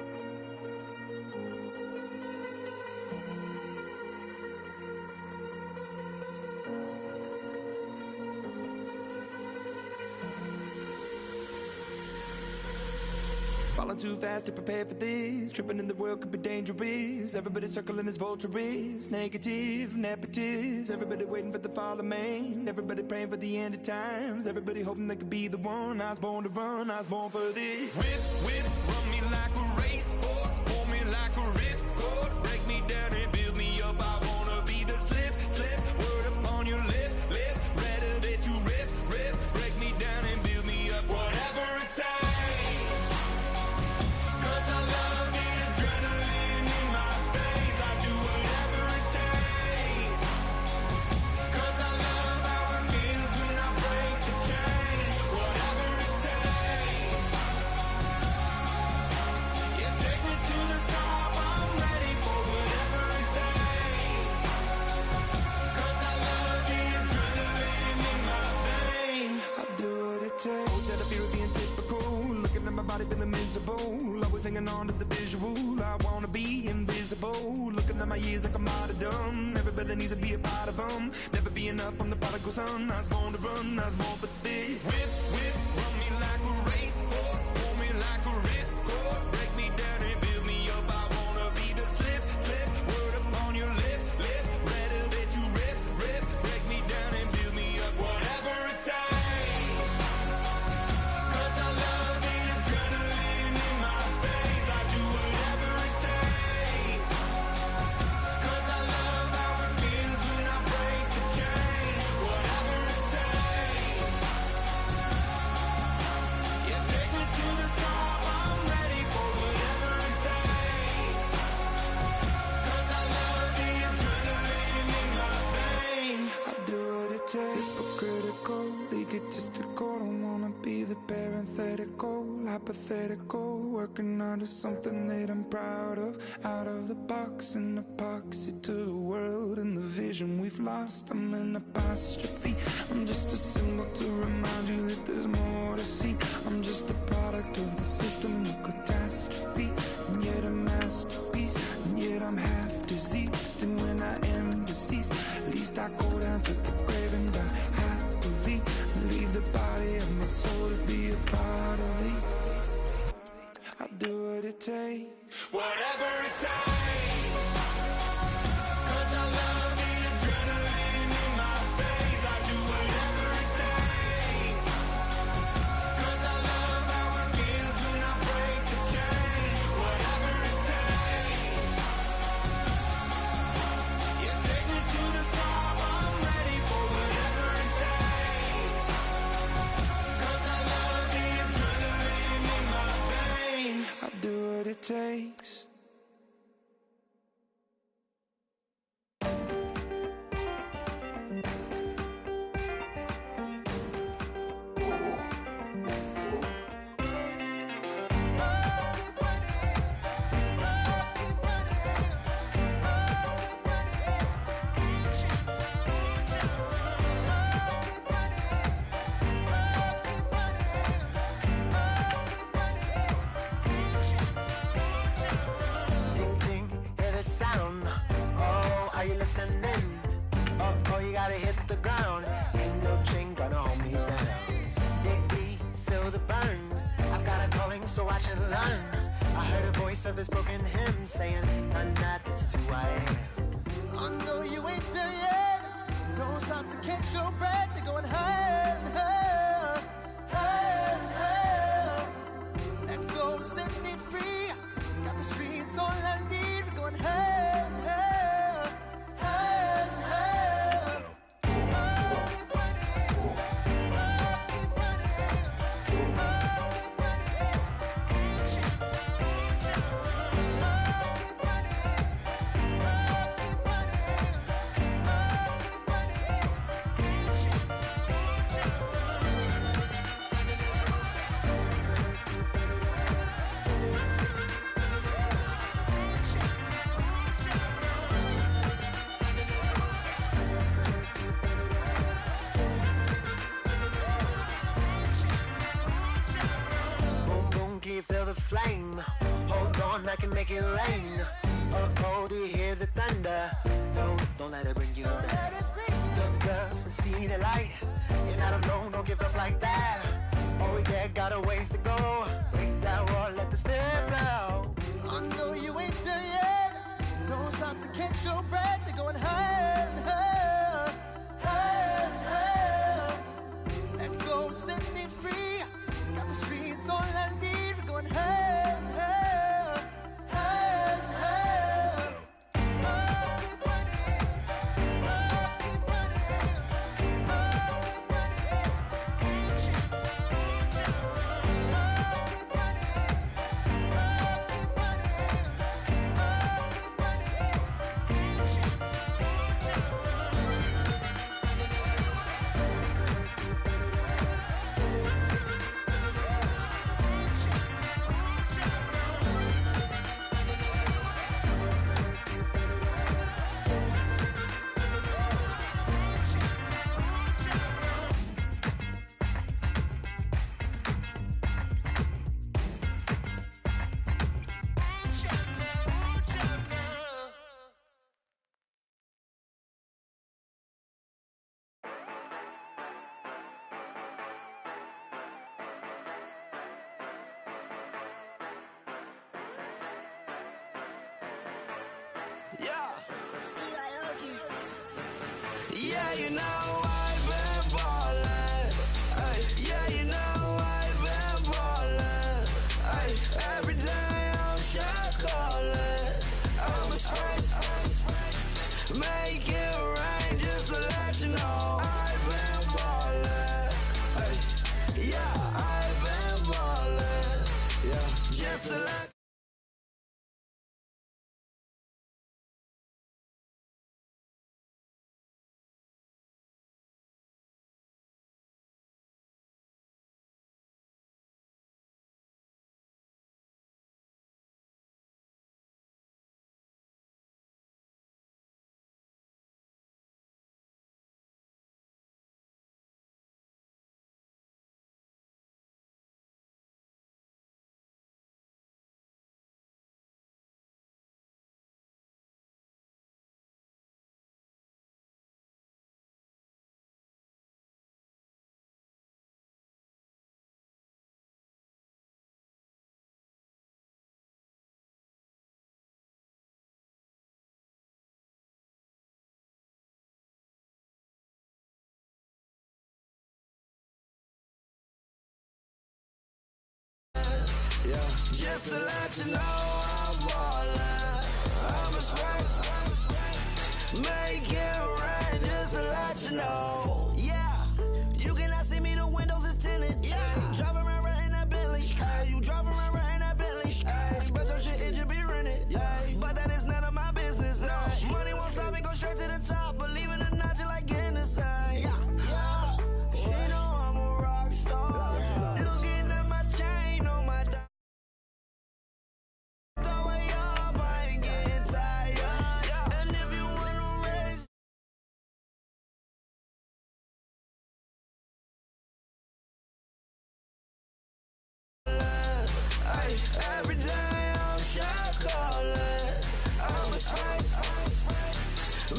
Falling too fast to prepare for this. Tripping in the world could be dangerous. Everybody circling as vultures. Negative, nepotist. Everybody waiting for the fall of man. Everybody praying for the end of times. Everybody hoping they could be the one. I was born to run, I was born for this. Whip, run me like a racehorse. Pull me like a ripcord. Break me down and build me up. I wanna be the slip. Word upon your lip. Rather that you rip. Break me down and build me up. Whatever it takes. Feeling miserable, always hanging on to the visual. I wanna be invisible, looking at my years like I'm martyrdom. Everybody needs to be a part of them. Never be enough from the prodigal son. I was born to run, I was born for this. Whip, run me like a racehorse. Pull me like a ripcord. Break me down and build me up. I wanna be the slip. Word upon your lip. Rather that you rip. Break me down and build me up. Whatever it takes. 'Cause I love the adrenaline in my veins. I do whatever it takes. 'Cause I love how it feels when I break the chains. Whatever it takes. to something that I'm proud of. Out of the box, an epoxy to the world and the vision we've lost. I'm an apostrophe. I'm just a symbol to remind you that there's more to see. I'm just a product of the system of catastrophe, and yet a masterpiece, and yet I'm half diseased. And when I am deceased, at least I go down to the grave and die happily, and leave the body of my soul to be a part of me. I do what it takes, whatever it takes, 'cause I love the adrenaline in my veins. I do whatever it takes, 'cause I love how it feels when I break the chains. Whatever it takes, you take me to the top, I'm ready for whatever it takes, 'cause I love the adrenaline in my veins. I do what it takes. Ting ting, hear the sound. Oh, are you listening? Oh, you gotta hit the ground. Ain't no chain gonna hold me down. Dig deep, feel the burn. I've got a calling, so I should learn. I heard a voice of this broken hymn saying, "I'm not, this is who I am." I know you ain't there yet. Don't stop to catch your breath. You're going higher, higher, higher, higher. Let go, set me free. Got the streets all I need. We're going higher, higher, higher, higher. Keep running, keep running, keep running. Boom boom, can you feel the flame? Hold on, I can make it rain. Oh, do you hear the thunder? No, don't let it bring you down. Look up and see the light. You're not alone, don't give up like that. Oh yeah, got a ways to go. Break that wall, let the spirit flow. I know you ain't there yet. Don't stop to catch your breath. You're going higher, higher, higher, higher. Let go, set me free. Got the streets all I need. We're going higher, higher, higher, higher. Keep running, keep running, keep running. Keep running. Yeah. Yeah, you know I've been ballin'. Ay, yeah, you know I've been ballin'. Ay, every day I'm shot callin'. I'm a spray, make it rain just to let you know I've been ballin'. Ay, yeah, I've been ballin'. Yeah, just to let Yeah. Just to let you know I'm ballin'. I'm a straight. Make it rain just to let you know. Yeah. You cannot see me, the windows is tinted. Yeah. Drive around right in that Bentley. Hey, you drive around right in that Bentley. Hey, but your shit, it just be rented. Hey, but that is none of my business. Hey. Money won't stop me, go straight to the top. Believe it or not, you like getting the same. Yeah. She know I'm a rock star. Looking at my chain on my dog. Throw it up, I ain't getting tired. And if you wanna raise. Hey, every day I'm shot calling. I'm a spike.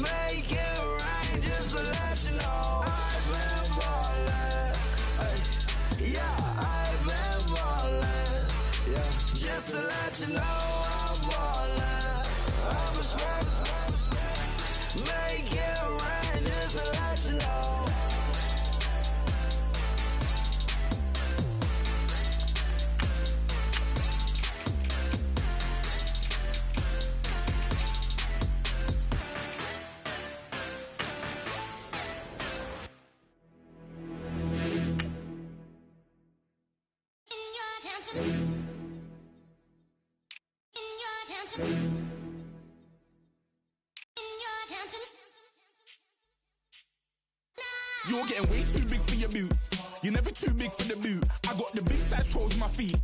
Make it rain just to let you know. I've been ballin'. Hey, yeah, I've been ballin'. Yeah, just to let you know I'm ballin'. I'm a spike. Make it rain just to let you know. You're getting way too big for your boots. You're never too big for the boot. I got the big size toes on my feet.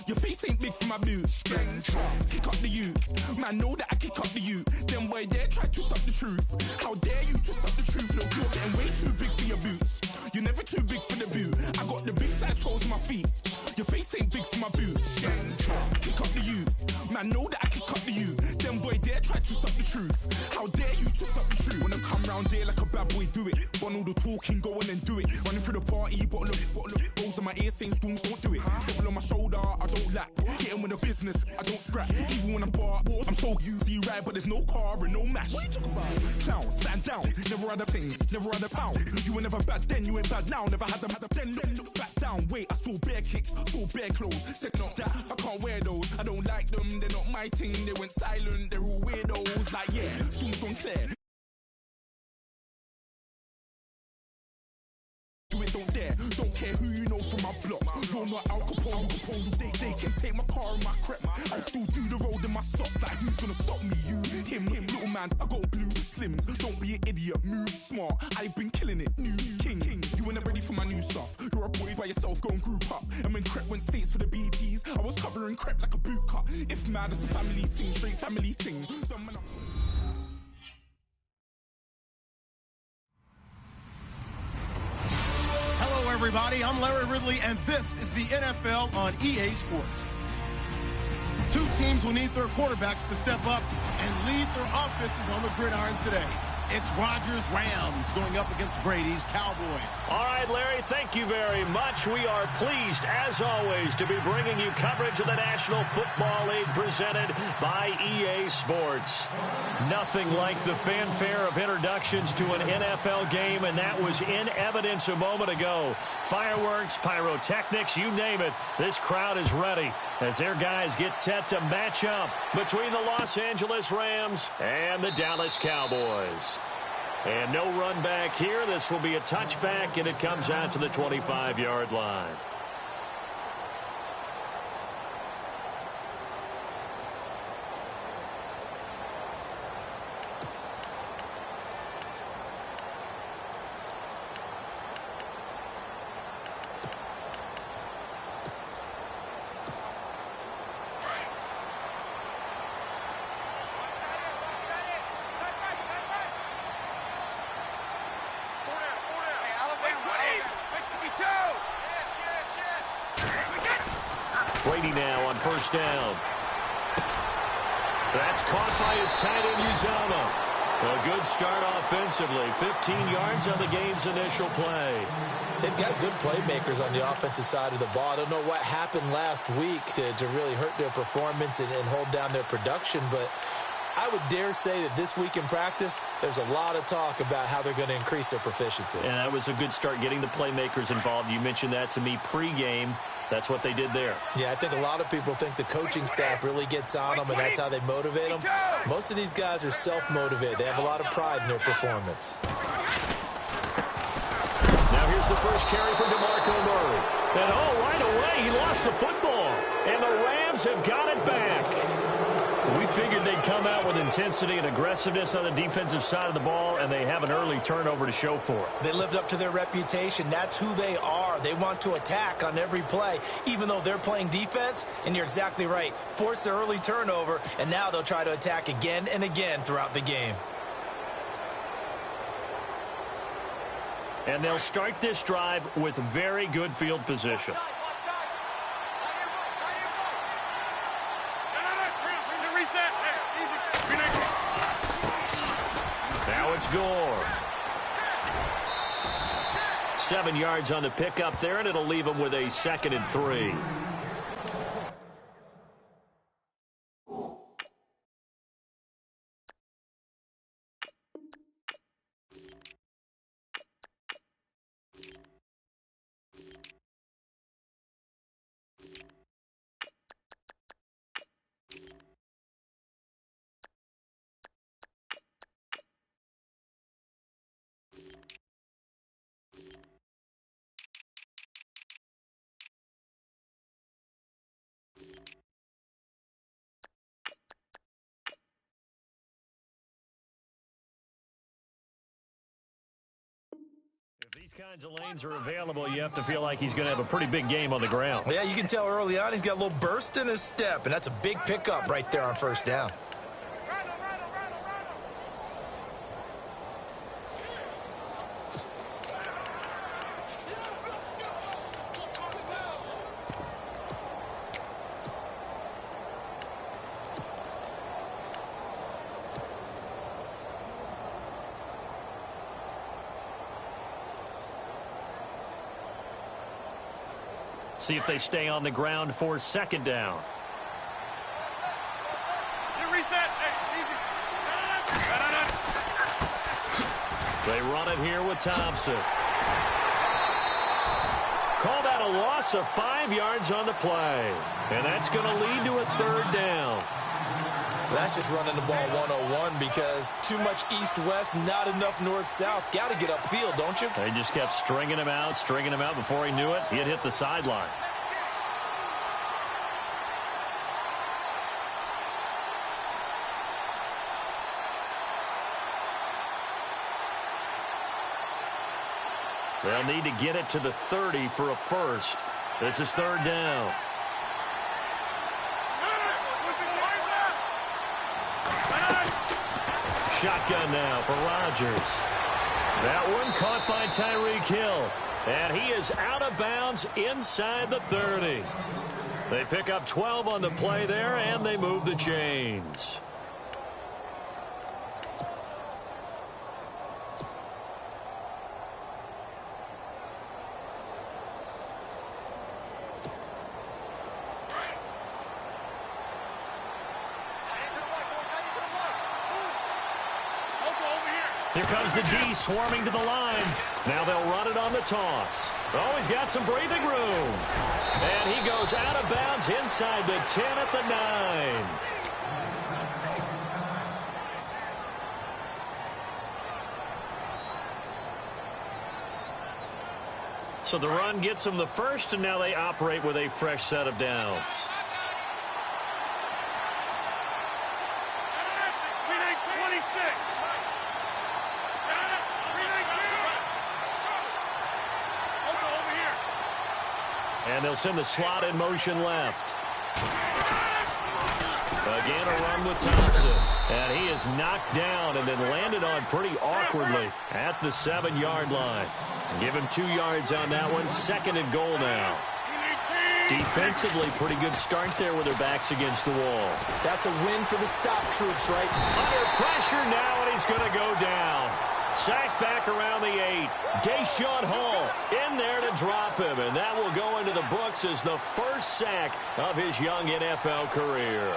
Your face ain't big for my boots. Kick up the you. Man, know that I kick up the you. Then boy dare try to stop the truth. How dare you to stop the truth? Look, you're getting way too big for your boots. You're never too big for the boot. I got the big size toes on my feet. Your face ain't big for my boots. Kick up the you. Man, know that I kick up the you. Then boy dare try to stop the truth. How dare you to stop the truth? When I come round there like a bad boy, do it. Want all the talking, go on and do it. Running through the party, bottle up. Rolls on my ear saying storms, don't do it. Double on my shoulder, I don't lack. Getting with the business, I don't scrap. Even when I'm bar, I'm so easy ride, but there's no car and no mash. What you talking about? Clown, stand down. Never had a thing, never had a pound. You were never bad then, you ain't bad now. Never had them, then look back down. Wait, I saw bare kicks, saw bare clothes. Said not that, I can't wear those. I don't like them, they're not my thing. They went silent, they're all weirdos. Like yeah, storms gone clear. Do it, don't dare. Don't care who you know from my block. You're not Al Capone, they can take my car and my creps. I'll still do the road in my socks. Like who's gonna stop me? You, him, little man. I got blue slims. Don't be an idiot. Move smart. I've been killing it. New king. You ain't ready for my new stuff. You're a boy by yourself. Go and group up. And when Crep went states for the BTs, I was covering Crep like a boot cut. If mad, it's a family thing. Straight family thing. Hello, everybody. I'm Larry Ridley, and this is the NFL on EA Sports. Two teams will need their quarterbacks to step up and lead their offenses on the gridiron today. It's Rodgers' Rams going up against Brady's Cowboys. All right, Larry, thank you very much. We are pleased, as always, to be bringing you coverage of the National Football League presented by EA Sports. Nothing like the fanfare of introductions to an NFL game, and that was in evidence a moment ago. Fireworks, pyrotechnics, you name it. This crowd is ready as their guys get set to match up between the Los Angeles Rams and the Dallas Cowboys. And no run back here. This will be a touchback, and it comes out to the 25-yard line. Brady now on first down. That's caught by his tight end, Uzama. A good start offensively. 15 yards on the game's initial play. They've got good playmakers on the offensive side of the ball. I don't know what happened last week to really hurt their performance and hold down their production, but I would dare say that this week in practice, there's a lot of talk about how they're going to increase their proficiency. And that was a good start, getting the playmakers involved. You mentioned that to me pregame. That's what they did there. Yeah, I think a lot of people think the coaching staff really gets on them, and that's how they motivate them. Most of these guys are self-motivated. They have a lot of pride in their performance. Now here's the first carry for DeMarco Murray. And, right away, he lost the football. And the Rams have got it back. We figured they'd come out with intensity and aggressiveness on the defensive side of the ball, and they have an early turnover to show for it. They lived up to their reputation. That's who they are. They want to attack on every play, even though they're playing defense. And you're exactly right. Force the early turnover, and now they'll try to attack again and again throughout the game. And they'll start this drive with very good field position. Now it's Gore. 7 yards on the pickup there, and it'll leave him with a 2nd and 3. These kinds of lanes are available. You have to feel like he's going to have a pretty big game on the ground. Yeah, you can tell early on he's got a little burst in his step, and that's a big pickup right there on first down. See if they stay on the ground for 2nd down. They run it here with Thompson. Call that a loss of 5 yards on the play. And that's going to lead to a 3rd down. That's just running the ball 101 because too much east-west, not enough north-south. Got to get upfield, don't you? They just kept stringing him out. Before he knew it, he had hit the sideline. They'll need to get it to the 30 for a first. This is 3rd down. Shotgun now for Rodgers. That one caught by Tyreek Hill. And he is out of bounds inside the 30. They pick up 12 on the play there, and they move the chains. Here comes the D swarming to the line. Now they'll run it on the toss. Oh, he's got some breathing room. And he goes out of bounds inside the 10 at the 9. So the run gets them the first, and now they operate with a fresh set of downs. And they'll send the slot in motion left. Again, a run with Thompson. And he is knocked down and then landed on pretty awkwardly at the 7-yard line. Give him 2 yards on that one. 2nd and goal now. Defensively, pretty good start there with their backs against the wall. That's a win for the stop troops, right? Under pressure now, and he's going to go down. Sacked back around the 8. Deshaun Hall in there to drop him, and that will go into the books as the first sack of his young NFL career.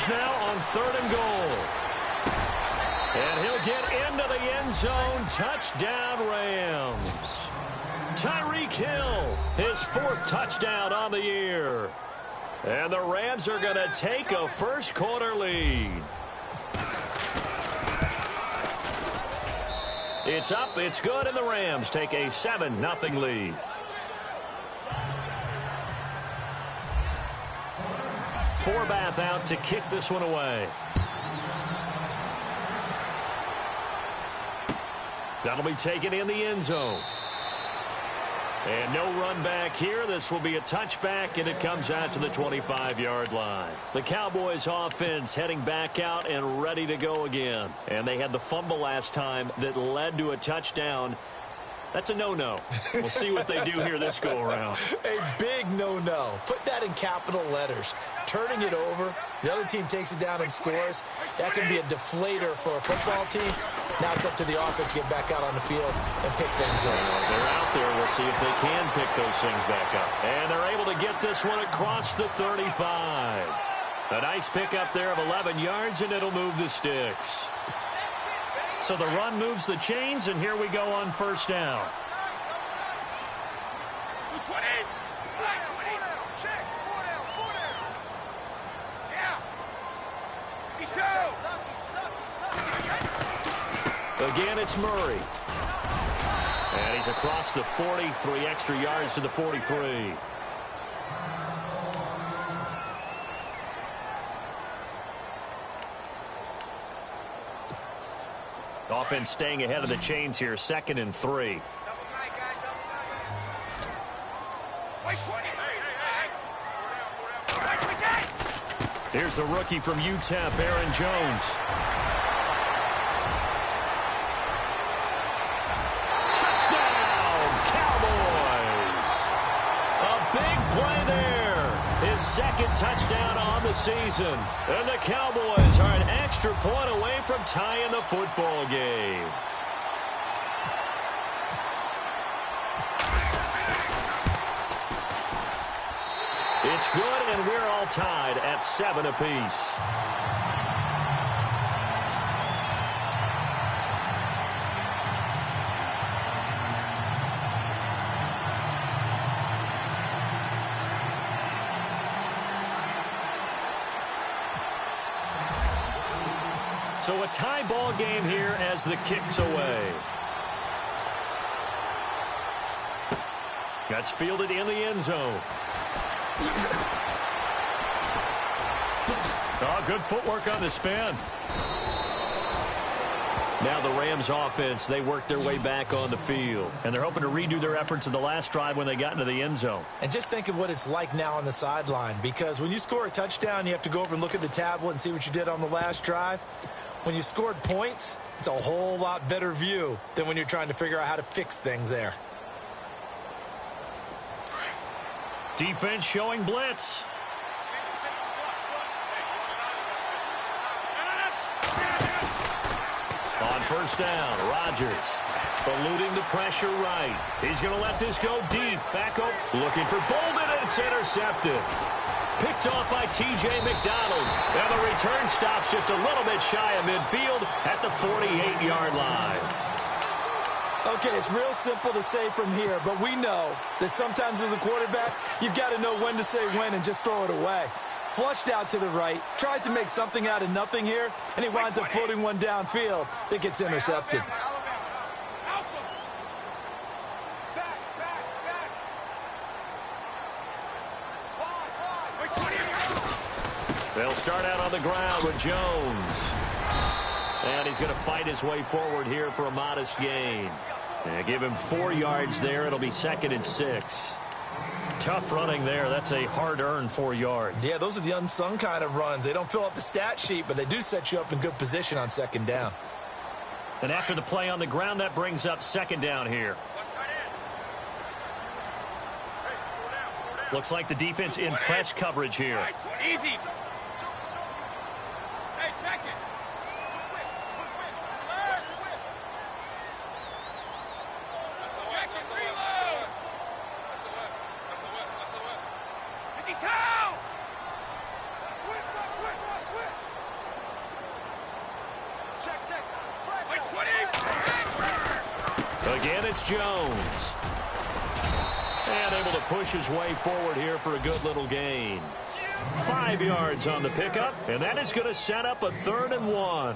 Rams now on 3rd and goal. And he'll get into the end zone. Touchdown, Rams. Tyreek Hill, his 4th touchdown on the year. And the Rams are going to take a first-quarter lead. It's up, it's good, and the Rams take a 7-0 lead. Forbath out to kick this one away. That'll be taken in the end zone. And no run back here. This will be a touchback, and it comes out to the 25-yard line. The Cowboys offense heading back out and ready to go again. And they had the fumble last time that led to a touchdown. That's a no-no. We'll see what they do here this go-around. A big no-no. Put that in capital letters. Turning it over, the other team takes it down and scores. That can be a deflator for a football team. Now it's up to the offense to get back out on the field and pick things up. They're out there. We'll see if they can pick those things back up. And they're able to get this one across the 35. A nice pickup there of 11 yards, and it'll move the sticks. So the run moves the chains, and here we go on 1st down. Again, it's Murray. And he's across the 40, 3 extra yards to the 43. Offense staying ahead of the chains here, 2nd and 3. Here's the rookie from UTEP, Aaron Jones. Touchdown, Cowboys! A big play there. His 2nd touchdown on the season. And the Cowboys are an extra point away from tying the football game. It's good, and we're all tied at 7 apiece. So a tie ball game here as the kick's away. That's fielded in the end zone. Oh, good footwork on the spin. Now the Rams offense, they work their way back on the field. And they're hoping to redo their efforts in the last drive when they got into the end zone. And just think of what it's like now on the sideline. Because when you score a touchdown, you have to go over and look at the tablet and see what you did on the last drive. When you scored points, it's a whole lot better view than when you're trying to figure out how to fix things there. Defense showing blitz. On 1st down, Rodgers eluding the pressure right. He's going to let this go deep. Back up, looking for Bolden, and it's intercepted. Picked off by T.J. McDonald. And the return stops just a little bit shy of midfield at the 48-yard line. Okay, it's real simple to say from here, but we know that sometimes as a quarterback, you've got to know when to say when and just throw it away. Flushed out to the right, tries to make something out of nothing here, and he winds up floating one downfield that gets intercepted. They'll start out on the ground with Jones. And he's going to fight his way forward here for a modest gain. And give him 4 yards there. It'll be 2nd and 6. Tough running there. That's a hard-earned 4 yards. Yeah, those are the unsung kind of runs. They don't fill up the stat sheet, but they do set you up in good position on 2nd down. And after the play on the ground, that brings up 2nd down here. Looks like the defense in press coverage here. Easy. It's Jones. And able to push his way forward here for a good little gain. 5 yards on the pickup, and that is going to set up a 3rd and 1.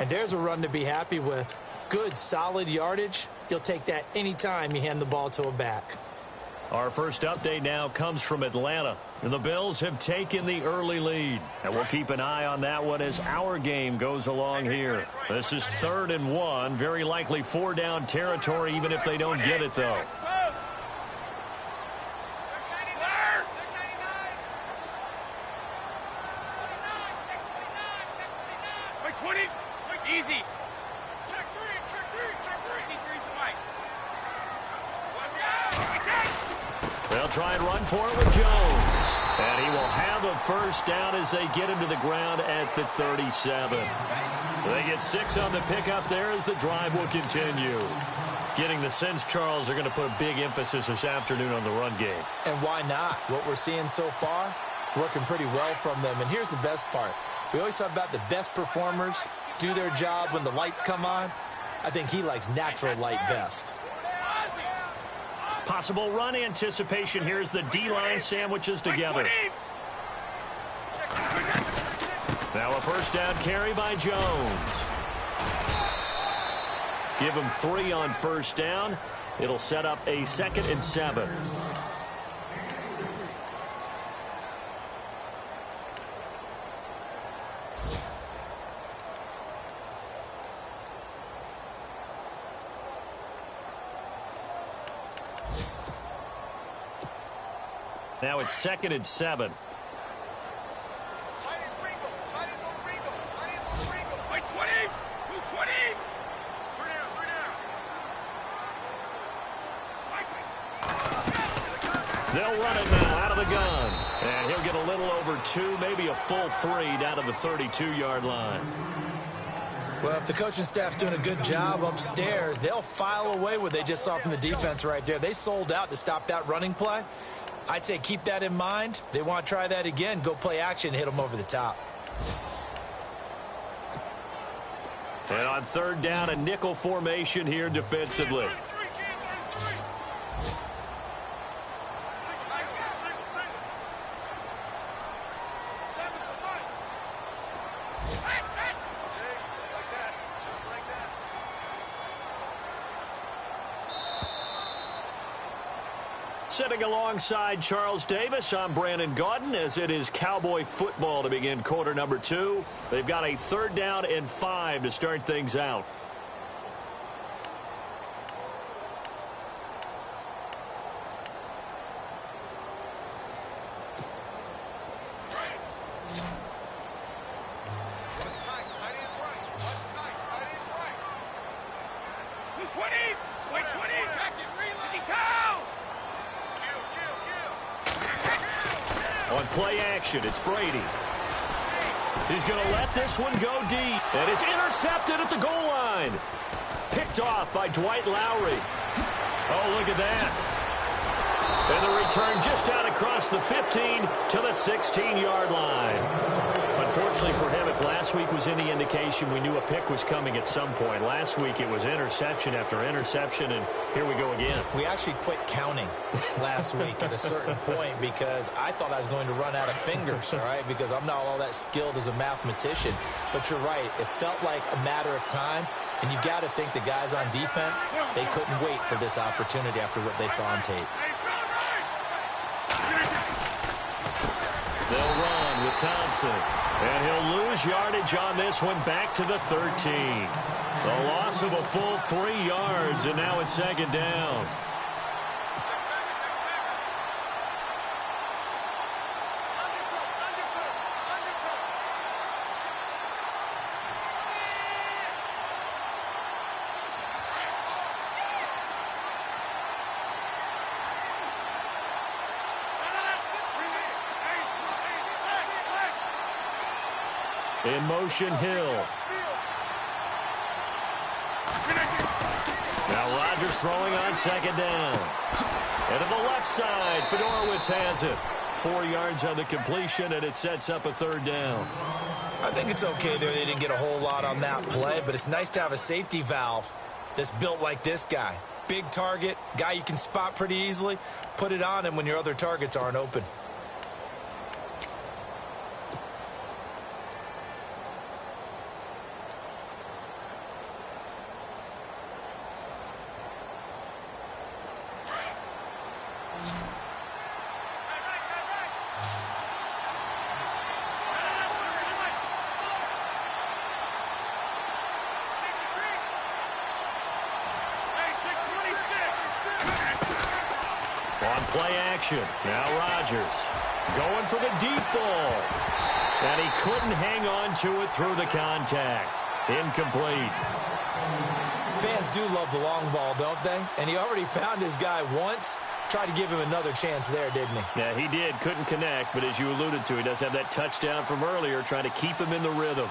And there's a run to be happy with. Good, solid yardage. You'll take that anytime you hand the ball to a back. Our first update now comes from Atlanta. And the Bills have taken the early lead. And we'll keep an eye on that one as our game goes along here. This is 3rd and 1. Very likely 4-down territory, even if they don't get it, though. Easy. They'll try and run for it with Jones. And he will have a first down as they get him to the ground at the 37. They get 6 on the pickup there as the drive will continue. Getting the sense, Charles, they're going to put a big emphasis this afternoon on the run game. And why not? What we're seeing so far, working pretty well from them. And here's the best part. We always talk about the best performers do their job when the lights come on. I think he likes natural light best. Possible run anticipation here as the D-line sandwiches together. Now a first down carry by Jones. Give him 3 on first down. It'll set up a 2nd and 7. Now it's 2nd and 7. They'll run it now out of the gun. And he'll get a little over 2, maybe a full 3 down to the 32-yard line. Well, if the coaching staff's doing a good job upstairs, they'll file away what they just saw from the defense right there. They sold out to stop that running play. I'd say keep that in mind. They want to try that again. Go play action, hit them over the top. And on 3rd down, a nickel formation here defensively. Sitting alongside Charles Davis, I'm Brandon Gaudin, as it is Cowboy football to begin quarter number 2. They've got a 3rd down and 5 to start things out. On play action, it's Brady. He's going to let this one go deep. And it's intercepted at the goal line. Picked off by Dwight Lowry. Oh, look at that. And the return just out across the 15 to the 16-yard line. Unfortunately for him, if last week was any indication, we knew a pick was coming at some point. Last week it was interception after interception, and here we go again. We actually quit counting last week at a certain point because I thought I was going to run out of fingers, all right, because I'm not all that skilled as a mathematician. But you're right. It felt like a matter of time, and you got to think the guys on defense, they couldn't wait for this opportunity after what they saw on tape. They'll run with Thompson. And he'll lose yardage on this one back to the 13. A loss of a full 3 yards, and now it's 2nd down. In motion, Hill. Now Rodgers throwing on 2nd down. And to the left side, Fedorowicz has it. 4 yards on the completion, and it sets up a 3rd down. I think it's okay there. They didn't get a whole lot on that play, but it's nice to have a safety valve. that's built like this guy. Big target, guy you can spot pretty easily. Put it on him when your other targets aren't open. On play action, now Rodgers going for the deep ball. And he couldn't hang on to it through the contact. Incomplete. Fans do love the long ball, don't they? And he already found his guy once. Tried to give him another chance there, didn't he? Yeah, he did. Couldn't connect, but as you alluded to, he does have that touchdown from earlier, trying to keep him in the rhythm.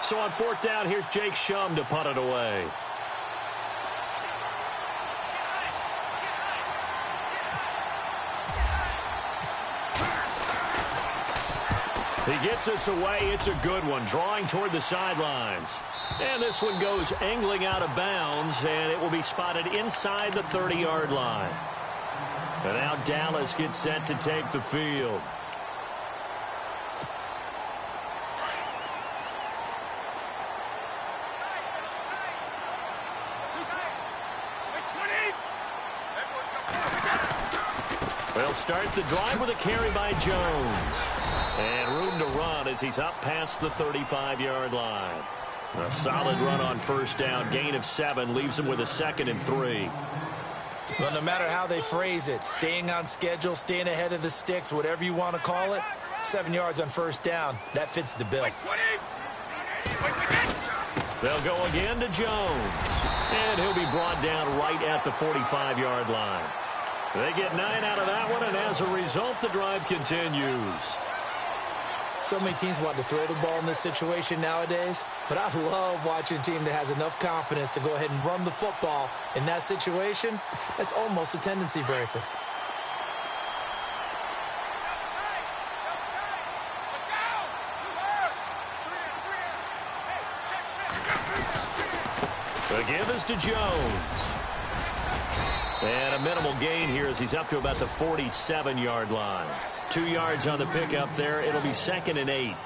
So on fourth down, here's Jake Shum to punt it away. He gets us away. It's a good one, drawing toward the sidelines. And this one goes angling out of bounds, and it will be spotted inside the 30-yard line. And now Dallas gets set to take the field. They'll start the drive with a carry by Jones. And room to run as he's up past the 35-yard line. A solid run on first down. Gain of 7 leaves him with a 2nd and 3. Well, no matter how they phrase it, staying on schedule, staying ahead of the sticks, whatever you want to call it, 7 yards on first down, that fits the bill. They'll go again to Jones. And he'll be brought down right at the 45-yard line. They get 9 out of that one, and as a result, the drive continues. So many teams want to throw the ball in this situation nowadays, but I love watching a team that has enough confidence to go ahead and run the football in that situation. That's almost a tendency breaker. The give is to Jones. And a minimal gain here as he's up to about the 47-yard line. 2 yards on the pickup there. It'll be 2nd and 8.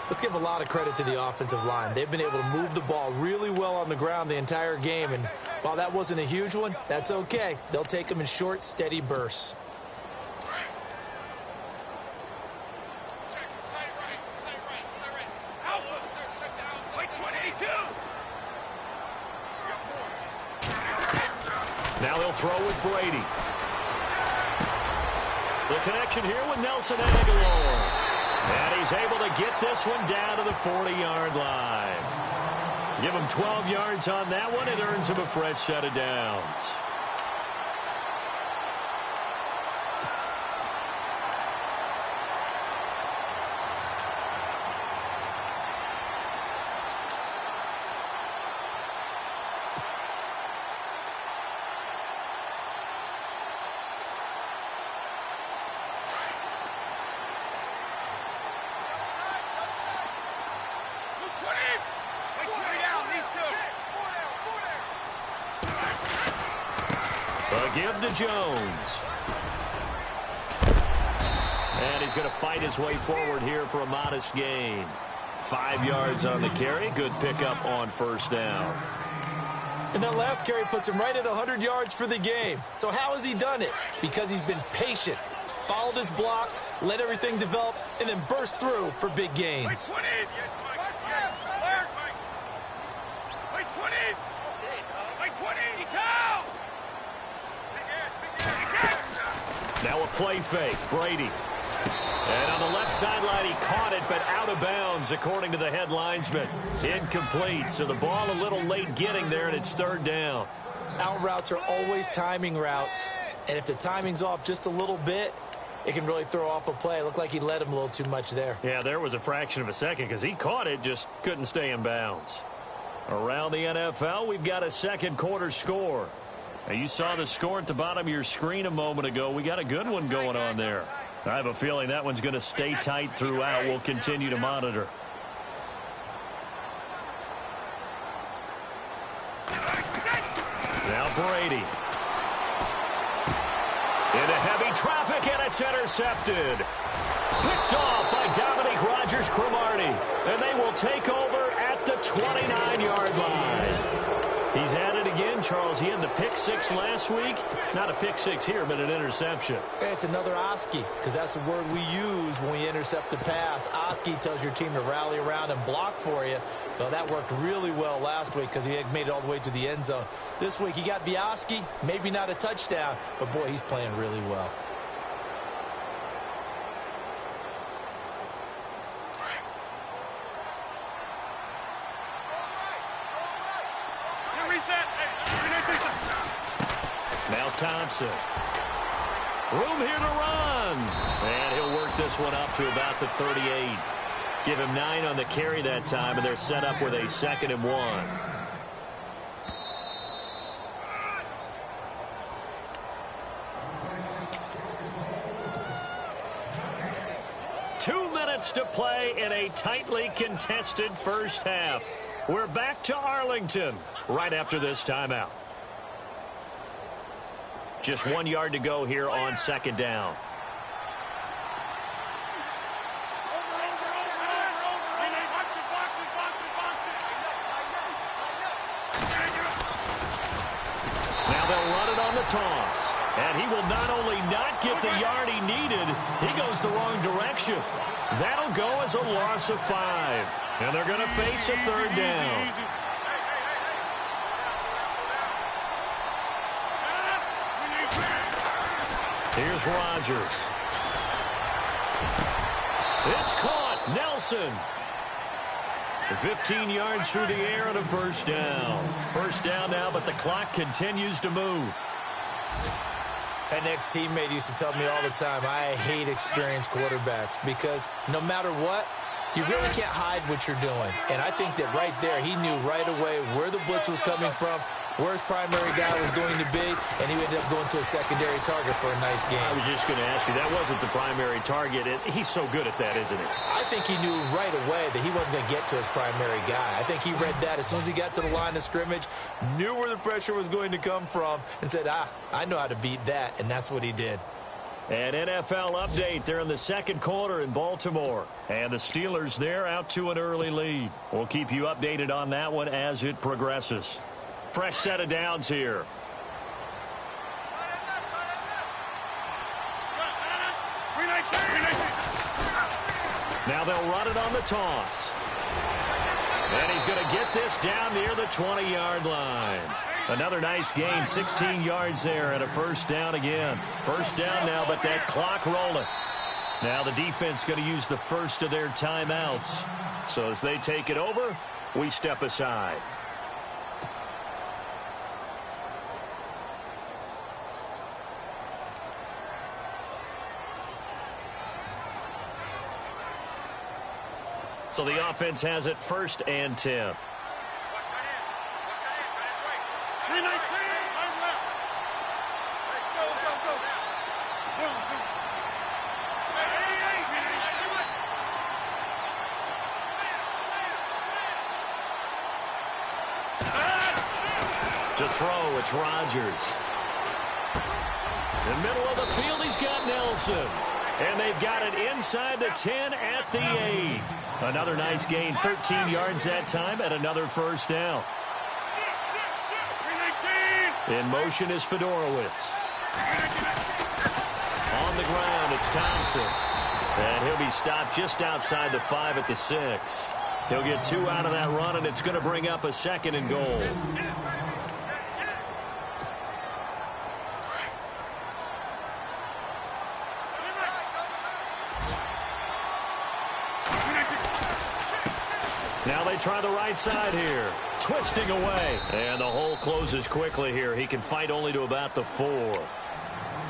Let's give a lot of credit to the offensive line. They've been able to move the ball really well on the ground the entire game. And while that wasn't a huge one, that's okay. They'll take them in short, steady bursts. Now they'll throw with Brady. The connection here with Nelson Aguilar. And he's able to get this one down to the 40-yard line. Give him 12 yards on that one. It earns him a fresh set of downs. Give to Jones. And he's going to fight his way forward here for a modest gain. 5 yards on the carry. Good pickup on first down. And that last carry puts him right at 100 yards for the game. So how has he done it? Because he's been patient, followed his blocks, let everything develop, and then burst through for big gains. Now a play fake. Brady. And on the left sideline, he caught it, but out of bounds, according to the head linesman. Incomplete. So the ball a little late getting there, and it's 3rd down. Out routes are always timing routes. And if the timing's off just a little bit, it can really throw off a play. It looked like he led him a little too much there. Yeah, there was a fraction of a second because he caught it, just couldn't stay in bounds. Around the NFL, we've got a second quarter score. Now, you saw the score at the bottom of your screen a moment ago. We got a good one going on there. I have a feeling that one's going to stay tight throughout. We'll continue to monitor. Now Brady. Into heavy traffic, and it's intercepted. Picked off by Dominique Rodgers-Cromartie. And they will take over at the 29-yard line. He's at it again, Charles. He had the pick six last week. Not a pick six here, but an interception. It's another Oski, because that's the word we use when we intercept the pass. Oski tells your team to rally around and block for you. Well, that worked really well last week because he had made it all the way to the end zone. This week, he got the Oski, maybe not a touchdown, but boy, he's playing really well. Now Thompson. Room here to run. And he'll work this one up to about the 38. Give him 9 on the carry that time, and they're set up with a 2nd and 1. Two minutes to play in a tightly contested first half. We're back to Arlington right after this timeout. Just 1 yard to go here on 2nd down. Now they'll run it on the toss. And he will not only not get the yard he needed, he goes the wrong direction. That'll go as a loss of 5. And they're going to face a 3rd down. Here's Rodgers. It's caught. Nelson. 15 yards through the air and a 1st down. 1st down now, but the clock continues to move. An ex-teammate used to tell me all the time, I hate experienced quarterbacks because no matter what, you really can't hide what you're doing. And I think that right there, he knew right away where the blitz was coming from, where his primary guy was going to be, and he ended up going to a secondary target for a nice game. I was just going to ask you, that wasn't the primary target. He's so good at that, isn't he? I think he knew right away that he wasn't going to get to his primary guy. I think he read that as soon as he got to the line of scrimmage, knew where the pressure was going to come from, and said, I know how to beat that, and that's what he did. An NFL update. They're in the 2nd quarter in Baltimore. And the Steelers, they're out to an early lead. We'll keep you updated on that one as it progresses. Fresh set of downs here. Now they'll run it on the toss. And he's going to get this down near the 20-yard line. Another nice gain, 16 yards there and a 1st down again. 1st down now, but that clock rolling. Now the defense going to use the first of their timeouts. So as they take it over, we step aside. So the offense has it 1st and 10. To throw, it's Rodgers. In the middle of the field, he's got Nelson. And they've got it inside the 10 at the 8. Another nice gain, 13 yards that time, and another 1st down. In motion is Fedorowicz. On the ground, it's Thompson. And he'll be stopped just outside the 5 at the 6. He'll get 2 out of that run, and it's going to bring up a 2nd and goal. Now they try the right side here. Twisting away. And the hole closes quickly here. He can fight only to about the 4.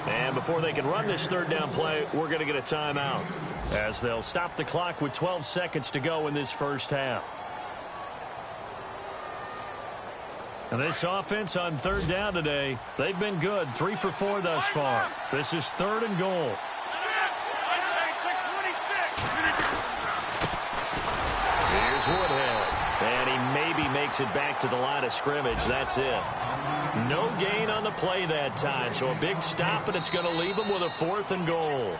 And before they can run this third down play, we're going to get a timeout, as they'll stop the clock with 12 seconds to go in this first half. And this offense on third down today, they've been good, 3 for 4 thus far. This is 3rd and goal. Here's Woodhead, and he maybe makes it back to the line of scrimmage. That's it. No gain on the play that time, so a big stop, and it's going to leave them with a 4th and goal.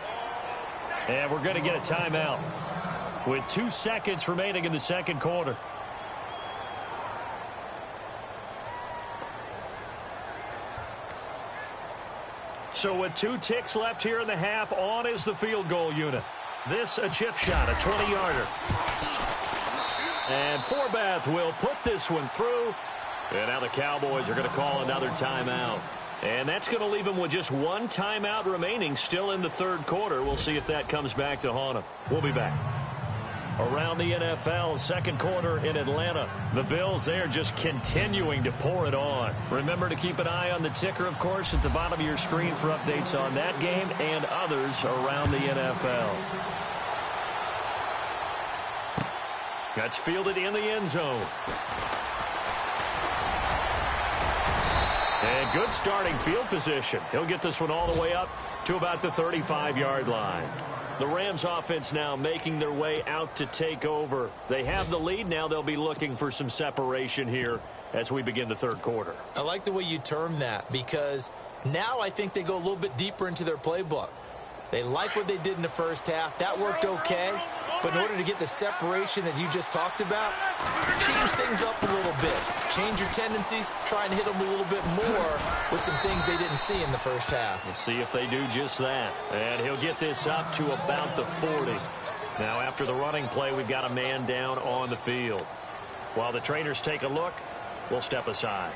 And we're going to get a timeout with 2 seconds remaining in the second quarter. So with 2 ticks left here in the half, on is the field goal unit. This a chip shot, a 20-yarder. And Forbath will put this one through. And now the Cowboys are going to call another timeout. And that's going to leave them with just 1 timeout remaining still in the third quarter. We'll see if that comes back to haunt them. We'll be back. Around the NFL, second quarter in Atlanta. The Bills, they are just continuing to pour it on. Remember to keep an eye on the ticker, of course, at the bottom of your screen for updates on that game and others around the NFL. That's fielded in the end zone. And good starting field position. He'll get this one all the way up to about the 35-yard line. The Rams offense now making their way out to take over. They have the lead. Now they'll be looking for some separation here as we begin the third quarter. I like the way you term that, because now I think they go a little bit deeper into their playbook. They like what they did in the first half. That worked okay. But in order to get the separation that you just talked about, change things up a little bit. Change your tendencies. Try and hit them a little bit more with some things they didn't see in the first half. We'll see if they do just that. And he'll get this up to about the 40. Now after the running play, we've got a man down on the field. While the trainers take a look, we'll step aside.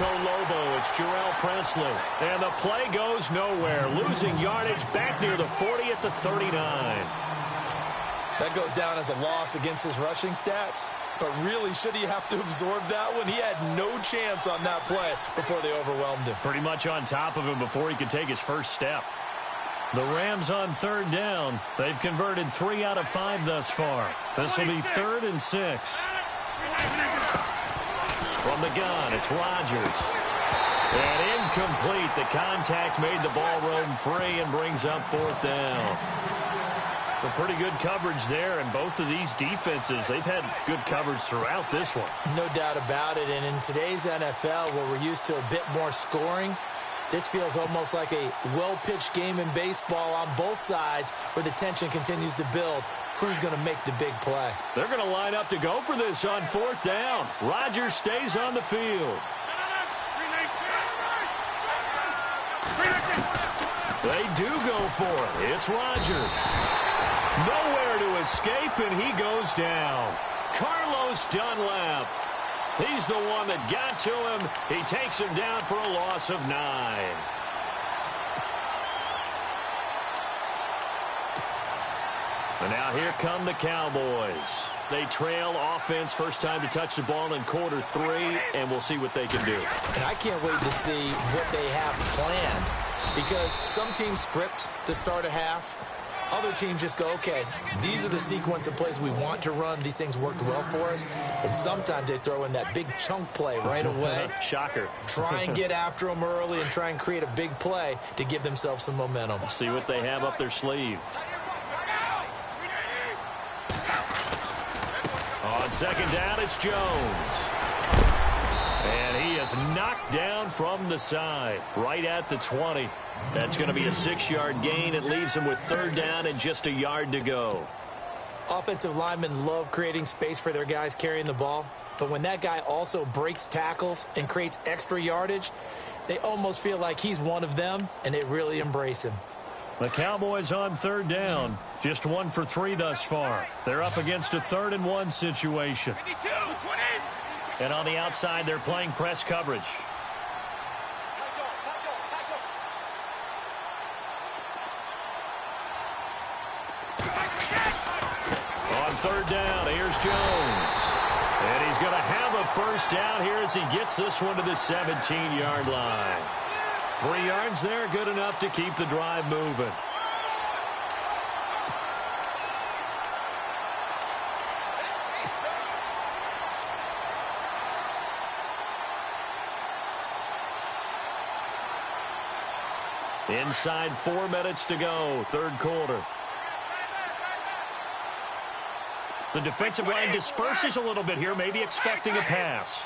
Lobo, it's Jarrell Presley. And the play goes nowhere. Losing yardage back near the 40 at the 39. That goes down as a loss against his rushing stats. But really, should he have to absorb that one? He had no chance on that play before they overwhelmed him. Pretty much on top of him before he could take his first step. The Rams on third down. They've converted 3 out of 5 thus far. This will be 3rd and 6. From the gun, it's Rodgers. And incomplete. The contact made the ball roam free and brings up 4th down. Some pretty good coverage there, and both of these defenses, they've had good coverage throughout this one. No doubt about it, and in today's NFL, where we're used to a bit more scoring, this feels almost like a well-pitched game in baseball on both sides where the tension continues to build. Who's going to make the big play? They're going to line up to go for this on 4th down. Rodgers stays on the field. They do go for it. It's Rodgers. Nowhere to escape, and he goes down. Carlos Dunlap. He's the one that got to him. He takes him down for a loss of 9. And now here come the Cowboys. They trail offense, first time to touch the ball in quarter 3, and we'll see what they can do. And I can't wait to see what they have planned, because some teams script to start a half. Other teams just go, okay, these are the sequence of plays we want to run. These things worked well for us. And sometimes they throw in that big chunk play right away. Shocker. Try and get after them early and try and create a big play to give themselves some momentum. See what they have up their sleeve. On second down, it's Jones. And he is knocked down from the side, right at the 20. That's going to be a 6-yard gain. It leaves him with third down and just a yard to go. Offensive linemen love creating space for their guys carrying the ball. But when that guy also breaks tackles and creates extra yardage, they almost feel like he's one of them, and they really embrace him. The Cowboys on third down. Just 1 for 3 thus far. They're up against a 3rd and 1 situation. And on the outside, they're playing press coverage. On third down, here's Jones. And he's going to have a first down here as he gets this one to the 17-yard line. 3 yards there, good enough to keep the drive moving. Inside 4 minutes to go, third quarter. The defensive line disperses a little bit here, maybe expecting a pass.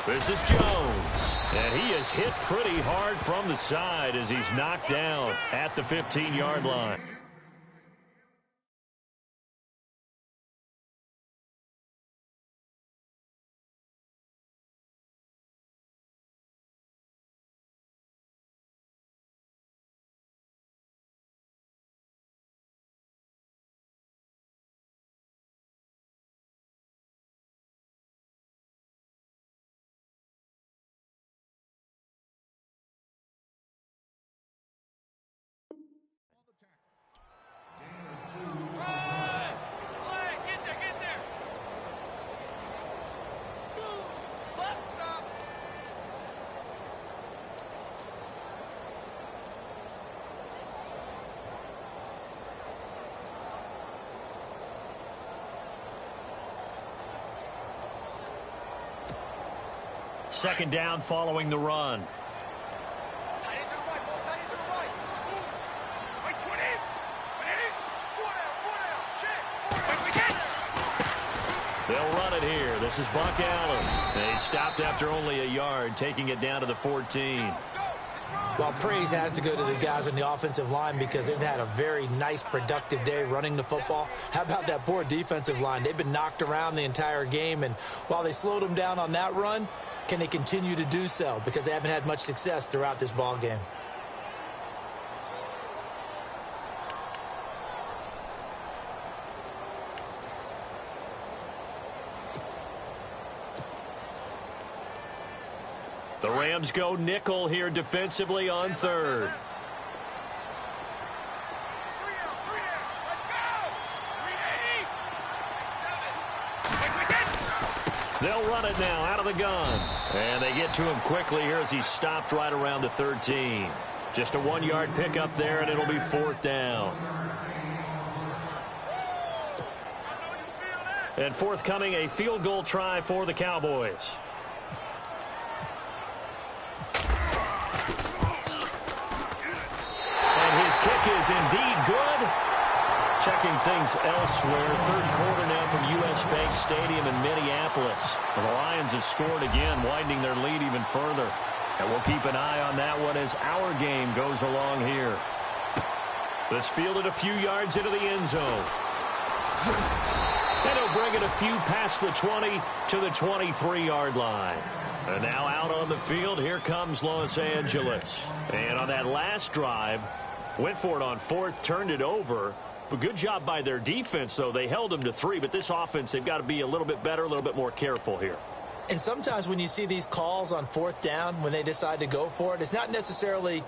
This is Jones, and he is hit pretty hard from the side as he's knocked down at the 15-yard line. Second down following the run. They'll run it here. This is Buck Allen. They stopped after only a yard, taking it down to the 14. Well, praise has to go to the guys on the offensive line because they've had a very nice, productive day running the football. How about that poor defensive line? They've been knocked around the entire game, and while they slowed them down on that run, can they continue to do so? Because they haven't had much success throughout this ball game. The Rams go nickel here defensively on third. They'll run it now out of the gun. And they get to him quickly here as he stopped right around the 13. Just a 1-yard pickup there, and it'll be 4th down. And forthcoming, a field goal try for the Cowboys. And his kick is indeed good. Checking things elsewhere. Third quarter now from U.S. Bank Stadium in Minneapolis. The Lions have scored again, widening their lead even further. And we'll keep an eye on that one as our game goes along here. This fielded a few yards into the end zone. And he'll bring it a few past the 20 to the 23-yard line. And now out on the field, here comes Los Angeles. And on that last drive, went for it on 4th, turned it over. But good job by their defense, though. They held them to 3, but this offense, they've got to be a little bit better, a little bit more careful here. And sometimes when you see these calls on 4th down, when they decide to go for it, it's not necessarily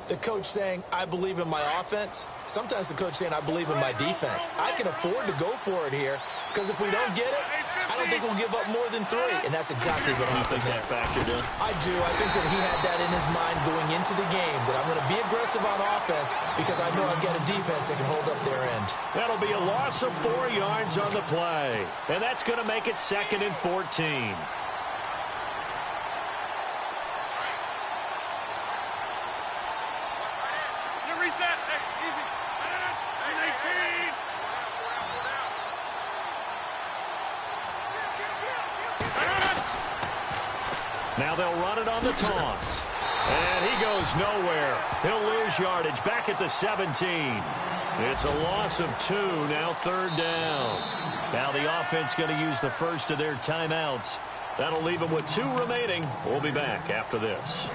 the coach saying, I believe in my offense. Sometimes the coach saying, I believe in my defense. I can afford to go for it here because if we don't get it, I don't think we'll give up more than 3. And that's exactly what happened. You think that factored in? I do. I think that he had that in his mind going into the game, that I'm going to be aggressive on offense because I know I've got a defense that can hold up their end. That'll be a loss of 4 yards on the play. And that's going to make it 2nd and 14. Now they'll run it on the toss. And he goes nowhere. He'll lose yardage back at the 17. It's a loss of 2, now 3rd down. Now the offense going to use the first of their timeouts. That'll leave them with 2 remaining. We'll be back after this.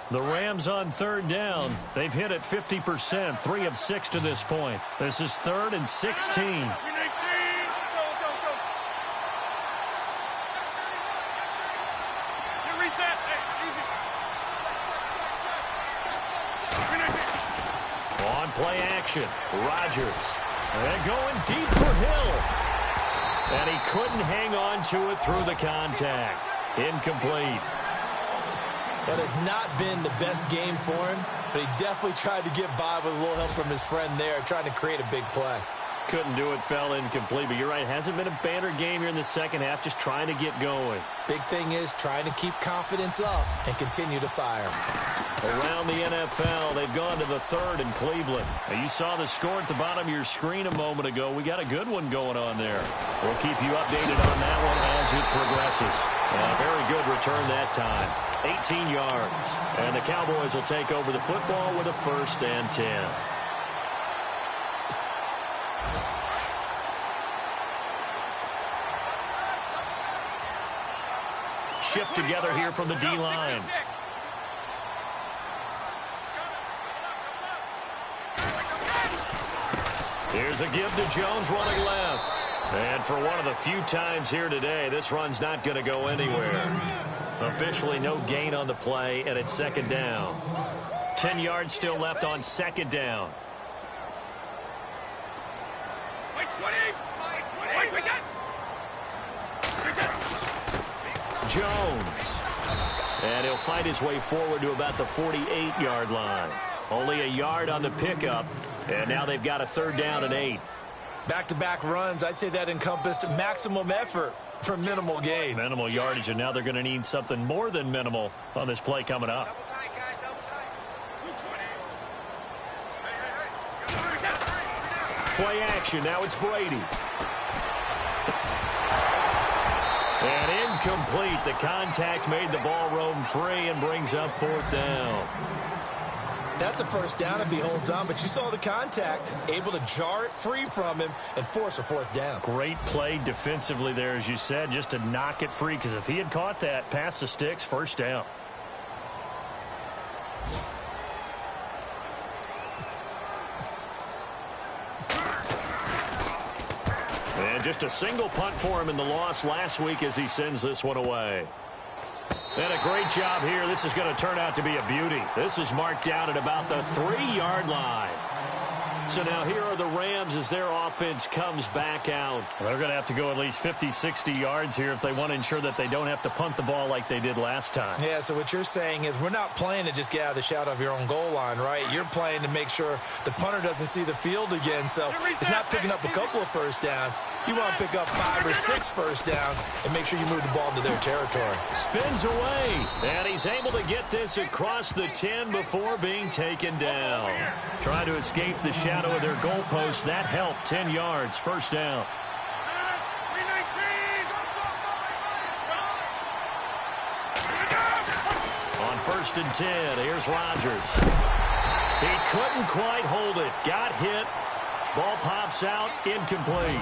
The Rams on third down. They've hit it 50%, 3 of 6 to this point. This is 3rd and 16. On play action, Rodgers. And going deep for Hill. And he couldn't hang on to it through the contact. Incomplete. That has not been the best game for him, but he definitely tried to get by with a little help from his friend there, trying to create a big play. Couldn't do it, fell incomplete, but you're right, hasn't been a banner game here in the second half, just trying to get going. Big thing is trying to keep confidence up and continue to fire. Around the NFL, they've gone to the 3rd in Cleveland. Now, you saw the score at the bottom of your screen a moment ago. We got a good one going on there. We'll keep you updated on that one as it progresses. Very good return that time. 18 yards. And the Cowboys will take over the football with a 1st and 10. Shift together here from the D-line. Here's a give to Jones running left. And for one of the few times here today, this run's not going to go anywhere. Officially no gain on the play, and it's 2nd down. 10 yards still left on 2nd down. Jones. And he'll find his way forward to about the 48-yard line. Only a yard on the pickup, and now they've got a 3rd down and 8. Back-to-back runs, I'd say that encompassed maximum effort for minimal gain. Minimal yardage, and now they're going to need something more than minimal on this play coming up. Play action, now it's Brady. And incomplete. The contact made the ball roam free and brings up 4th down. That's a 1st down if he holds on, but you saw the contact, able to jar it free from him and force a 4th down. Great play defensively there, as you said, just to knock it free, because if he had caught that, past the sticks, 1st down. And just a single punt for him in the loss last week as he sends this one away. And a great job here. This is going to turn out to be a beauty. This is marked down at about the 3-yard line. So now here are the Rams as their offense comes back out. They're going to have to go at least 50, 60 yards here if they want to ensure that they don't have to punt the ball like they did last time. Yeah, so what you're saying is we're not playing to just get out of the shadow of your own goal line, right? You're playing to make sure the punter doesn't see the field again. So it's not picking up a couple of 1st downs. You want to pick up 5 or 6 1st down and make sure you move the ball into their territory. Spins away, and he's able to get this across the 10 before being taken down. Trying to escape the shadow of their goalpost. That helped. 10 yards, 1st down. On 1st and 10, here's Rodgers. He couldn't quite hold it. Got hit. Ball pops out, incomplete.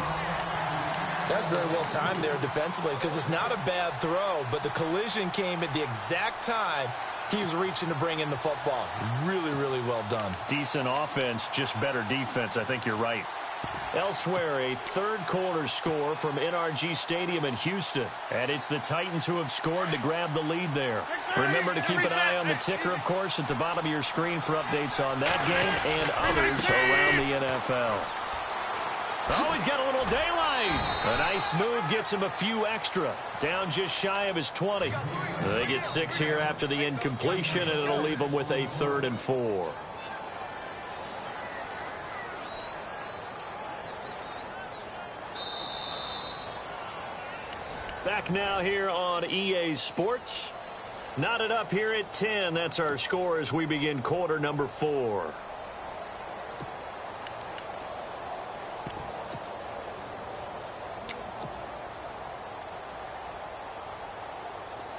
That's very well timed there defensively because it's not a bad throw, but the collision came at the exact time he was reaching to bring in the football. Really, really well done. Decent offense, just better defense. I think you're right. Elsewhere, a 3rd quarter score from NRG Stadium in Houston. And it's the Titans who have scored to grab the lead there. Remember to keep an eye on the ticker, of course, at the bottom of your screen for updates on that game and others around the NFL. Oh, he's got a little daylight. A nice move gets him a few extra. Down just shy of his 20. They get 6 here after the incompletion, and it'll leave them with a 3rd and 4. Back now here on EA Sports. Knotted up here at 10. That's our score as we begin quarter number 4.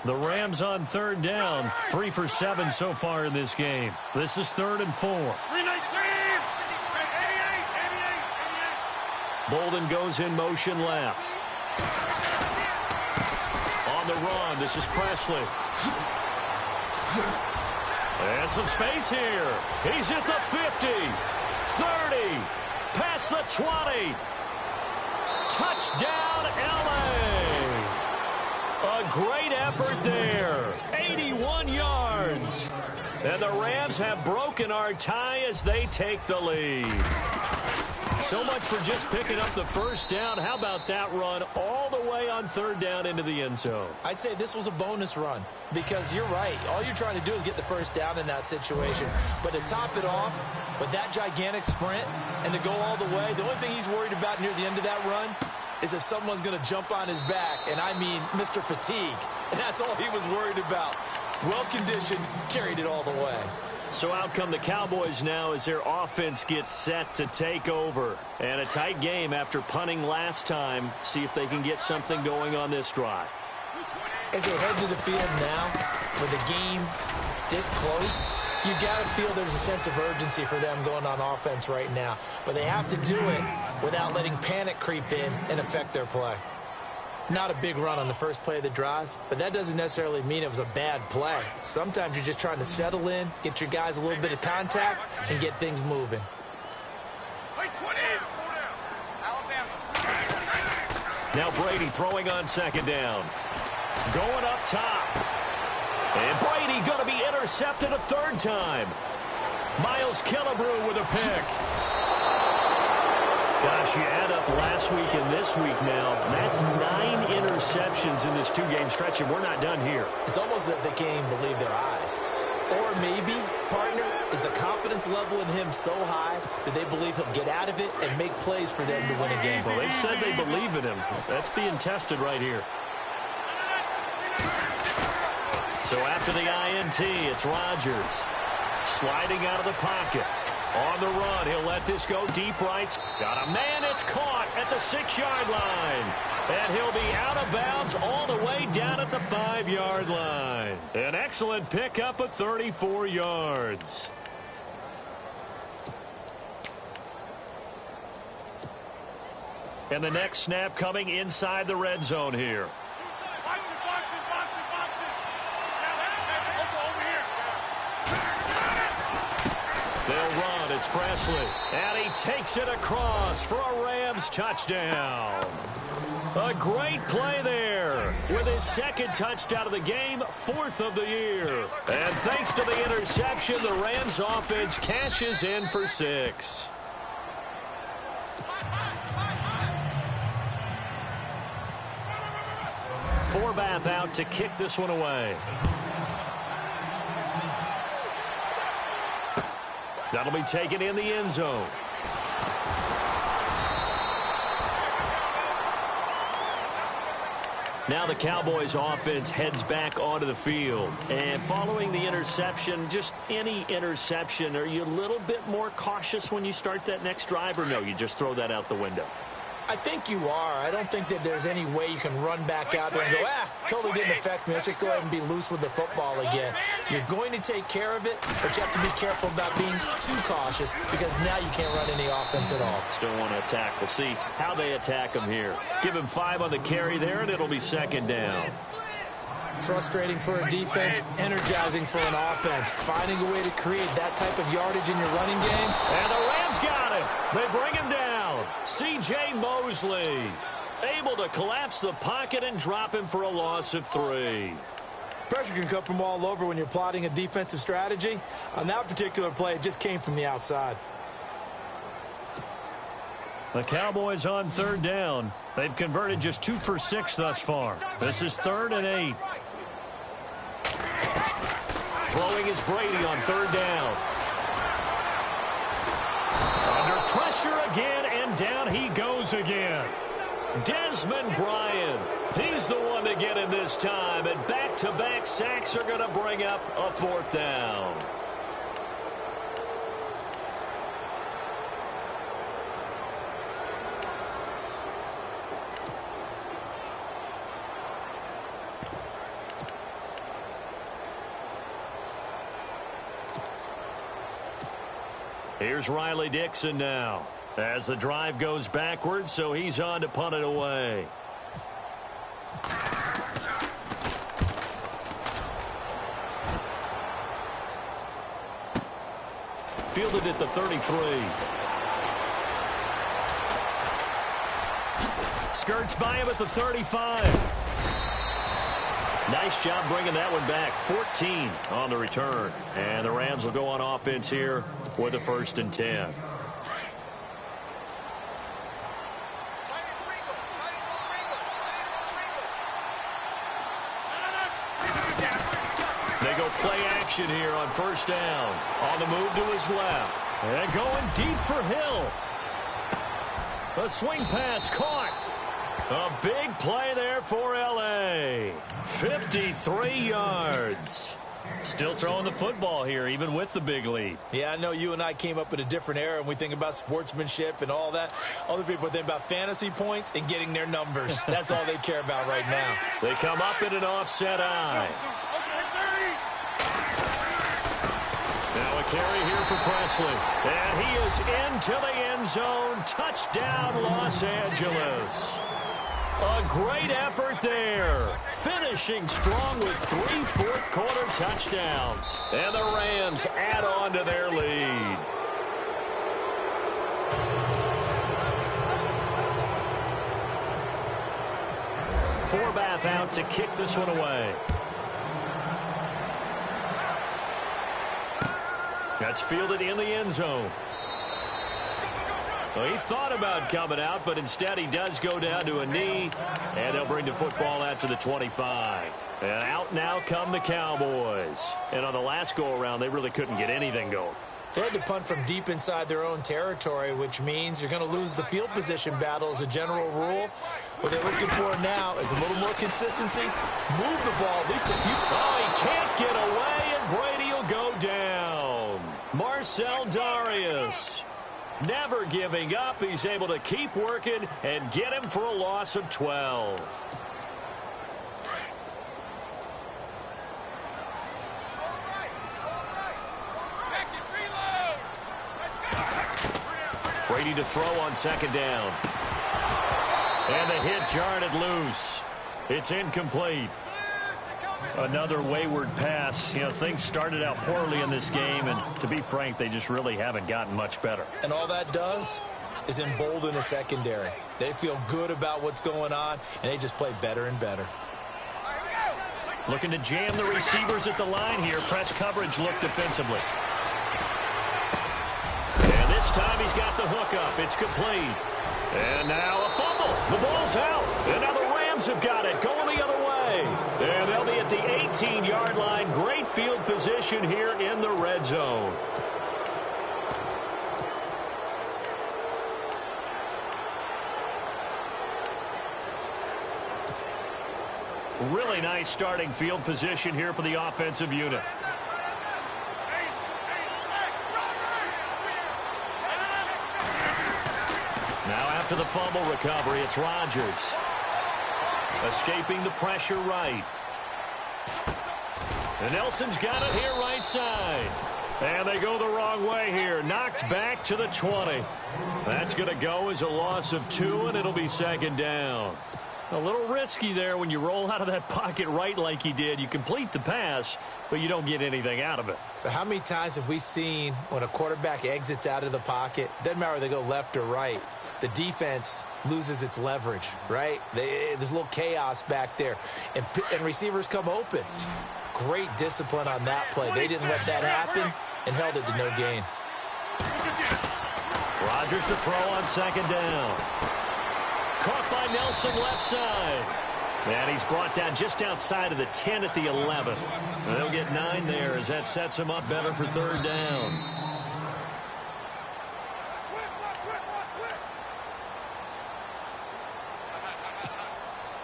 The Rams on 3rd down. 3 for 7 so far in this game. This is 3rd and 4. Bolden goes in motion left. On the run, this is Presley. And some space here. He's at the 50, 30, past the 20. Touchdown, L.A. A great effort there. 81 yards. And the Rams have broken our tie as they take the lead. So much for just picking up the first down. How about that run all the way on third down into the end zone? I'd say this was a bonus run because you're right. All you're trying to do is get the first down in that situation. But to top it off with that gigantic sprint and to go all the way, the only thing he's worried about near the end of that run is if someone's going to jump on his back, and I mean Mr. Fatigue. And that's all he was worried about. Well-conditioned, carried it all the way. So out come the Cowboys now as their offense gets set to take over. And a tight game after punting last time. See if they can get something going on this drive. As they head to the field now, with the game this close, you got to feel there's a sense of urgency for them going on offense right now. But they have to do it without letting panic creep in and affect their play. Not a big run on the first play of the drive, but that doesn't necessarily mean it was a bad play. Sometimes you're just trying to settle in, get your guys a little bit of contact, and get things moving. Now Brady throwing on second down. Going up top. And Brady going to be intercepted a third time. Miles Killebrew with a pick. Gosh, you add up last week and this week now. That's 9 interceptions in this 2-game stretch, and we're not done here. It's almost as if they can't even believe their eyes. Or maybe, partner, is the confidence level in him so high that they believe he'll get out of it and make plays for them to win a game. Well, they said they believe in him. That's being tested right here. So after the INT, it's Rodgers. Sliding out of the pocket. On the run, he'll let this go deep right. Got a man, it's caught at the 6-yard line. And he'll be out of bounds all the way down at the 5-yard line. An excellent pickup of 34 yards. And the next snap coming inside the red zone here. They'll run. It's Presley. And he takes it across for a Rams touchdown. A great play there with his second touchdown of the game, 4th of the year. And thanks to the interception, the Rams offense cashes in for 6. Forbath out to kick this one away. That'll be taken in the end zone. Now the Cowboys offense heads back onto the field. And following the interception, just any interception, are you a little bit more cautious when you start that next drive, or no, you just throw that out the window? I think you are. I don't think that there's any way you can run back out there and go, totally didn't affect me. Let's just go ahead and be loose with the football again. You're going to take care of it, but you have to be careful about being too cautious because now you can't run any offense at all. Still want to attack. We'll see how they attack him here. Give him 5 on the carry there, and it'll be second down. Frustrating for a defense, energizing for an offense. Finding a way to create that type of yardage in your running game. And the Rams got him. They bring him down. C.J. Mosley able to collapse the pocket and drop him for a loss of 3. Pressure can come from all over when you're plotting a defensive strategy. On that particular play, it just came from the outside. The Cowboys on third down. They've converted just 2 for 6 thus far. This is 3rd and 8. Throwing is Brady on third down. Under pressure again, and down he goes again. Desmond Bryant. He's the one to get him this time, and back-to-back sacks are going to bring up a 4th down. Here's Riley Dixon now as the drive goes backwards, so he's on to punt it away. fielded at the 33. Skirts by him at the 35. Nice job bringing that one back. 14 on the return. And the Rams will go on offense here with a 1st and 10. They go play action here on 1st down. On the move to his left. And going deep for Hill. A swing pass caught. A big play there for L.A. 53 yards. Still throwing the football here, even with the big lead. Yeah, I know you and I came up in a different era, and we think about sportsmanship and all that. Other people think about fantasy points and getting their numbers. That's all they care about right now. They come up in an offset eye. Now a carry here for Presley. And he is into the end zone. Touchdown, Los Angeles. A great effort there. Finishing strong with 3 fourth-quarter touchdowns. And the Rams add on to their lead. Forbath out to kick this one away. That's fielded in the end zone. Well, he thought about coming out, but instead he does go down to a knee, and they'll bring the football out to the 25. And out now come the Cowboys. And on the last go-around, they really couldn't get anything going. They had to punt from deep inside their own territory, which means you're going to lose the field position battle as a general rule. What they're looking for now is a little more consistency. Move the ball at least a few. Oh, he can't get away, and Brady will go down. Marcel Darius. Never giving up. He's able to keep working and get him for a loss of 12. Brady to throw on 2nd down. And the hit jarred it loose. It's incomplete. Another wayward pass. You know, things started out poorly in this game, and to be frank, they just really haven't gotten much better. And all that does is embolden the secondary. They feel good about what's going on, and they just play better and better. Looking to jam the receivers at the line here. Press coverage look defensively. And this time he's got the hook up. It's complete. And now a fumble. The ball's out. And now the Rams have got it. Going the other way. And they'll be at the 18-yard line. Great field position here in the red zone. Really nice starting field position here for the offensive unit. Now after the fumble recovery, it's Rodgers. Escaping the pressure right. And Nelson's got it here right side. And they go the wrong way here. Knocked back to the 20. That's going to go as a loss of 2, and it'll be 2nd down. A little risky there when you roll out of that pocket right like he did. You complete the pass, but you don't get anything out of it. But how many times have we seen when a quarterback exits out of the pocket, doesn't matter whether they go left or right, the defense loses its leverage, right? There's a little chaos back there, and receivers come open. Great discipline on that play. They didn't let that happen and held it to no gain. Rodgers to throw on 2nd down. Caught by Nelson left side. And he's brought down just outside of the 10 at the 11. And they'll get 9 there as that sets him up better for 3rd down.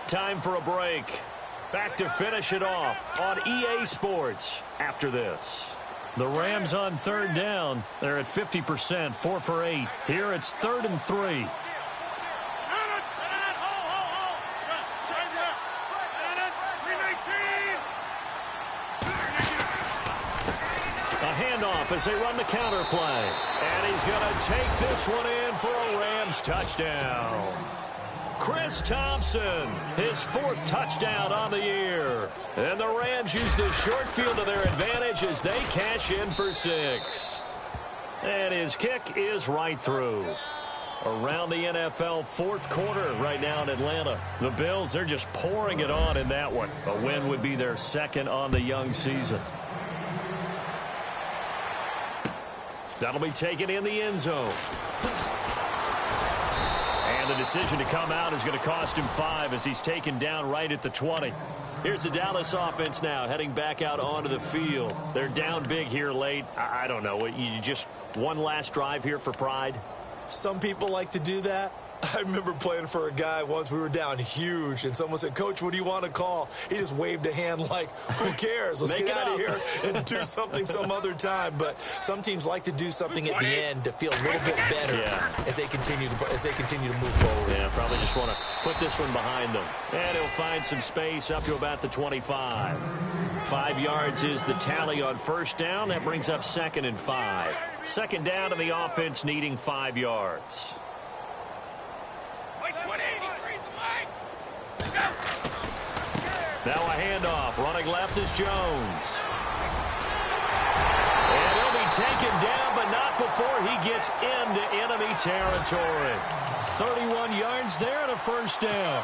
Time for a break. Back to finish it off on EA Sports after this. The Rams on 3rd down. They're at 50%, 4 for 8. Here it's 3rd and 3. As they run the counter play. And he's going to take this one in for a Rams touchdown. Chris Thompson, his 4th touchdown on the year. And the Rams use the short field to their advantage as they cash in for 6. And his kick is right through. Around the NFL fourth quarter right now in Atlanta. The Bills, they're just pouring it on in that one. A win would be their second on the young season. That'll be taken in the end zone. And the decision to come out is going to cost him 5 as he's taken down right at the 20. Here's the Dallas offense now heading back out onto the field. They're down big here late. I don't know. You just one last drive here for pride? Some people like to do that. I remember playing for a guy once. We were down huge, and someone said, "Coach, what do you want to call?" He just waved a hand like, who cares? Let's get out of here and do something some other time. But some teams like to do something at the end to feel a little bit better as they continue to move forward. Yeah, probably just want to put this one behind them. And he'll find some space up to about the 25. 5 yards is the tally on first down. That brings up 2nd and 5. Second down to the offense needing 5 yards. Now a handoff. Running left is Jones. And he'll be taken down, but not before he gets into enemy territory. 31 yards there and a first down.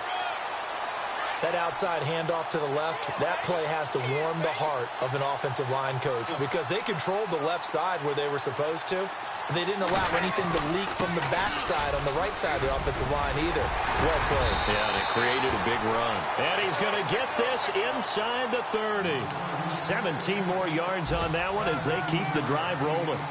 That outside handoff to the left, that play has to warm the heart of an offensive line coach because they controlled the left side where they were supposed to. They didn't allow anything to leak from the backside on the right side of the offensive line either. Well played. Yeah, and it created a big run. And he's going to get this inside the 30. 17 more yards on that one as they keep the drive rolling.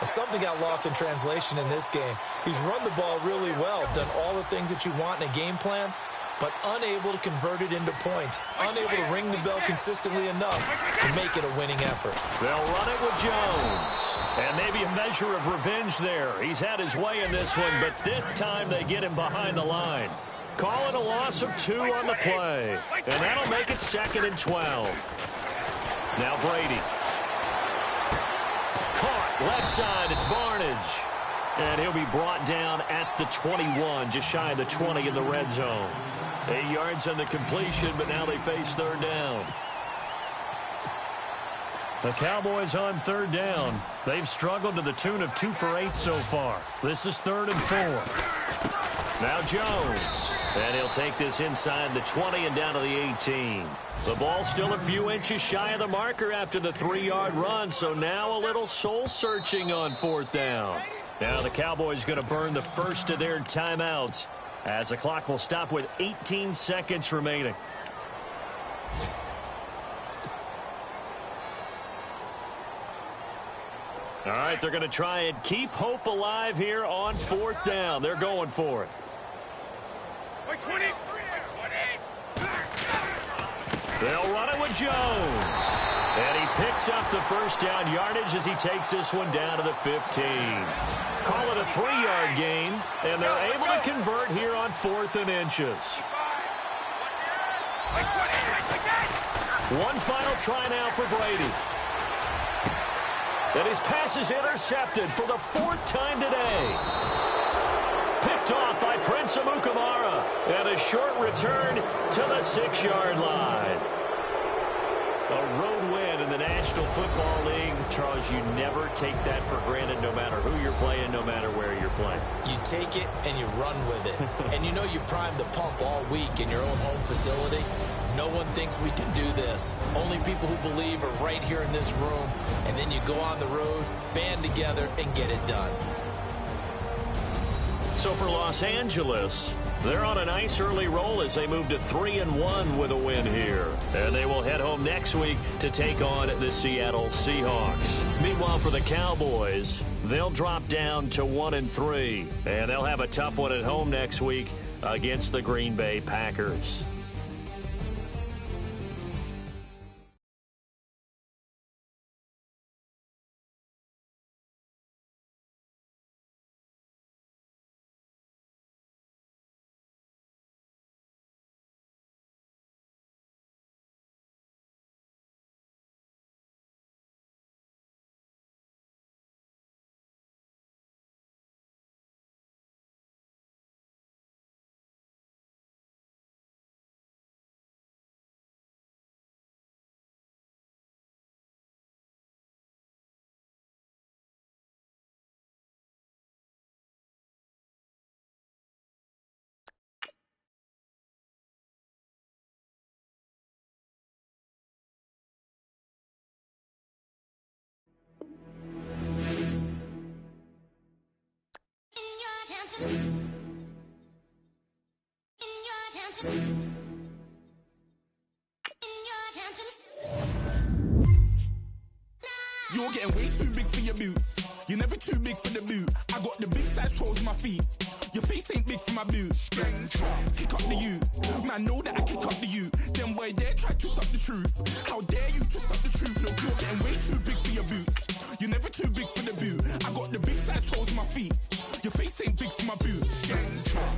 Something got lost in translation in this game. He's run the ball really well, done all the things that you want in a game plan, but unable to convert it into points, unable to ring the bell consistently enough to make it a winning effort. They'll run it with Jones. And maybe a measure of revenge there. He's had his way in this one, but this time they get him behind the line. Call it a loss of 2 on the play. And that'll make it 2nd and 12. Now Brady. Caught left side. It's Barnage. And he'll be brought down at the 21, just shy of the 20 in the red zone. 8 yards on the completion, but now they face third down. The Cowboys on third down. They've struggled to the tune of 2 for 8 so far. This is 3rd and 4. Now Jones. And he'll take this inside the 20 and down to the 18. The ball still a few inches shy of the marker after the 3-yard run, so now a little soul-searching on 4th down. Now the Cowboys going to burn the first of their timeouts as the clock will stop with 18 seconds remaining. All right, they're going to try and keep hope alive here on 4th down. They're going for it. They'll run it with Jones. And he picks up the first down yardage as he takes this one down to the 15. Call it a 3-yard gain, and they're able to convert here on 4th and inches. One final try now for Brady. And his pass is intercepted for the 4th time today. Picked off by Prince Amukamara. And a short return to the 6-yard line. A road win in the National Football League. Charles, you never take that for granted no matter who you're playing, no matter where you're playing. You take it and you run with it. And you know you primed the pump all week in your own home facility. No one thinks we can do this. Only people who believe are right here in this room. And then you go on the road, band together, and get it done. So for Los Angeles, they're on a nice early roll as they move to 3-1 with a win here. And they will head home next week to take on the Seattle Seahawks. Meanwhile, for the Cowboys, they'll drop down to 1-3. And they'll have a tough one at home next week against the Green Bay Packers. You're getting way too big for your boots. You're never too big for the boot. I got the big size toes on my feet. Your face ain't big for my boots. Kick up the you. Man, know that I kick up the you. Them boy dare try to suck the truth. How dare you to suck the truth? Look, you're getting way too big for your boots. You're never too big for the boot. I got the big size toes on my feet. Your face ain't big for my boots.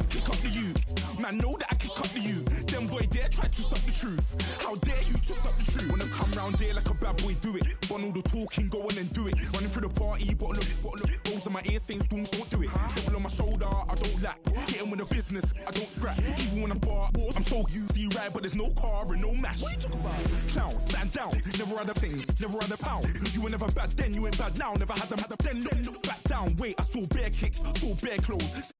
Kick up the you. Man, know that I kick up the you. Them boy dare try to suck the truth. How dare you to suck the truth? Wanna come round there like a bad boy, do it. Want all the talking, go on and do it. Running through the party, bottle of it. Rose in my ear saying storms, don't do it. Double on my shoulder, I don't lack. Getting with the business, I don't scrap. Even when I'm bar, I'm so easy right, but there's no car and no match. What you talk about? Clown, stand down. Never had a thing, never had a pound. You were never bad then, you ain't bad now. Never had them, then look back down. Wait, I saw bare kicks, saw bare clothes.